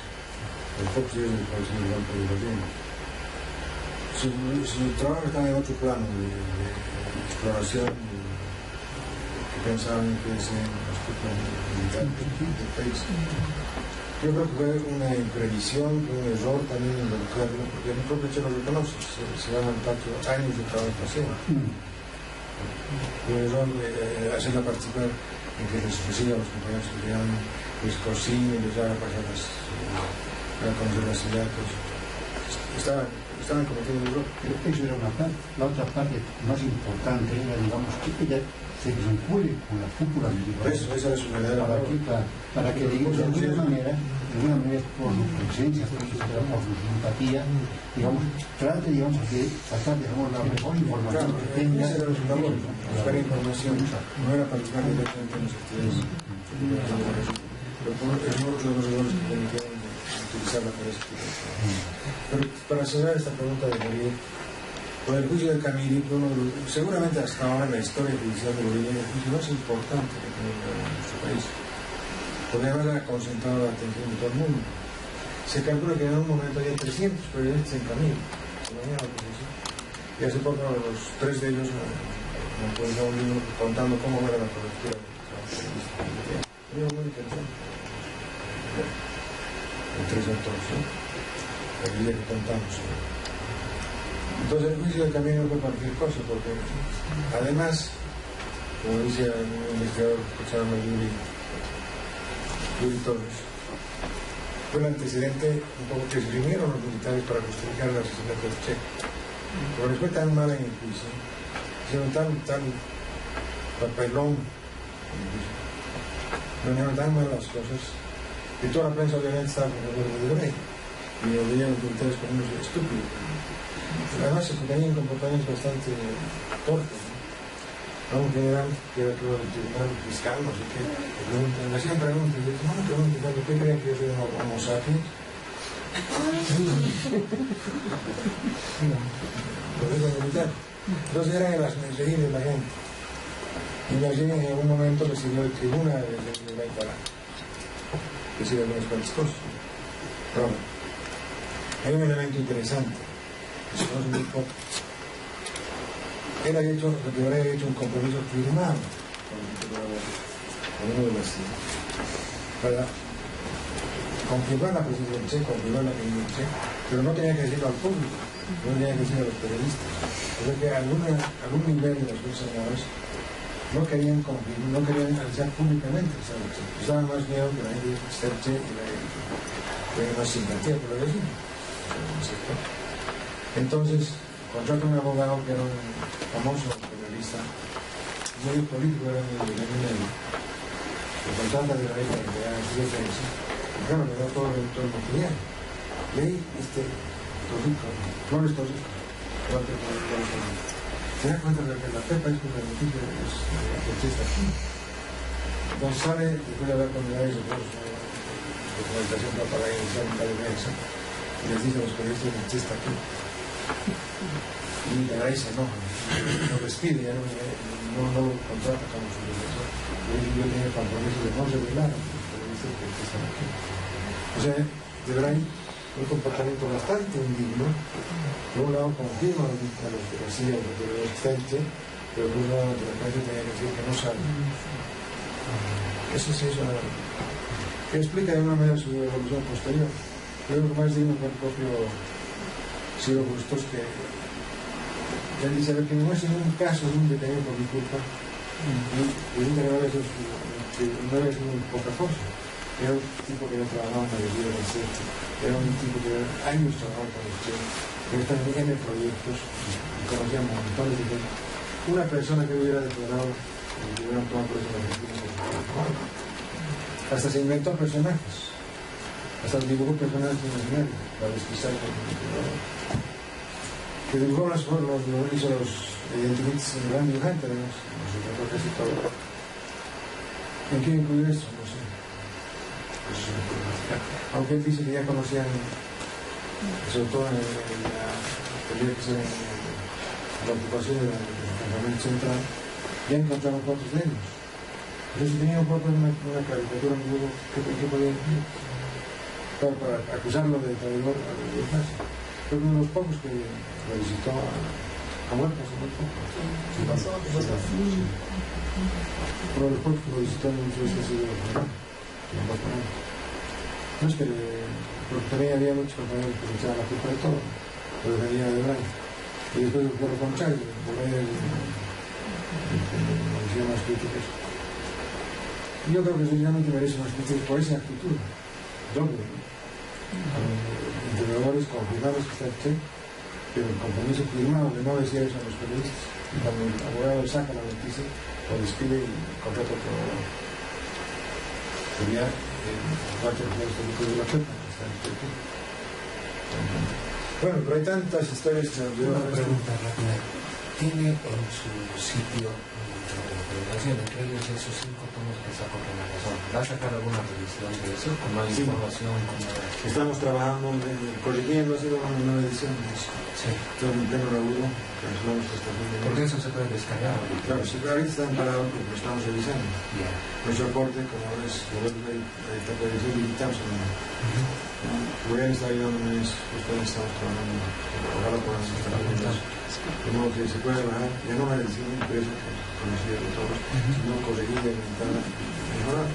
los pocos días del establecimiento del Banco de Berlín. Su trabajo estaba en otro plano de exploración, que pensaban que decían los cúpulas militares del país. Yo creo que fue una imprevisión, un error también involucrarlo, porque el propio Che lo reconoce, se van a tantos años de trabajo haciendo. Un error hacerla participar en que les ofrecía a los compañeros que llegaban, les cocina y les daba para conocer las ciudades. Estaban cometiendo un error. Eso era una parte. La otra parte más importante era, digamos, que ella se vincule con la cúpula militar. Esa era su verdadera para que digamos, de alguna manera, por su presencia, por su simpatía, digamos, trate, digamos, de sacar, digamos, la mejor información que tenga. Esa era su labor, buscar información, no era participar directamente en las actividades. Pero es uno de los errores que permitieron utilizarla para ese tipo de cosas. Pero para cerrar esta pregunta de Bolivia, con el juicio de Camiri, seguramente hasta ahora en la historia judicial de Bolivia, el juicio más importante que tiene en nuestro país. Podría haber concentrado la atención de todo el mundo. Se calcula que en un momento había 300 periodistas en Camiri, y hace poco los 3 de ellos me publicaron un libro contando cómo era la cobertura de los periodistas. Un libro muy interesante. de 3 autores, ¿no? El día que contamos. Entonces el juicio también no fue cualquier cosa, porque además, como dice un investigador que se llama Yuri Torres, fue el antecedente un poco que se reunieron los militares para justificar el asesinato del Che. Pero les fue tan mal en el juicio, hicieron tan papelón en el juicio, manejaron tan mal las cosas, que toda la prensa obviamente estaba con el gobierno de Brey, y lo veían los militares como unos estúpidos. Además se tenían comportamientos bastante torpes, ¿no? A un general que era todo el tribunal fiscal, no sé qué, le hacían preguntas, y le decían, no me pregunten, ¿por qué creen que yo soy un homo sapiens? Entonces eran las reír de la gente. Y más bien en algún momento recibió el tribuna de Baitara, que decía algunas cuantas cosas. Pero bueno, hay un elemento interesante, que se conoce muy poco. Él había hecho un compromiso firmado con uno de las para confirmar la presencia del Che, confirmar la presencia del Che, pero no tenía que decirlo al público, no tenía que decirlo a los periodistas. O sea que algún nivel de las Fuerzas Armadas no querían confirmar, no querían anunciar públicamente el Che. Les daba más miedo que la gente esté el Che y tenga más simpatía por el vecino. Entonces, contrata un abogado que era un famoso periodista, muy político, era muy medio. Lo contrata de la ley para que haga su defensa. Y claro, le da todo el material. Ley, Flores Torrico. Se da cuenta de que la Pepa es una noticia que está aquí. Entonces sale, después de hablar con el de documentación para iniciar una defensa, y les dice a los periodistas que el Che está aquí. Y la se enoja, lo despide, ya no lo contrata como su defensor. Yo tenía el compromiso de no revelar a los periodistas que están aquí. O sea, de Bray, un comportamiento bastante indigno. Por un lado confirma a los que reciben los periodistas, pero por un lado de repente tenía que decir que no sabe. Eso sí es una... que explica de una manera su evolución posterior. Creo que más digno que el propio Ciro Bustos, que él dice, a ver, que no es en un caso de un detenido por mi culpa, y un detenido no es muy poca cosa. Era un tipo que ya trabajaba en la medida del centro, era un tipo que años trabajaba con los chicos, que están en proyectos, y conocían montones de gente. Una persona que hubiera declarado, que hubiera tomado por eso la Argentina, hasta se inventó personajes, hasta dibujó personajes imaginarios para despistar con el que dibujó hizo los identificantes en gran dibujante, además, no sé, creo que casi todo. ¿En qué incluye eso? No sé. Pues, aunque él dice que ya conocían, sobre todo en la ocupación del campamento central, ya encontraron fotos de ellos. Entonces, si tenían fotos de una caricatura en Google, ¿qué podían decir? Para acusarlo de traidor a los demás. Fue uno de los pocos que lo visitó a muerto hace muy poco. Uno de los pocos que lo visitó en un sudeste así de no es que porque también había muchos compañeros que se echaban la culpa de todo, lo defendían de Bray. Y después por lo contrario, de Bray hicieron más críticas. Yo creo que sencillamente merece más críticas por esa actitud doble. Entrenadores confirmados que está el Che, pero el compromiso firmado de no decir eso a los periodistas. Y cuando el abogado saca la noticia, lo despide y contrata otro abogado. Sería el cuarto de los periodistas de la Pepa, que está en el Che. Bueno, pero hay tantas historias que se nos dio. Una pregunta rápida. ¿Tiene en su sitio entre ellos esos 5 tomos que sacó con la razón? ¿Va a sacar alguna revisión de eso? ¿Con más información? Estamos trabajando, corrigiendo, ha sido una nueva edición de eso. Sí. Todo en pleno laburo, que nos vamos a estar viendo. Porque eso se puede descargar. Claro, sí, pero ahorita están parados porque lo estamos revisando. Yeah. Nuestro aporte, como es, la etapa de edición digital, voy a estar ayudándome, ustedes estamos trabajando, ojalá podamos estar viendo eso. De modo que se puede bajar, ya no la edición impresa, conocida de todos, sino corregida, inventada, mejorada.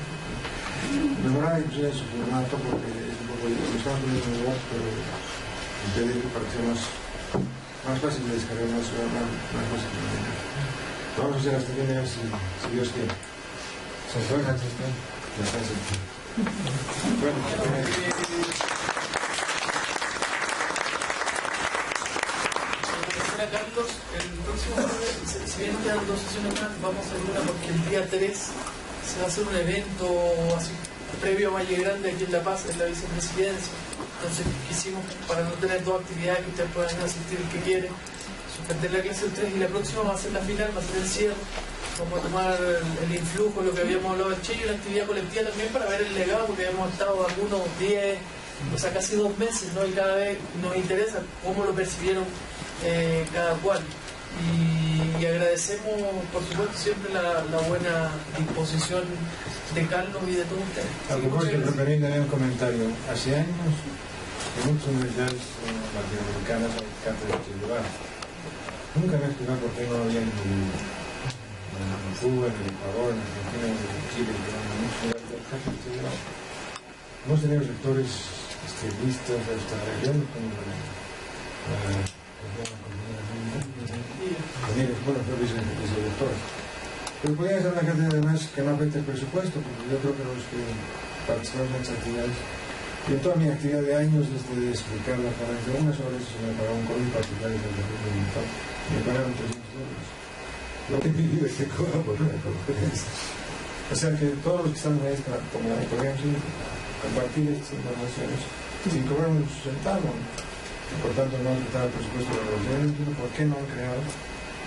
mejorar inclusive su formato porque es un poco estamos poniendo en lugar, pero impedir para que sea más fácil de descargar, más fácil de manejar. Vamos a hacer hasta que si Dios quiere. Se fue la gestión. Ya está. Bueno, Carlos, el próximo jueves, si bien quedan 2 sesiones más, vamos a hacer una porque el día 3 se va a hacer un evento así previo a Valle Grande aquí en La Paz, en la vicepresidencia. Entonces quisimos, para no tener 2 actividades que ustedes puedan asistir el que quiere, suspender la clase del 3 y la próxima va a ser la final, va a ser el cierre. Vamos a tomar el influjo, lo que habíamos hablado del Che y la actividad colectiva también para ver el legado, porque habíamos estado algunos 10, o sea casi 2 meses, ¿no? Y cada vez nos interesa cómo lo percibieron cada cual. Y agradecemos, por supuesto, siempre la buena disposición de Carlos y de todos ustedes. a lo mejor que Peperín tenía un comentario. Hace años, en muchas universidades latinoamericanas hay cátedras de lugar. Nunca me he explicado por qué no había en Cuba, en el Ecuador, en Argentina, en Chile, en muchos lugares de cátedras de lugar. Hemos tenido rectores estilistas de esta región, como bueno, fue vicedirector. Pero podría ser una cantidad además que no afecte el presupuesto, porque yo creo que los que participamos en estas actividades, y en toda mi actividad de años, desde explicar la ponencia, unas horas se me pagaba un código particular y me pagaron $300. Lo que mi vida se cobra por la conferencia. O sea que todos los que estamos ahí, como podríamos compartir estas informaciones sin cobrar un centavo. Por tanto, no han quitado el presupuesto de los gobiernos. ¿Por qué no han creado?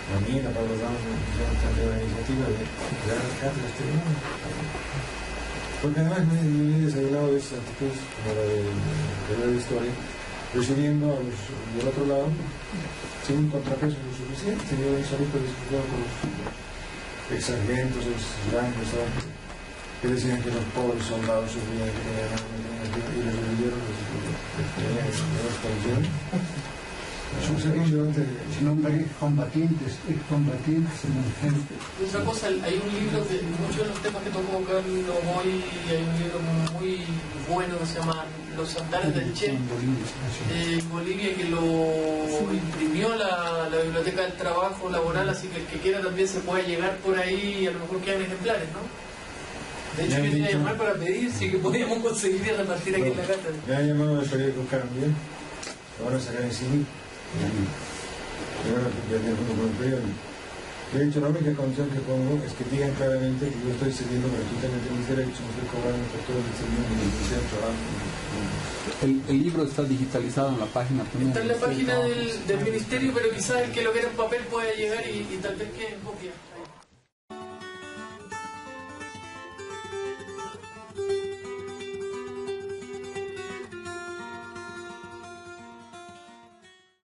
A mí, la Pablo Damos, la iniciativa de crear las cátedras de mundo. Porque además me he desayunado de esas actitudes, como la de historia, recibiendo a los del otro lado, sin un contrapeso lo suficiente. Yo ahorita discutido con los ex-sargentos, ex-rangos, que decían que los pobres soldados sufrían y les vendieron sino combatientes, excombatientes, emergentes. Otra cosa, hay un libro de muchos de los temas que tocó Carlos hoy, hay un libro muy bueno que se llama Los Andares del Che en Bolivia, que lo imprimió la Biblioteca del Trabajo Laboral, así que el que quiera también se puede llegar por ahí, a lo mejor quedan ejemplares, ¿no? De hecho, yo quería llamar para pedir si que podíamos conseguir y repartir aquí en la cátedra. Me han llamado del periódico Cambio, lo van a sacar en civil. Y van a vender junto con el periódico. Yo he dicho, la única condición que pongo es que digan claramente que yo estoy cediendo gratuitamente mis derechos, no estoy cobrando por todo el servicio de mi trabajo. El libro está digitalizado en la página también. Está en la página del ministerio, pero quizás el que lo quiera en papel puede llegar y tal vez quede en copia.